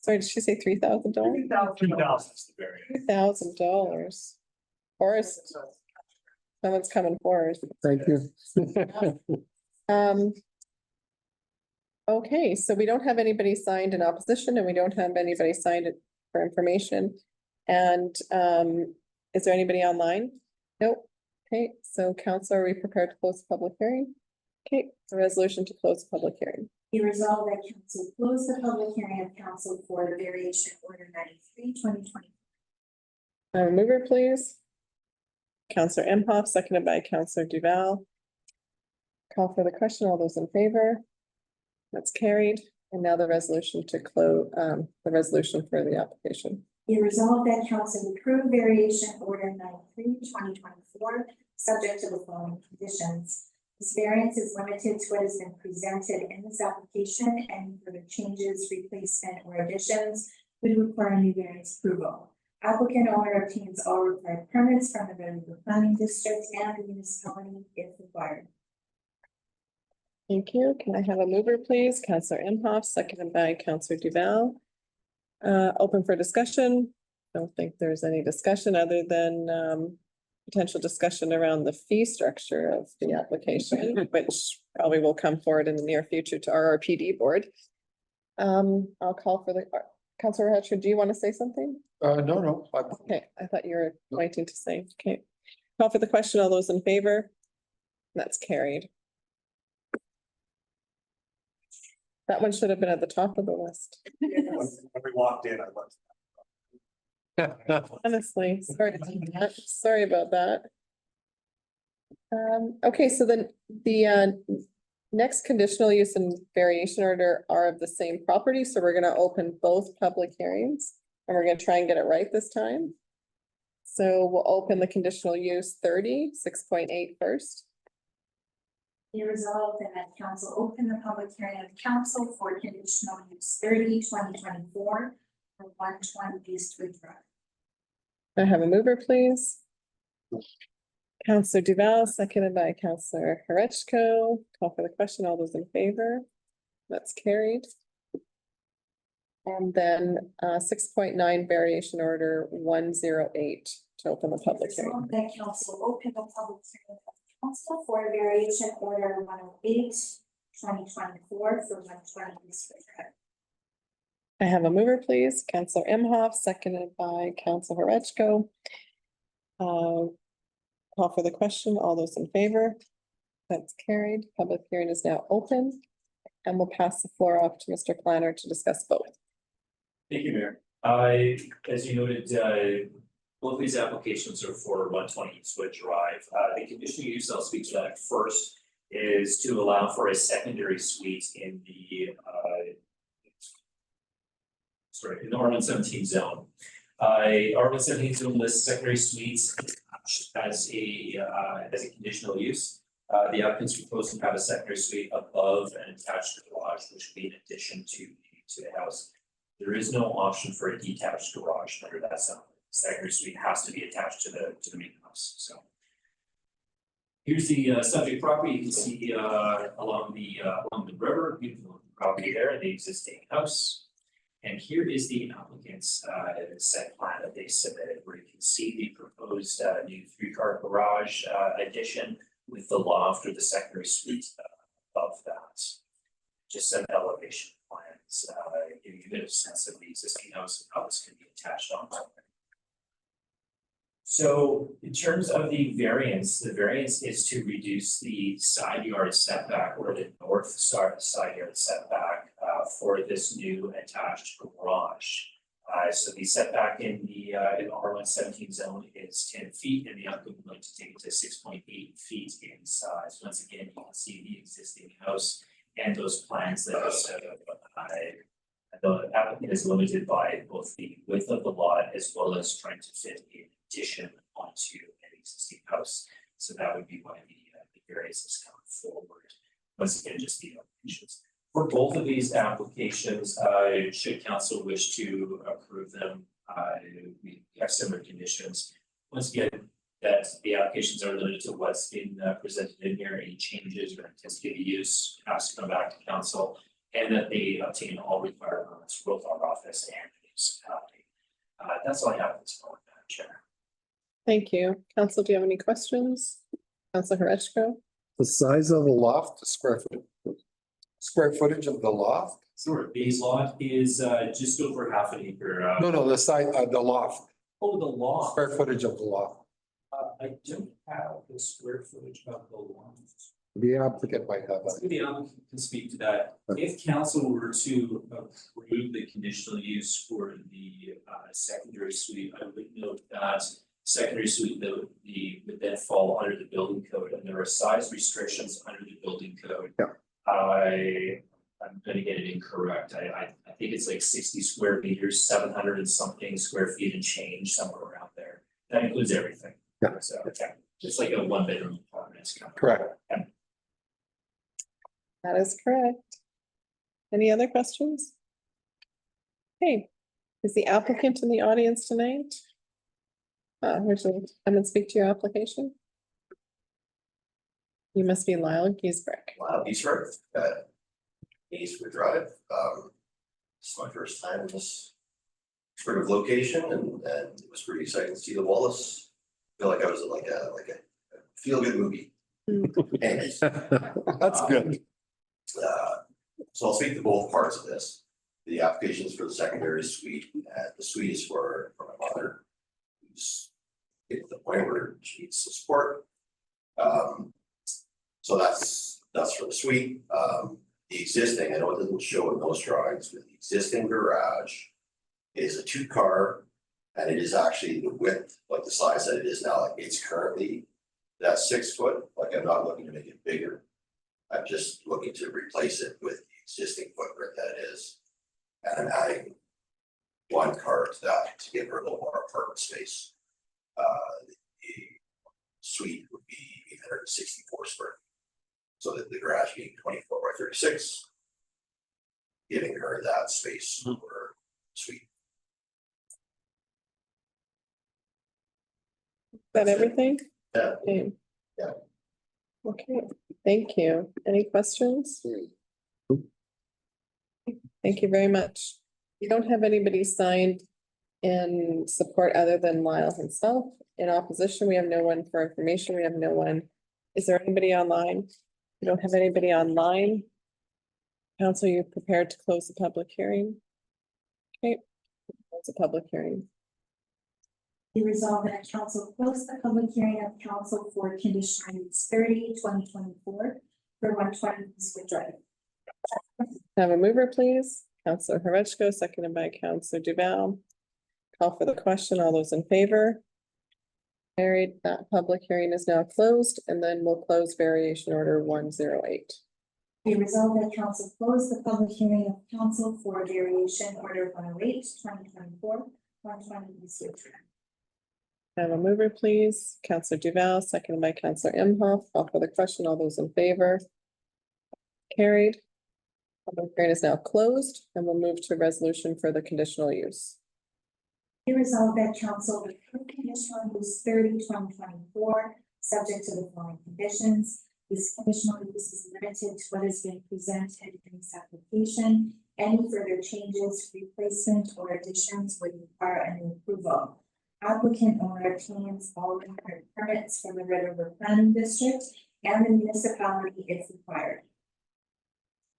Speaker 1: Sorry, did she say $3,000?
Speaker 21: $2,000 is the variance.
Speaker 1: $3,000. Forrest, someone's coming forward.
Speaker 5: Thank you.
Speaker 1: Okay, so we don't have anybody signed in opposition and we don't have anybody signed for information. And is there anybody online? Nope. Okay, so council, are we prepared to close the public hearing? Okay, a resolution to close the public hearing.
Speaker 13: Be resolved that council close the public hearing of council for the variation order 93, 2020.
Speaker 1: Mover, please. Councillor Imhoff, seconded by Councillor Duval. Call for the question. All those in favor? That's carried. And now the resolution to close, the resolution for the application.
Speaker 13: Be resolved that council approve variation order 93, 2024, subject to the following conditions. This variance is limited to what has been presented in this application, and further changes, replacement, or additions would require new variance approval. Applicant owner obtains all required permits from the Rebeck Planning District and the municipality if required.
Speaker 1: Thank you. Can I have a mover, please? Councillor Imhoff, seconded by Councillor Duval. Open for discussion. Don't think there's any discussion other than potential discussion around the fee structure of the application, which probably will come forward in the near future to RRPD board. I'll call for the Councillor Hatcher. Do you want to say something?
Speaker 5: No.
Speaker 1: Okay, I thought you were waiting to say. Okay, call for the question. All those in favor? That's carried. That one should have been at the top of the list.
Speaker 21: When we walked in, I went.
Speaker 1: Honestly, sorry about that. Okay, so then the next conditional use and variation order are of the same property, so we're gonna open both public hearings and we're gonna try and get it right this time. So we'll open the conditional use 30, 6.8 first.
Speaker 13: Be resolved that council open the public hearing of council for conditional use 30, 2024 for 120 Eastwood Drive.
Speaker 1: I have a mover, please. Councillor Duval, seconded by Councillor Horechko. Call for the question. All those in favor? That's carried. And then 6.9 variation order 108 to open the public hearing.
Speaker 13: That council open the public hearing of council for variation order 108, 2024 for 120 Eastwood Drive.
Speaker 1: I have a mover, please. Councillor Imhoff, seconded by Councillor Horechko. Call for the question. All those in favor? That's carried. Public hearing is now open. And we'll pass the floor off to Mr. Planner to discuss both.
Speaker 3: Thank you, Mayor. As you noted, both of these applications are for 120 Eastwood Drive. The conditional use, I'll speak to that first, is to allow for a secondary suite in the in the R117 zone. R117 zone lists secondary suites as a conditional use. The applicants propose to have a secondary suite above an attached garage, which would be in addition to the house. There is no option for a detached garage under that zone. Secondary suite has to be attached to the main house. So here's the subject property. You can see along the river, beautiful property there, and the existing house. And here is the applicant's set plan that they submitted, where you can see the proposed new 3-car garage addition with the loft or the secondary suite above that. Just some elevation plans, giving you a bit of sense of the existing house and how this can be attached onto it. So in terms of the variance is to reduce the side yard setback or the north side yard setback for this new attached garage. So the setback in the R117 zone is 10 feet, and the applicant would like to take it to 6.8 feet in size. Once again, you can see the existing house and those plans that are set up. The applicant is limited by both the width of the lot as well as trying to fit an addition onto an existing house. So that would be why the variance is coming forward. Once again, just the elevations. For both of these applications, should council wish to approve them, we have similar conditions. Once again, that the applications are limited to what's been presented in here. Any changes or intensity of use has to come back to council, and that they obtain all required permits both our office and the municipality. That's all I have at this point, Madam Chair.
Speaker 1: Thank you. Council, do you have any questions? Councillor Horechko?
Speaker 5: The size of the loft, the square footage of the loft?
Speaker 3: Sure. Base lot is just over half an acre.
Speaker 5: No, the side, the loft,
Speaker 3: Oh, the loft.
Speaker 5: square footage of the loft.
Speaker 3: I don't have the square footage of the loft.
Speaker 5: The applicant might have that.
Speaker 3: The applicant can speak to that. If council were to approve the conditional use for the secondary suite, I would note that secondary suite would then fall under the building code, and there are size restrictions under the building code.
Speaker 5: Yeah.
Speaker 3: I'm gonna get it incorrect. I think it's like 60 square meters, 700 and something square feet and change, somewhere around there. That includes everything.
Speaker 5: Yeah.
Speaker 3: So, okay, it's like a 1-bedroom apartment.
Speaker 5: Correct.
Speaker 3: Yeah.
Speaker 1: That is correct. Any other questions? Okay, is the applicant in the audience tonight? Would you come and speak to your application? You must be Lyle Giesbrecht.
Speaker 15: Lyle Giesbrecht at Eastwood Drive. It's my first time in this sort of location, and it was pretty exciting to see the Wallace. I feel like I was like a feel-good movie. Anyways,
Speaker 5: That's good.
Speaker 15: So I'll speak to both parts of this. The applications for the secondary suite, the suite is for my mother, who's at the point where she needs some support. So that's for the suite. The existing, I know it doesn't show in those drawings, but the existing garage is a 2-car, and it is actually the width, like the size that it is now, like it's currently that 6 foot. Like, I'm not looking to make it bigger. I'm just looking to replace it with the existing footprint that it is. And I'm adding 1 car to that to give her a little more apartment space. The suite would be 864 square. So that the garage being 24 by 36, giving her that space for suite.
Speaker 1: Is that everything?
Speaker 15: Yeah.
Speaker 1: Okay.
Speaker 15: Yeah.
Speaker 1: Okay, thank you. Any questions? Thank you very much. We don't have anybody signed in support other than Lyle himself. In opposition, we have no one. For information, we have no one Is there anybody online? We don't have anybody online. Council, you prepared to close the public hearing? Okay, close the public hearing.
Speaker 13: Be resolved that council close the public hearing of council for conditional use 30/2024 for 120 Eastwood Drive.
Speaker 1: Have a mover, please. Councillor Horechko, seconded by Councillor Duval. Call for the question. All those in favor? Carried. That public hearing is now closed, and then we'll close variation order 108.
Speaker 13: Be resolved that council close the public hearing of council for variation order 108/2024, 120 Eastwood Drive.
Speaker 1: Have a mover, please. Councillor Duval, seconded by Councillor Imhoff. Call for the question. All those in favor? Carried. Public hearing is now closed, and we'll move to resolution for the conditional use.
Speaker 13: Be resolved that council approve conditional use 30/2024, subject to the following conditions. This conditional use is limited to what has been presented in this application. Any further changes, replacement, or additions would require a new approval. Applicant owner obtains all required permits from the Red River Planning District and the municipality if required.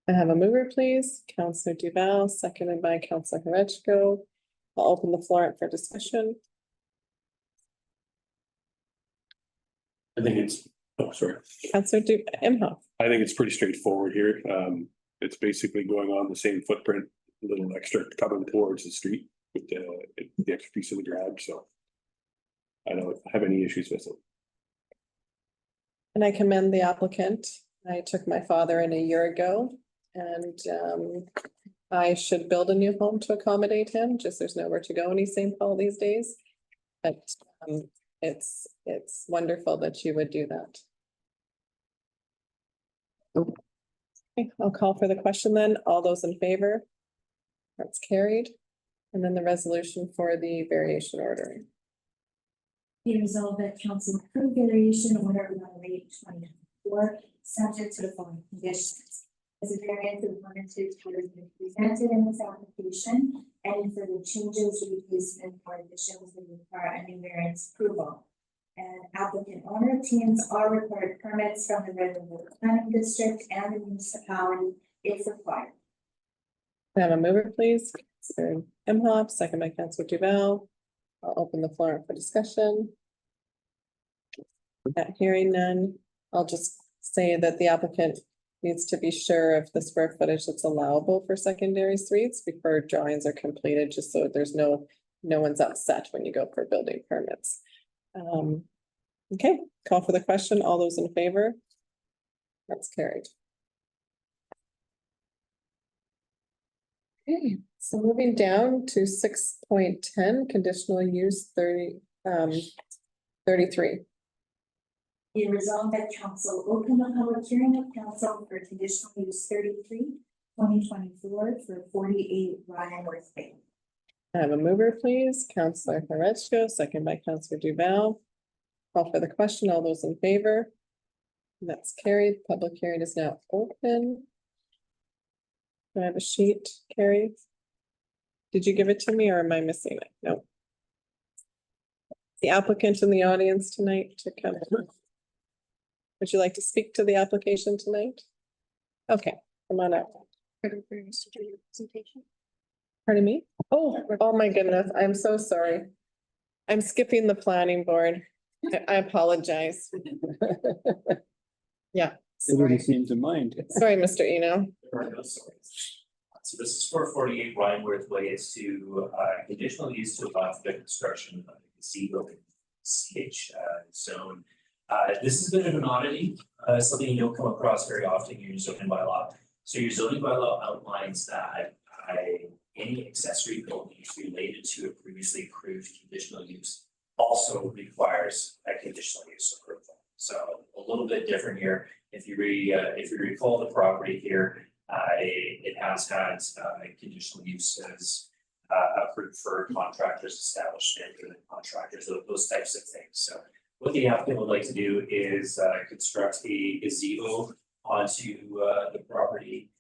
Speaker 1: I have a mover, please. Councillor Duval, seconded by Councillor Horechko. I'll open the floor up for discussion.
Speaker 7: I think it's, oh, sorry.
Speaker 1: Councillor Imhoff.
Speaker 7: I think it's pretty straightforward here. It's basically going on the same footprint, a little extra coming towards the street with the extra piece of the garage, so. I don't have any issues with it.
Speaker 1: And I commend the applicant. I took my father in a year ago, and I should build a new home to accommodate him, just there's nowhere to go in East St. Paul these days. But it's wonderful that you would do that. Okay, I'll call for the question then. All those in favor? That's carried. And then the resolution for the variation order.
Speaker 13: Be resolved that council approve variation order 108/2024, subject to the following conditions. As a variance is limited to what has been presented in this application, any further changes, replacement, or additions would require a new variance approval. And applicant owner obtains all required permits from the Red River Planning District and the municipality if required.
Speaker 1: Can I have a mover, please? Councillor Imhoff, second by Councillor Duval. I'll open the floor for discussion. Not hearing none, I'll just say that the applicant needs to be sure of the square footage that's allowable for secondary suites before drawings are completed, just so there's no one's upset when you go for building permits. Okay, call for the question. All those in favor? That's carried. Okay, so moving down to 6.10, conditional use 33.
Speaker 13: Be resolved that council open the public hearing of council for conditional use 33/2024 for 48 Ryan Worth Bay.
Speaker 1: I have a mover, please. Councillor Horechko, second by Councillor Duval. Call for the question. All those in favor? And that's carried. Public hearing is now open. Do I have a sheet, Carrie? Did you give it to me or am I missing it? No. The applicant in the audience tonight to come. Would you like to speak to the application tonight? Okay, come on up. Pardon me? Oh my goodness, I'm so sorry. I'm skipping the planning board. I apologize. Yeah.
Speaker 6: It wouldn't seem to mind.
Speaker 1: Sorry, Mr. Eno.
Speaker 3: So this is for 48 Rhineworth Way. It's to conditional use to allow for the construction of a gazebo in CH zone. This is a bit of an oddity, something you don't come across very often in your zoning bylaw. So your zoning bylaw outlines that any accessory buildings related to a previously approved conditional use also requires a conditional use approval. So a little bit different here. If you recall the property here, it has had conditional uses approved for contractors, establishment, contractors, those types of things. So what the applicant would like to do is construct a gazebo onto the property.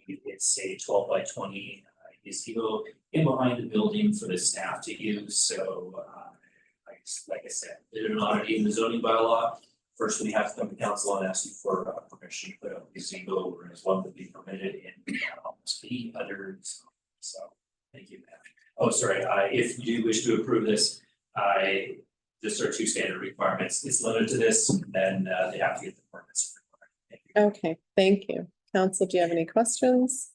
Speaker 3: It's a 12 by 20 gazebo in behind the building for the staff to use. So like I said, there's an oddity in the zoning bylaw first we have to come to council and ask you for permission to put up a gazebo, whereas one would be permitted in almost any others. So, thank you, Matt. Oh, sorry, if you do wish to approve this, just are two standard requirements. It's limited to this, and then they have to get the permits required. Thank you.
Speaker 1: Okay, thank you. Council, do you have any questions?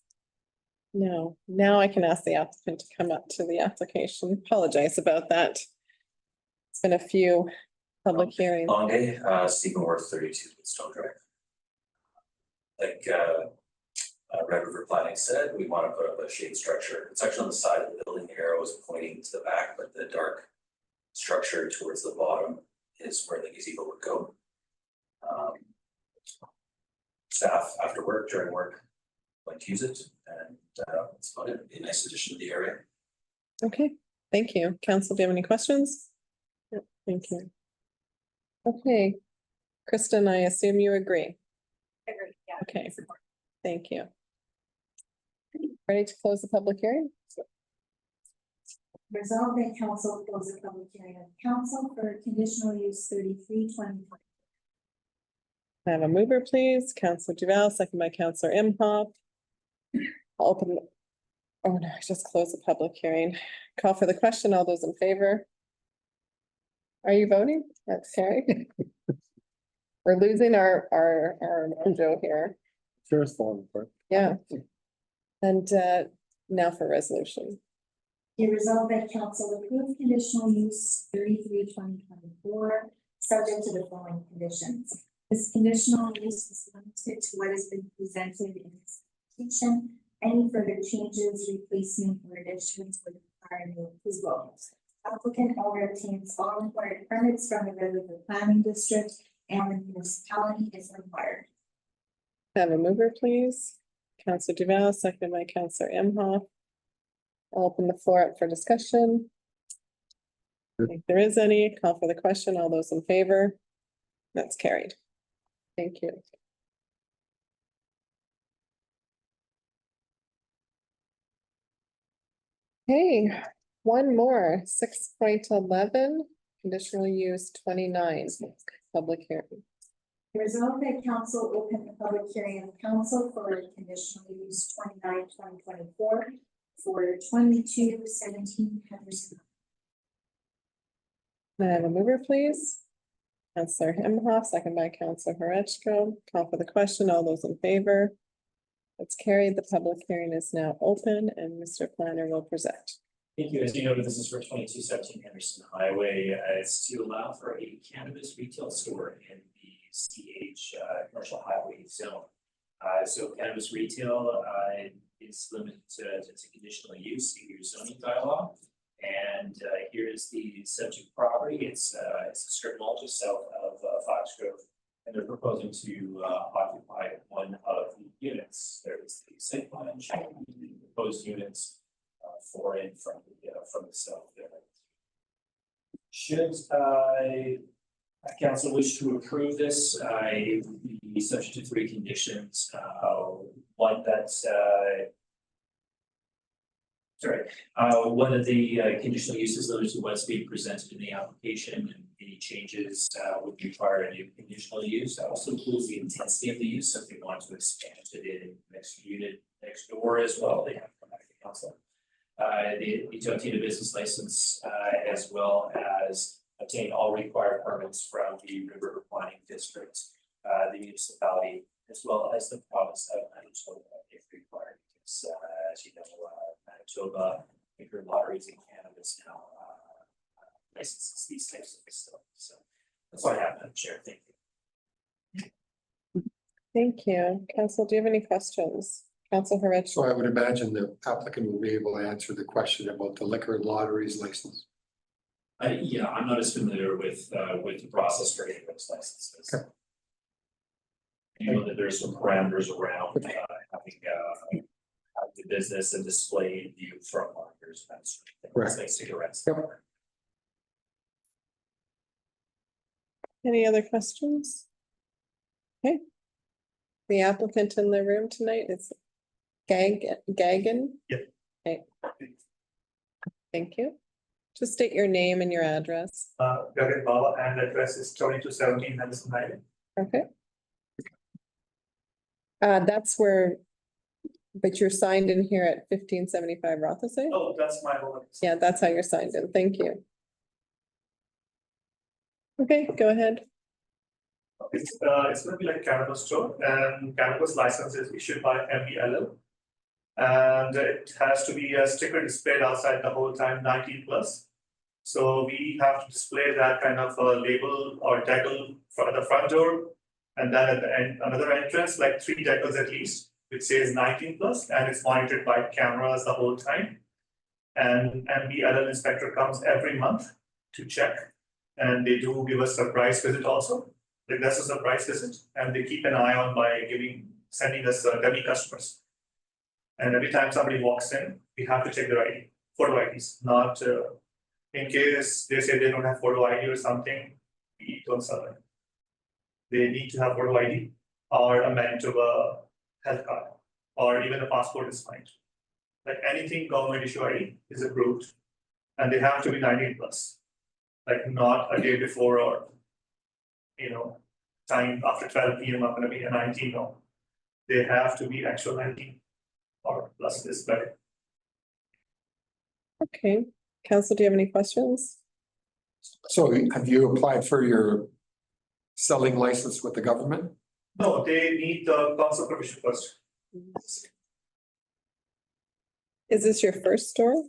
Speaker 1: No, now I can ask the applicant to come up to the application. Apologize about that. It's been a few public hearings.
Speaker 12: Long day, Stephen Worth, 32 Stone Drive. Like Red River Planning said, we want to put up a shade structure. It's actually on the side of the building. The arrow is pointing to the back, but the dark structure towards the bottom is where the gazebo would go. Staff after work, during work, like to use it, and it's about it. It'd be a nice addition to the area.
Speaker 1: Okay, thank you. Council, do you have any questions? Yep, thank you. Okay, Kristen, I assume you agree.
Speaker 8: Agree, yeah.
Speaker 1: Okay, thank you. Ready to close the public hearing?
Speaker 13: Resolve that council close the public hearing of council for conditional use 33/2020.
Speaker 1: I have a mover, please. Councillor Duval, second by Councillor Imhoff. I'll open. Oh no, I just closed the public hearing. Call for the question. All those in favor? Are you voting? That's carried. We're losing our mojo here.
Speaker 5: Chair's falling apart.
Speaker 1: Yeah. And now for resolution.
Speaker 13: Be resolved that council approve conditional use 33/2024, subject to the following conditions. This conditional use is limited to what has been presented in this application. Any further changes, replacement, or additions would require new approval. Applicant owner obtains all required permits from the Red River Planning District and the municipality is required.
Speaker 1: Have a mover, please. Councillor Duval, seconded by Councillor Imhoff. I'll open the floor up for discussion. If there is any, call for the question. All those in favor? That's carried. Thank you. Okay, one more, 6.11, conditional use 29, public hearing.
Speaker 13: Resolved that council open the public hearing of council for conditional use 29/2024 for 2217 Henderson.
Speaker 1: May I have a mover, please? Councillor Imhoff, second by Councillor Horechko. Call for the question. All those in favor? It's carried. The public hearing is now open and Mr. Planner will present.
Speaker 3: Thank you. As you noted, this is for 2217 Henderson Highway. It's to allow for a cannabis retail store in the CH commercial highway zone. So cannabis retail is limited to conditional use in your zoning dialogue. And here is the subject property. It's a strip mall just south of Foxgrove, and they're proposing to occupy one of the units. There is the site plan showing the proposed units for and from the south there. Should council wish to approve this, it would be subject to 3 conditions. One that one of the conditional uses limited to what's being presented in the application, and any changes would require a new conditional use. That also includes the intensity of the use. So if they want to expand it in next unit next door as well, they have to come back to council. They need to obtain a business license as well as obtain all required permits from the River Planning District, the municipality, as well as the province of Manitoba if required. Because, as you know, Manitoba, liquor lotteries and cannabis now licenses these types of stuff. So that's all I have, Madam Chair. Thank you.
Speaker 1: Thank you. Council, do you have any questions? Council Horechko.
Speaker 5: So I would imagine the applicant will be able to answer the question about the liquor lotteries license.
Speaker 3: Yeah, I'm not as familiar with the process for getting those licenses.
Speaker 5: Okay.
Speaker 3: You know that there's some parameters around having the business and display view from markers, that sort of thing.
Speaker 5: Correct.
Speaker 3: Like cigarettes.
Speaker 5: Yep.
Speaker 1: Any other questions? Okay. The applicant in the room tonight is Gagan?
Speaker 21: Yep.
Speaker 1: Okay. Thank you. Just state your name and your address.
Speaker 22: Gagan Baba, and the address is 2217 Henderson Hwy.
Speaker 1: Okay. That's where, but you're signed in here at 1575 Rothesay?
Speaker 22: Oh, that's my home.
Speaker 1: Yeah, that's how you're signed in. Thank you. Okay, go ahead.
Speaker 22: It's gonna be like cannabis store, and cannabis license is issued by MBLL. And it has to be a sticker displayed outside the whole time, 19+. So we have to display that kind of a label or decal for the front door. And then at the end, another entrance, like 3 decals at least, which says 19+, and it's monitored by cameras the whole time. And MBLL inspector comes every month to check. And they do give us a surprise visit also. Like that's a surprise visit, and they keep an eye on by sending us dummy customers. And every time somebody walks in, we have to check their ID, photo IDs, not in case they say they don't have photo ID or something, we don't sell them. They need to have photo ID or a Manitoba health card, or even a passport is fine. Like anything government issue ID is approved, and they have to be 19+, like not a day before or time after 12 PM, I'm gonna be a 19, no. They have to be actual 19 or plus this better.
Speaker 1: Okay, council, do you have any questions?
Speaker 5: So have you applied for your selling license with the government?
Speaker 22: No, they need the council permission first.
Speaker 1: Is this your first store?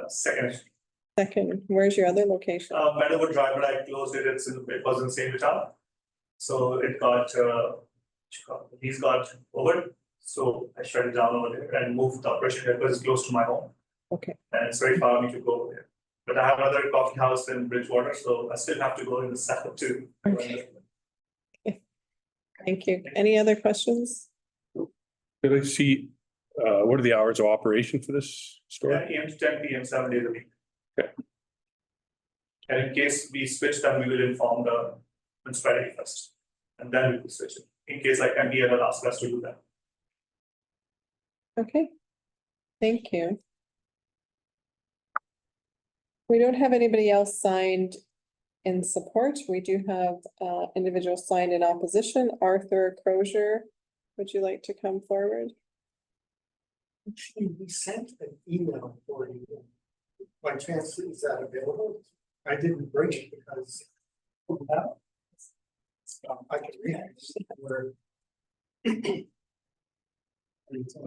Speaker 22: Second,
Speaker 1: Second, where's your other location?
Speaker 22: Meadowwood Drive, but I closed it, it was in St. Vital. So it got, he's got over, so I shut it down over there and moved the operation there because it's close to my home.
Speaker 1: Okay.
Speaker 22: And it's very far for me to go over there. But I have another coffee house in Bridgewater, so I still have to go in the south too.
Speaker 1: Okay. Thank you. Any other questions?
Speaker 7: Did I see, what are the hours of operation for this store?
Speaker 22: 10 AM to 10 PM, 7 days a week.
Speaker 7: Okay.
Speaker 22: And in case we switch, then we will inform the municipality first, and then we will switch it, in case like MBLL asks us to do that.
Speaker 1: Okay. Thank you. We don't have anybody else signed in support. We do have individuals signed in opposition. Arthur Crozier, would you like to come forward?
Speaker 9: Actually, we sent an email for you. By chance, is that available? I didn't bring it because. I can read it. Where. Anyone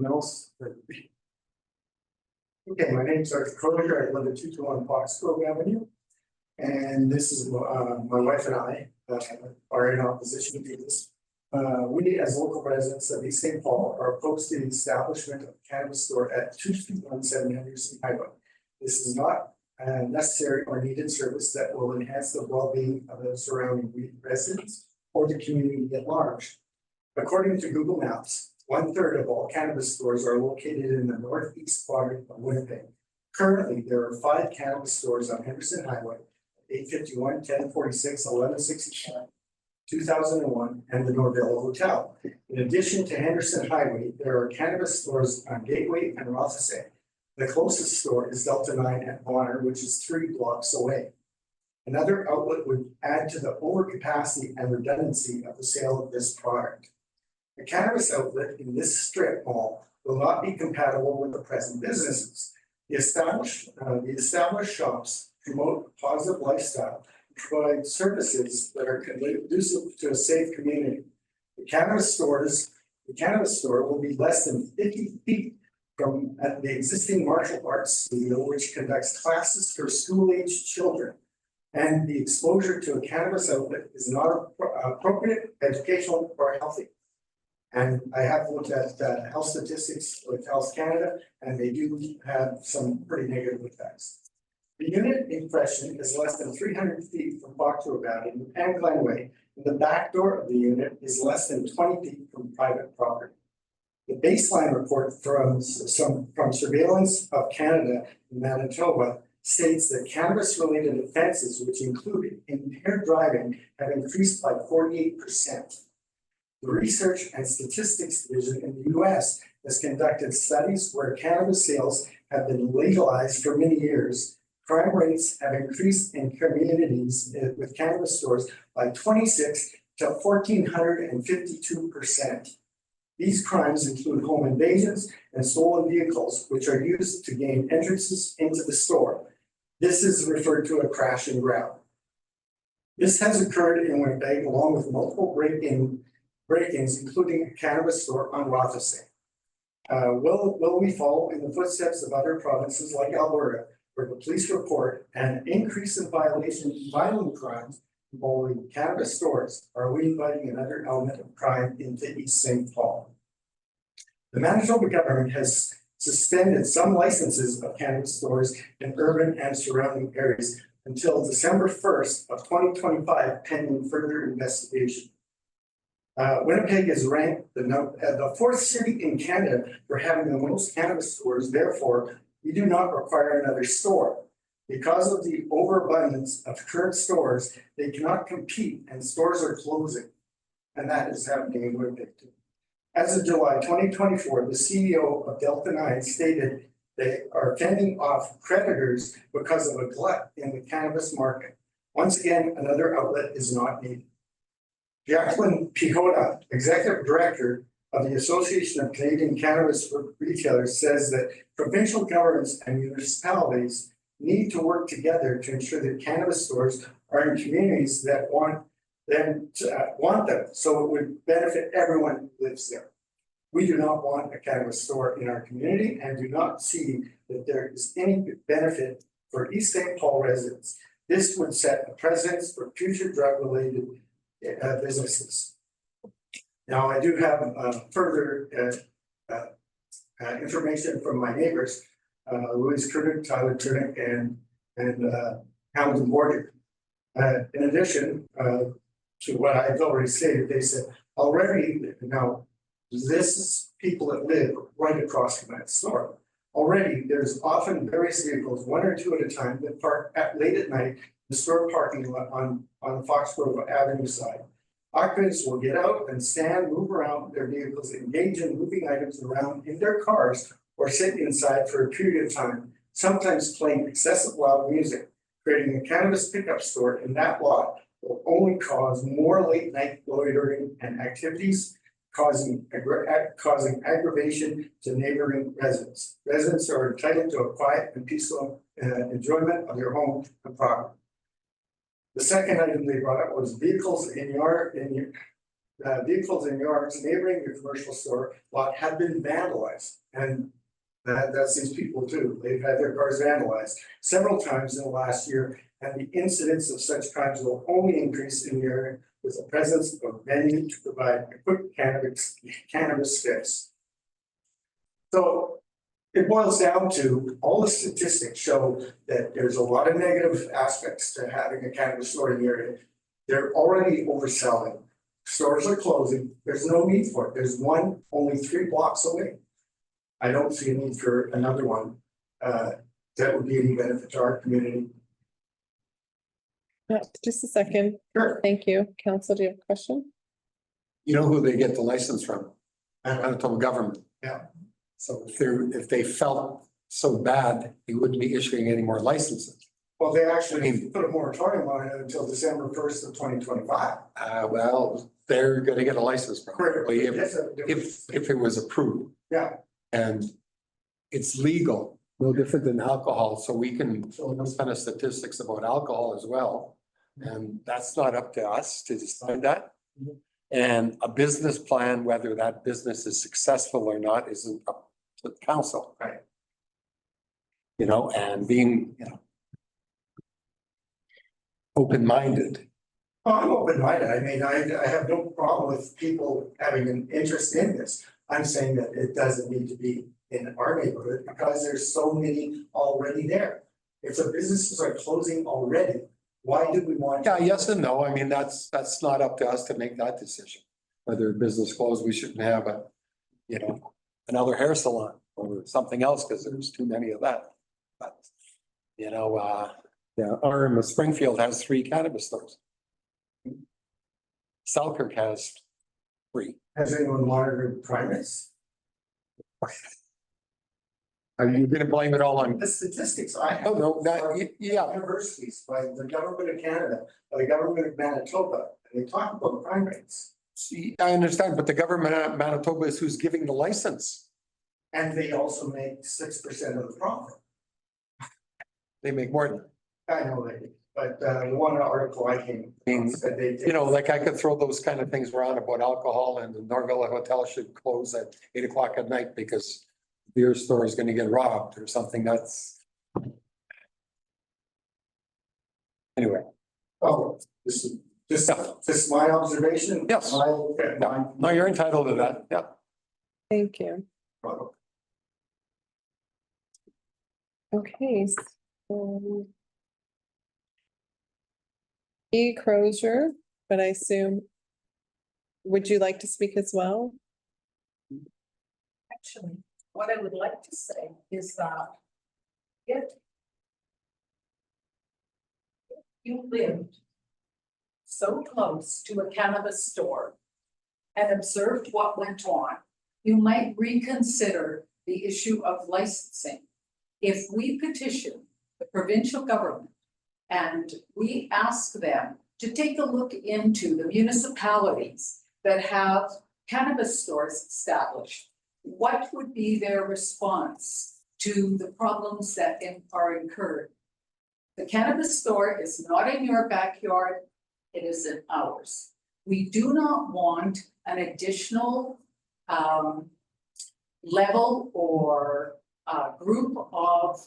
Speaker 9: else? Okay, my name is Arthur Crozier. I live at 221 Fox Grove Avenue. And this is my wife and I are in opposition to this. We, as local residents of East St. Paul, are opposed to the establishment of a cannabis store at 2217 Henderson Hwy. This is not a necessary or needed service that will enhance the well-being of the surrounding residents or the community at large. According to Google Maps, 1/3 of all cannabis stores are located in the northeast quadrant of Winnipeg. Currently, there are 5 cannabis stores on Henderson Hwy, 851, 1046, 1165. 2001, and the Norvell Hotel. In addition to Henderson Hwy, there are cannabis stores on Gateway and Rothesay. The closest store is Delta 9 at Bonner, which is 3 blocks away. Another outlet would add to the overcapacity and redundancy of the sale of this product. A cannabis outlet in this strip mall will not be compatible with the present businesses. The established shops promote a positive lifestyle, provide services that are conducive to a safe community. The cannabis store will be less than 50 feet from the existing martial arts studio, which conducts classes for school-aged children. And the exposure to a cannabis outlet is not appropriate, educational, or healthy. And I have looked at health statistics with Health Canada, and they do have some pretty negative effects. The unit in question is less than 300 feet from Foxborough Avenue and Glenway, and the back door of the unit is less than 20 feet from private property. The baseline report from Surveillance of Canada in Manitoba states that cannabis-related offenses, which include impaired driving, have increased by 48%. The Research and Statistics Division in the US has conducted studies where cannabis sales have been legalized for many years, crime rates have increased in communities with cannabis stores by 26 to 1,452%. These crimes include home invasions and stolen vehicles, which are used to gain entrances into the store. This is referred to as crash and grab. This has occurred in Winnipeg along with multiple break-ins, including a cannabis store on Rothesay. Will we follow in the footsteps of other provinces like Alberta, where the police report an increase in violent crimes involving cannabis stores? Are we inviting another element of crime into East St. Paul? The Manitoba government has suspended some licenses of cannabis stores in urban and surrounding areas until December 1st of 2025, pending further investigation. Winnipeg is ranked the fourth city in Canada for having the most cannabis stores. Therefore, we do not require another store. Because of the overabundance of current stores, they cannot compete and stores are closing. And that is happening in Winnipeg too. As of July 2024, the CEO of Delta 9 stated they are fending off creditors because of a glut in the cannabis market. Once again, another outlet is not needed. Jacqueline Pihota, Executive Director of the Association of Canadian Cannabis Retailers, says that provincial governments and municipalities need to work together to ensure that cannabis stores are in communities that want them, so it would benefit everyone who lives there. We do not want a cannabis store in our community and do not see that there is any benefit for East St. Paul residents. This would set a precedent for future drug-related businesses. Now, I do have further information from my neighbors, Louise Kurdick, Tyler Kurdick, and Hamilton Border. In addition to what I've already stated, they said already now this is people that live right across from that store. Already, there's often various vehicles, one or two at a time, that park late at night in the store parking lot on the Fox Grove Avenue side. Occupants will get out and stand, move around their vehicles, engage in moving items around in their cars, or sit inside for a period of time, sometimes playing excessive loud music. Creating a cannabis pickup store in that lot will only cause more late night loitering and activities, causing aggravation to neighboring residents. Residents are entitled to a quiet and peaceful enjoyment of their home and property. The second item they brought up was vehicles in yards neighboring the commercial store lot have been vandalized, and that's these people too. They've had their cars vandalized several times in the last year, and the incidence of such crimes will only increase in the area with the presence of venue to provide a quick cannabis fix. So it boils down to all the statistics show that there's a lot of negative aspects to having a cannabis store in the area. They're already overselling. Stores are closing. There's no need for it. There's one only 3 blocks away. I don't see a need for another one that would be any benefit to our community.
Speaker 1: Yeah, just a second.
Speaker 9: Sure.
Speaker 1: Thank you. Council, do you have a question?
Speaker 5: You know who they get the license from? Manitoba government.
Speaker 9: Yeah.
Speaker 5: So if they felt so bad, they wouldn't be issuing any more licenses.
Speaker 9: Well, they actually put a moratorium on it until December 1st of 2025.
Speaker 5: Well, they're gonna get a license probably if it was approved.
Speaker 9: Yeah.
Speaker 5: And it's legal, no different than alcohol, so we can show those kind of statistics about alcohol as well. And that's not up to us to decide that. And a business plan, whether that business is successful or not, isn't up to the council.
Speaker 9: Right.
Speaker 5: You know, and being, open-minded.
Speaker 9: Oh, I'm open-minded. I mean, I have no problem with people having an interest in this. I'm saying that it doesn't need to be in our neighborhood because there's so many already there. If the businesses are closing already, why do we want?
Speaker 5: Yeah, yes and no. I mean, that's not up to us to make that decision. Whether a business closed, we shouldn't have another hair salon or something else because there's too many of that. But, our Springfield has 3 cannabis stores. Selkirk has 3.
Speaker 9: Has anyone monitored primates?
Speaker 5: Are you gonna blame it all on?
Speaker 9: The statistics I have.
Speaker 5: Oh, no, that,
Speaker 9: are
Speaker 5: yeah,
Speaker 9: Universities by the government of Canada, by the government of Manitoba, and they talk about crime rates.
Speaker 5: see, I understand, but the government of Manitoba is who's giving the license.
Speaker 9: And they also make 6% of the profit.
Speaker 5: They make more than.
Speaker 9: I know they do, but the one article I came, said they.
Speaker 5: You know, like I could throw those kind of things around about alcohol, and the Norvilla Hotel should close at 8 o'clock at night because the beer store is gonna get robbed or something. That's. Anyway,
Speaker 9: Oh, this is just my observation.
Speaker 5: Yes. no, you're entitled to that. Yeah.
Speaker 1: Thank you. Okay. So. E. Crozier, but I assume. Would you like to speak as well?
Speaker 18: Actually, what I would like to say is that if you lived so close to a cannabis store and observed what went on, you might reconsider the issue of licensing. If we petition the provincial government and we ask them to take a look into the municipalities that have cannabis stores established, what would be their response to the problems that are incurred? The cannabis store is not in your backyard, it is in ours. We do not want an additional level or group of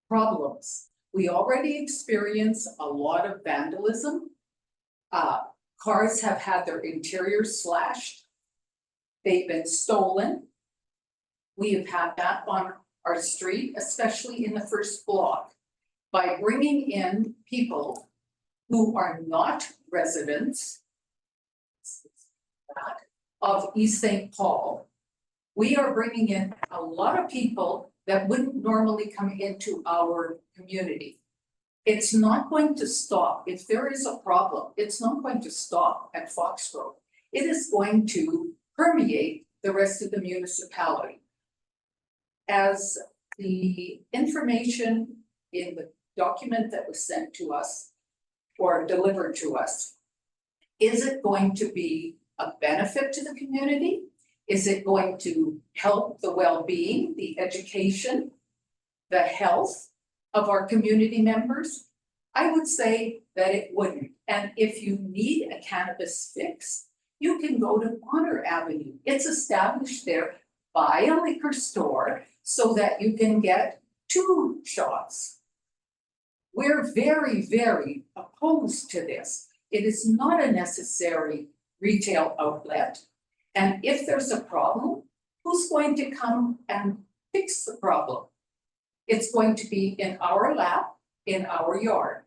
Speaker 18: problems. We already experience a lot of vandalism. Cars have had their interiors slashed. They've been stolen. We have had that on our street, especially in the first block. By bringing in people who are not residents of East St. Paul, we are bringing in a lot of people that wouldn't normally come into our community. It's not going to stop. If there is a problem, it's not going to stop at Foxborough. It is going to permeate the rest of the municipality. As the information in the document that was sent to us or delivered to us, is it going to be a benefit to the community? Is it going to help the well-being, the education, the health of our community members? I would say that it wouldn't. And if you need a cannabis fix, you can go to Bonner Avenue. It's established there by a liquor store so that you can get 2 shots. We're very, very opposed to this. It is not a necessary retail outlet. And if there's a problem, who's going to come and fix the problem? It's going to be in our lap, in our yard,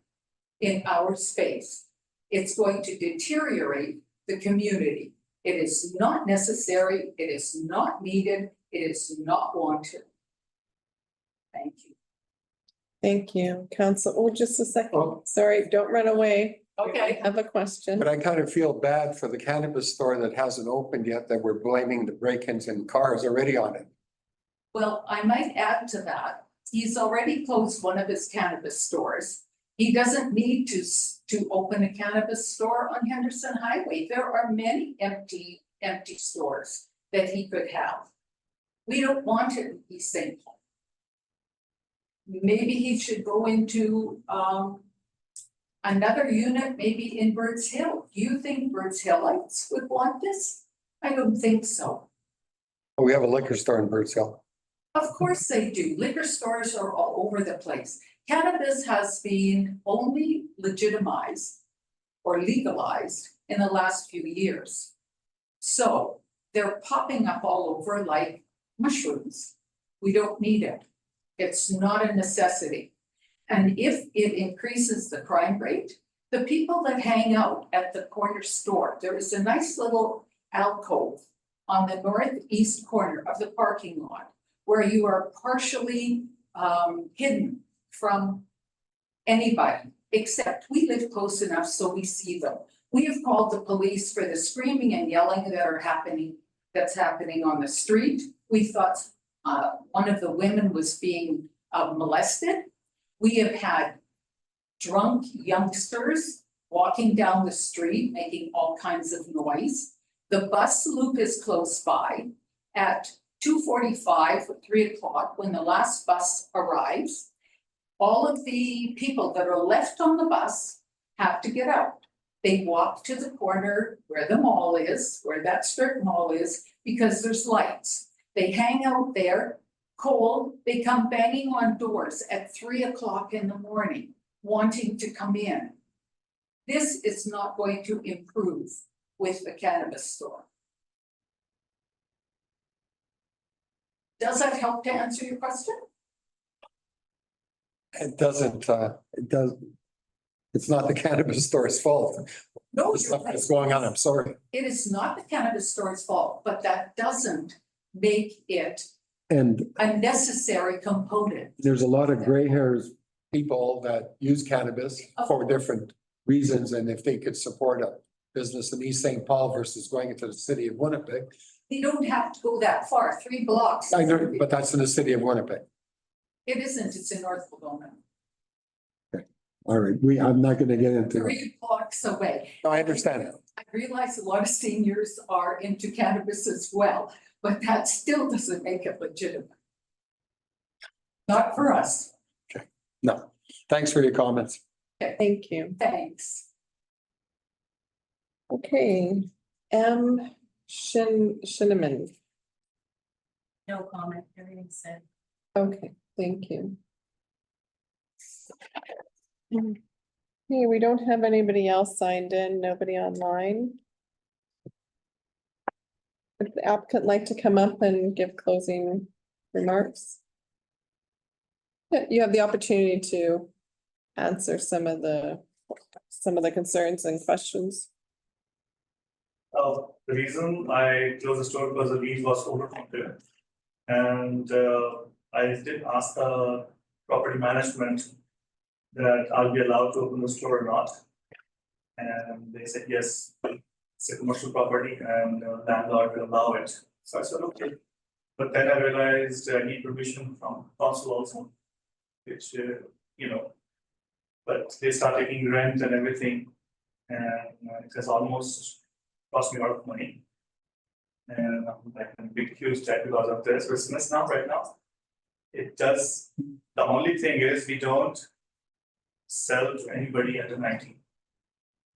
Speaker 18: in our space. It's going to deteriorate the community. It is not necessary, it is not needed, it is not wanted. Thank you.
Speaker 1: Thank you, Council. Oh, just a second. Sorry, don't run away.
Speaker 18: Okay.
Speaker 1: I have a question.
Speaker 5: But I kind of feel bad for the cannabis store that hasn't opened yet, that we're blaming the break-ins in cars already on it.
Speaker 18: Well, I might add to that, he's already closed one of his cannabis stores. He doesn't need to open a cannabis store on Henderson Highway. There are many empty stores that he could have. We don't want it in East St. Paul. Maybe he should go into another unit, maybe in Birds Hill. Do you think Birds Hillites would want this? I don't think so.
Speaker 5: Oh, we have a liquor store in Birds Hill.
Speaker 18: Of course they do. Liquor stores are all over the place. Cannabis has been only legitimized or legalized in the last few years. So they're popping up all over like mushrooms. We don't need it. It's not a necessity. And if it increases the crime rate, the people that hang out at the corner store, there is a nice little alcove on the northeast corner of the parking lot where you are partially hidden from anybody, except we live close enough so we see them. We have called the police for the screaming and yelling that's happening on the street. We thought one of the women was being molested. We have had drunk youngsters walking down the street, making all kinds of noise. The bus loop is close by at 2:45 or 3 o'clock when the last bus arrives. All of the people that are left on the bus have to get out. They walk to the corner where the mall is, where that strip mall is, because there's lights. They hang out there, cold, they come banging on doors at 3 o'clock in the morning, wanting to come in. This is not going to improve with the cannabis store. Does that help to answer your question?
Speaker 5: It doesn't, it's not the cannabis store's fault.
Speaker 18: No,
Speaker 5: The stuff that's going on, I'm sorry.
Speaker 18: It is not the cannabis store's fault, but that doesn't make it
Speaker 5: And
Speaker 18: a necessary component.
Speaker 5: there's a lot of gray hairs people that use cannabis for different reasons, and if they could support a business in East St. Paul versus going into the city of Winnipeg.
Speaker 18: You don't have to go that far, 3 blocks.
Speaker 5: I know, but that's in the city of Winnipeg.
Speaker 18: It isn't, it's in North Kildonan,
Speaker 5: All right, I'm not gonna get into it.
Speaker 18: 3 blocks away.
Speaker 5: No, I understand.
Speaker 18: I realize a lot of seniors are into cannabis as well, but that still doesn't make it legitimate. Not for us.
Speaker 5: No, thanks for your comments.
Speaker 1: Thank you.
Speaker 18: Thanks.
Speaker 1: Okay, Shinneman.
Speaker 8: No comment, everything said.
Speaker 1: Okay, thank you. Okay, we don't have anybody else signed in, nobody online. Would the applicant like to come up and give closing remarks? Yeah, you have the opportunity to answer some of the concerns and questions.
Speaker 4: The reason I closed the store because the lease was overcompleted. And I did ask the property management that I'll be allowed to open the store or not. And they said, yes, it's a commercial property and landlord will allow it. So I said, okay. But then I realized I need permission from council also, which, but they start taking rent and everything. And it has almost cost me a lot of money. And I'm like in big huge debt because of this business now, right now. It does, the only thing is we don't sell to anybody under 19.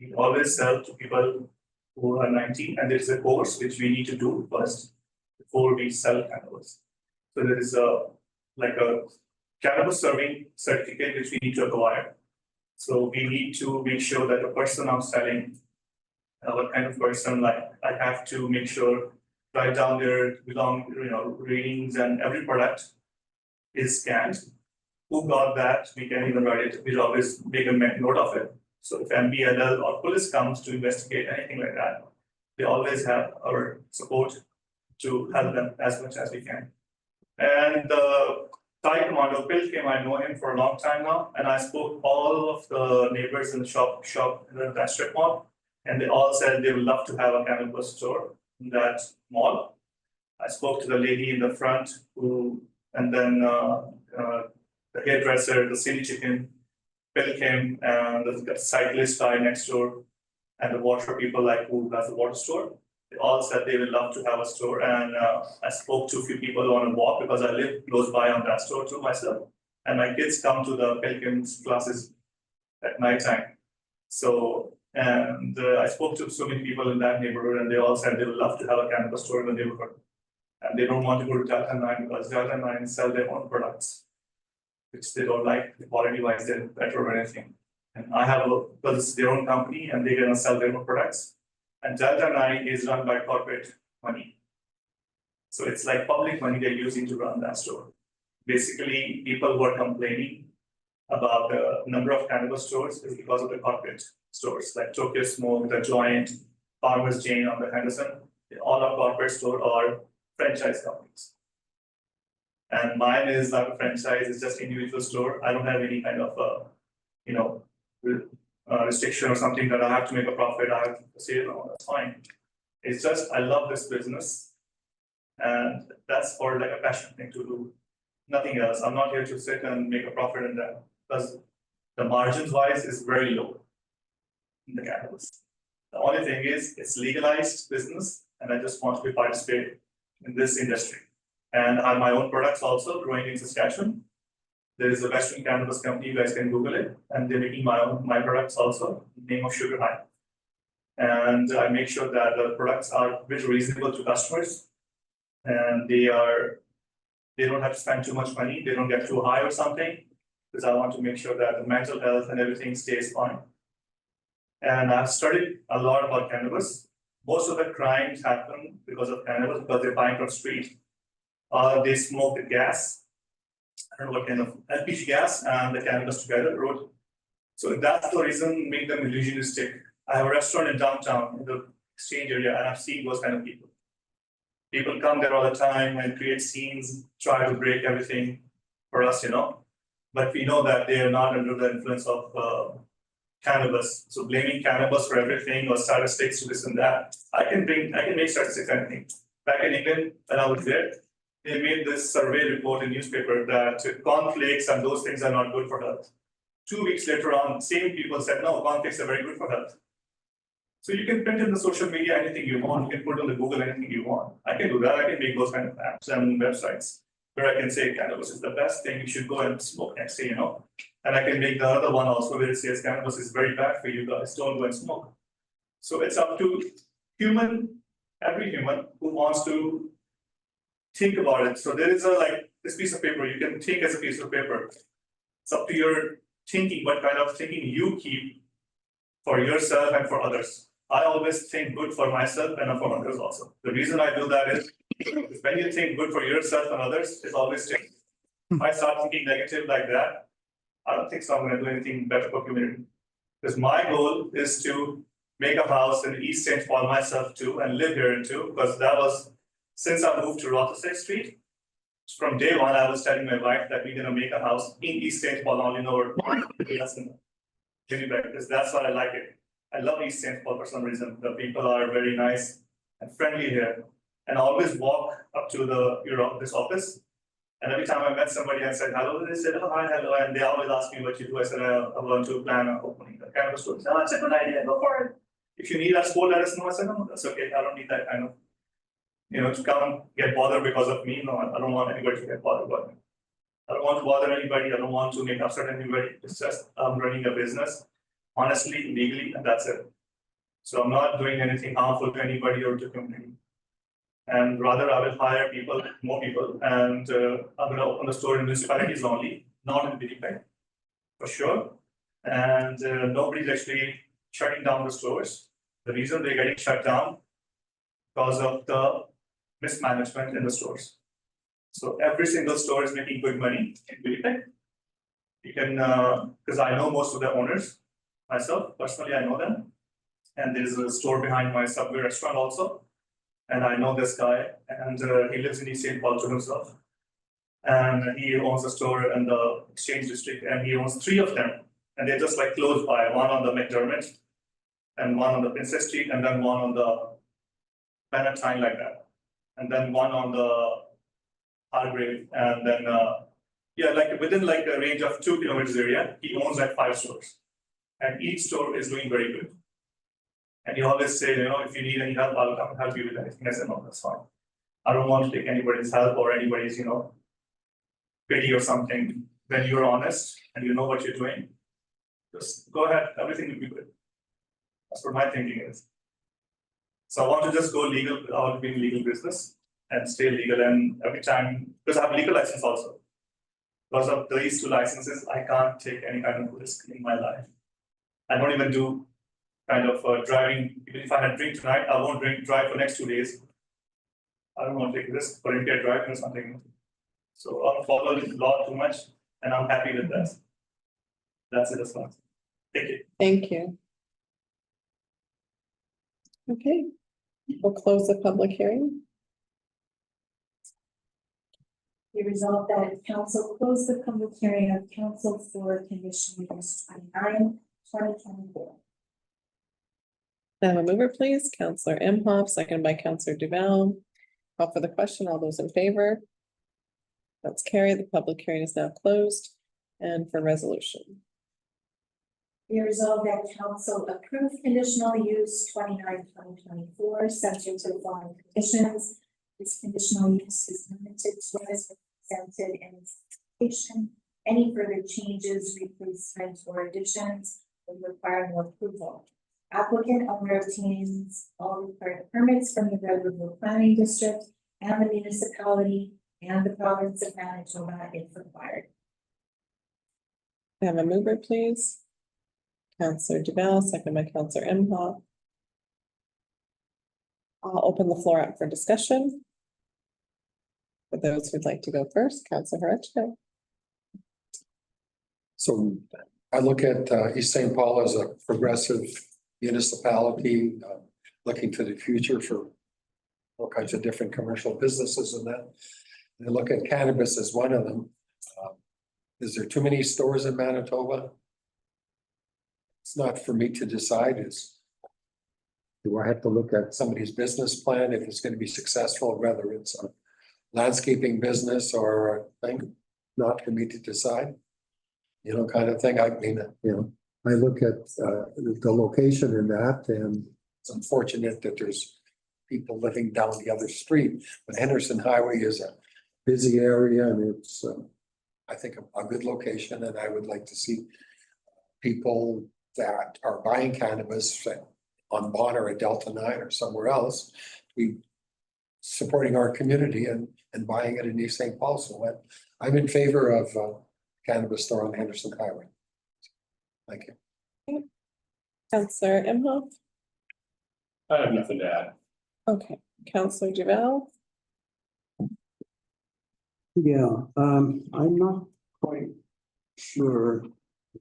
Speaker 4: We always sell to people who are 19, and there is a course which we need to do first before we sell cannabis. So there is a cannabis serving certificate which we need to acquire. So we need to make sure that the person I'm selling, what kind of person, like I have to make sure, write down their readings and every product is scanned. Who got that? We can even write it. We always make a note of it. So if MBLL or police comes to investigate anything like that, they always have our support to help them as much as we can. And the Thai Commando Bill came, I know him for a long time now, and I spoke all of the neighbors in the shop in that strip mall, and they all said they would love to have a cannabis store in that mall. I spoke to the lady in the front and then the hairdresser, the city chicken, Bill came, and the cyclist guy next door, and the water people who has the water store. They all said they would love to have a store, and I spoke to a few people on a walk because I live close by on that store too myself. And my kids come to the Pilgrims classes at night time. So, and I spoke to so many people in that neighborhood, and they all said they would love to have a cannabis store in the neighborhood. And they don't want to go to Delta 9 because Delta 9 sell their own products, which they don't like, the quality wise, they're better or anything. And I have because it's their own company and they're gonna sell their own products. And Delta 9 is run by corporate money. So it's like public money they're using to run that store. Basically, people who are complaining about the number of cannabis stores is because of the corporate stores, like Tokyo Smoke, The Joint, Farmers Chain on the Henderson. All our corporate stores are franchise companies. And mine is not a franchise, it's just individual store. I don't have any kind of restriction or something that I have to make a profit, I have to say, no, that's fine. It's just, I love this business. And that's for like a passion thing to do, nothing else. I'm not here to sit and make a profit in that, because the margins wise is very low in the cannabis. The only thing is, it's legalized business, and I just want to be participate in this industry. And I have my own products also growing in Saskatchewan. There is a Western cannabis company, you guys can Google it, and they're making my products also, name of Sugar High. And I make sure that the products are very reasonable to customers. And they don't have to spend too much money, they don't get too high or something, because I want to make sure that the mental health and everything stays fine. And I've studied a lot about cannabis. Most of the crimes happen because of cannabis, because they're buying from street. They smoke the gas, I don't know what kind of LPG gas and the cannabis together road. So that's the reason make them illusionistic. I have a restaurant in downtown in the exchange area, and I've seen those kind of people. People come there all the time and create scenes, try to break everything for us, But we know that they are not under the influence of cannabis. So blaming cannabis for everything or statistics to this and that. I can make statistics anything. Back in England, when I was there, they made this survey report in newspaper that cornflakes and those things are not good for health. 2 weeks later on, same people said, no, cornflakes are very good for health. So you can print in the social media anything you want, you can put on the Google anything you want. I can do that, I can make those kind of apps and websites where I can say cannabis is the best thing, you should go and smoke next day, And I can make the other one also where it says cannabis is very bad for you guys, don't go and smoke. So it's up to every human who wants to think about it. So there is this piece of paper, you can think as a piece of paper. It's up to your thinking, what kind of thinking you keep for yourself and for others. I always think good for myself and for others also. The reason I do that is when you think good for yourself and others, it's always changing. If I start thinking negative like that, I don't think so I'm going to do anything better for community. Because my goal is to make a house in East St. Paul myself too and live here too, because that was since I moved to Rothesay Street. From day one, I was telling my wife that we're going to make a house in East St. Paul, only know because that's why I like it. I love East St. Paul for some reason. The people are very nice and friendly here. And I always walk up to this office. And every time I met somebody and said hello, they said, oh, hi, hello. And they always ask me what you do. I said, I want to plan on opening a cannabis store. Oh, that's a good idea, go for it. If you need us, let us know. I said, no, that's okay. I don't need that kind of, to come get bothered because of me. No, I don't want anybody to get bothered about me. I don't want to bother anybody. I don't want to make upset anybody. It's just I'm running a business, honestly, legally, and that's it. So I'm not doing anything harmful to anybody or to community. And rather, I will hire more people, and I'm going to open the store in municipalities only, not in Winnipeg, for sure. And nobody's actually shutting down the stores. The reason they're getting shut down because of the mismanagement in the stores. So every single store is making good money in Winnipeg. You can, because I know most of the owners myself, personally, I know them. And there's a store behind my Subway restaurant also. And I know this guy, and he lives in East St. Paul to himself. And he owns a store in the Exchange District, and he owns 3 of them. And they're just like close by, one on the McDermott, and one on the Princess Street, and then one on the Valentine like that. And then one on the Hargrave, and then within a range of 2 kilometers area, he owns 5 stores. And each store is doing very good. And he always say, if you need any help, I'll come and help you with anything. I said, no, that's fine. I don't want to take anybody's help or anybody's, pity or something. When you're honest and you know what you're doing, just go ahead, everything will be good. That's what my thinking is. So I want to just go legal without being legal business and stay legal. And every time, because I have a legal license also. Because of these 2 licenses, I can't take any kind of risk in my life. I don't even do kind of driving. Even if I had drink tonight, I won't drive for next 2 days. I don't want to take a risk for impaired driving or something. So I'll follow the law too much, and I'm happy with that. That's it as well. Thank you.
Speaker 1: Thank you. Okay, we'll close the public hearing.
Speaker 13: We resolve that council close the public hearing of council for Conditional Use 29, 2024.
Speaker 1: I have a mover, please. Councillor Imhoff, seconded by Councillor Duval. Call for the question. All those in favor? That's carried. The public hearing is now closed. And for resolution.
Speaker 13: Be resolved that council approve conditional use 29/2024, subject to the following conditions. This conditional use is limited to what is presented in this application. Any further changes, replacements, or additions will require no approval. Applicant owner obtains all required permits from the Red River Planning District and the municipality and the province of Manitoba if required.
Speaker 1: I have a mover, please. Counselor Duval, second by Counselor Imhoff. I'll open the floor up for discussion. For those who'd like to go first, Counselor Horachko.
Speaker 5: So I look at East St. Paul as a progressive municipality, looking to the future for all kinds of different commercial businesses and that. And I look at cannabis as one of them. Is there too many stores in Manitoba? It's not for me to decide. Do I have to look at somebody's business plan if it's going to be successful, whether it's a landscaping business or a thing? Not for me to decide. You know, kind of thing. I mean, you know, I look at the location in that, and it's unfortunate that there's people living down the other street. But Henderson Hwy is a busy area, and it's, I think, a good location, and I would like to see people that are buying cannabis on Bonner or Delta 9 or somewhere else be supporting our community and buying it in East St. Paul. So I'm in favor of cannabis store on Henderson Highway. Thank you.
Speaker 1: Counselor Imhoff.
Speaker 7: I have nothing to add.
Speaker 1: Okay, Counselor Duval.
Speaker 6: Yeah, I'm not quite sure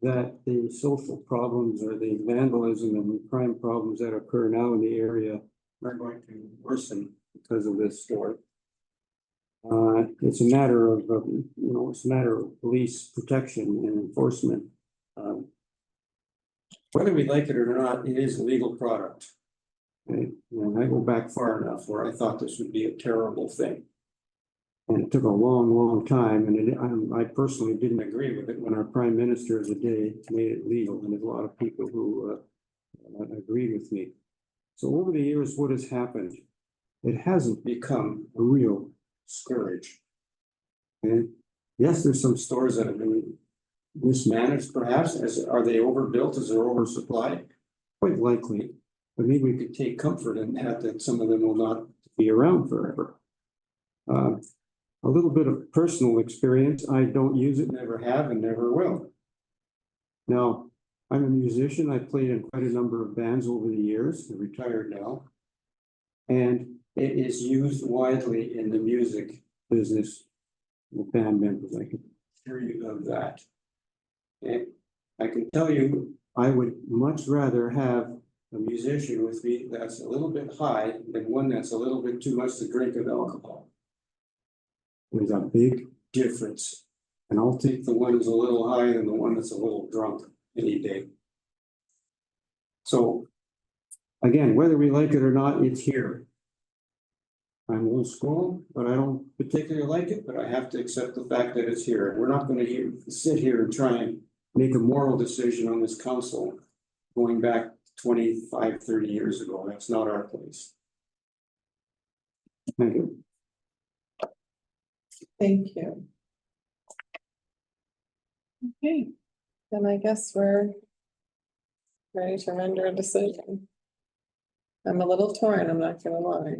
Speaker 6: that the social problems or the vandalism and the crime problems that occur now in the area are going to worsen because of this store. It's a matter of, it's a matter of police protection and enforcement. Whether we like it or not, it is a legal product. Okay? And I go back far enough where I thought this would be a terrible thing. And it took a long, long time, and I personally didn't agree with it when our prime minister of the day made it legal, and there's a lot of people who agreed with me. So over the years, what has happened? It hasn't become a real scourge. And yes, there's some stores that have been mismanaged, perhaps. Are they overbuilt? Is there oversupply? Quite likely, but maybe we could take comfort in that some of them will not be around forever. A little bit of personal experience. I don't use it, never have, and never will. Now, I'm a musician. I played in quite a number of bands over the years. I'm retired now. And it is used widely in the music business with band members. I can assure you of that. And I can tell you, I would much rather have a musician with me that's a little bit high than one that's a little bit too much to drink of alcohol. There's a big difference, and I'll take the one who's a little high than the one that's a little drunk any day. So, again, whether we like it or not, it's here. I'm old school, but I don't particularly like it, but I have to accept the fact that it's here. We're not going to sit here and try and make a moral decision on this council going back 25, 30 years ago. That's not our place. Thank you.
Speaker 1: Thank you. Okay, then I guess we're ready to render a decision. I'm a little torn, I'm not gonna lie.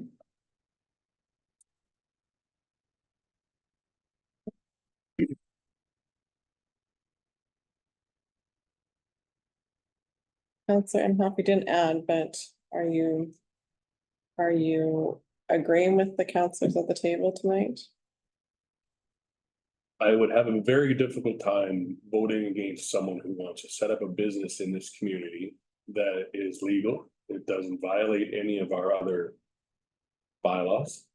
Speaker 1: Counselor Imhoff, you didn't add, but are you agreeing with the counselors at the table tonight?
Speaker 7: I would have a very difficult time voting against someone who wants to set up a business in this community that is legal. It doesn't violate any of our other bylaws.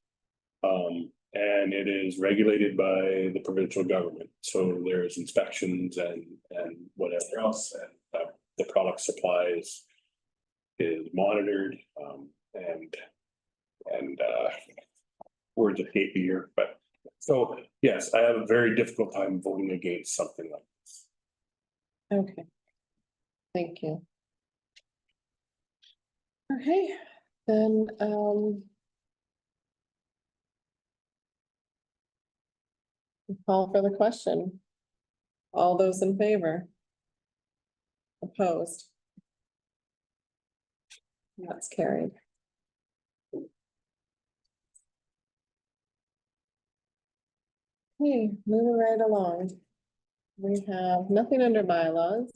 Speaker 7: And it is regulated by the provincial government. So there's inspections and whatever else, and the product supply is monitored, and words escape me here, but. So, yes, I have a very difficult time voting against something like this.
Speaker 1: Okay. Thank you. Okay, then, call for the question. All those in favor? Opposed? That's carried. Okay, moving right along. We have nothing under bylaws,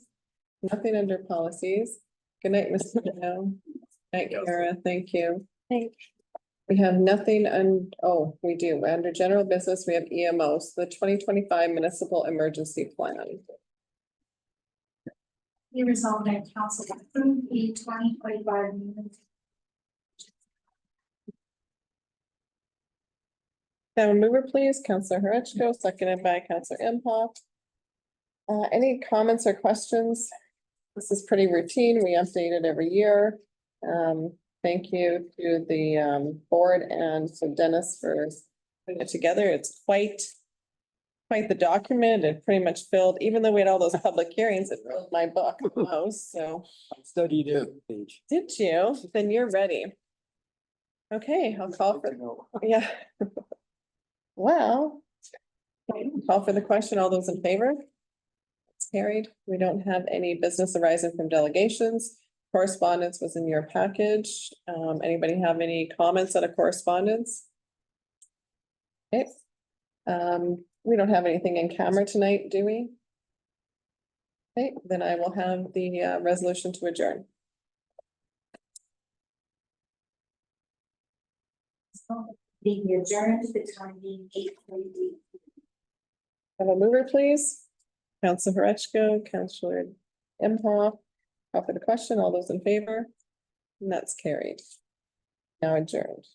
Speaker 1: nothing under policies. Good night, Mr. Dow. Night, Kara, thank you.
Speaker 10: Thanks.
Speaker 1: We have nothing we do, under general business, we have EMOs, the 2025 municipal emergency plan.
Speaker 13: Be resolved that council approve the 2025
Speaker 1: Have a mover, please, Councillor Hurechko, seconded by Councillor Imhoff. Any comments or questions? This is pretty routine. We update it every year. Thank you to the board and to Dennis for putting it together. It's quite the document. It pretty much filled, even though we had all those public hearings, it filled my book almost, so.
Speaker 6: I studied it, Paige.
Speaker 1: Did you? Then you're ready. Okay, I'll call for, yeah. Well, call for the question. All those in favor? It's carried. We don't have any business arising from delegations. Correspondence was in your package. Anybody have any comments on a correspondence? Okay. We don't have anything in camera tonight, do we? Okay, then I will have the resolution to adjourn.
Speaker 13: being adjourned, the time being 8:40.
Speaker 1: Have a mover, please. Councillor Hurechko, Councillor Imhoff. Call for the question. All those in favor? And that's carried. Now adjourned.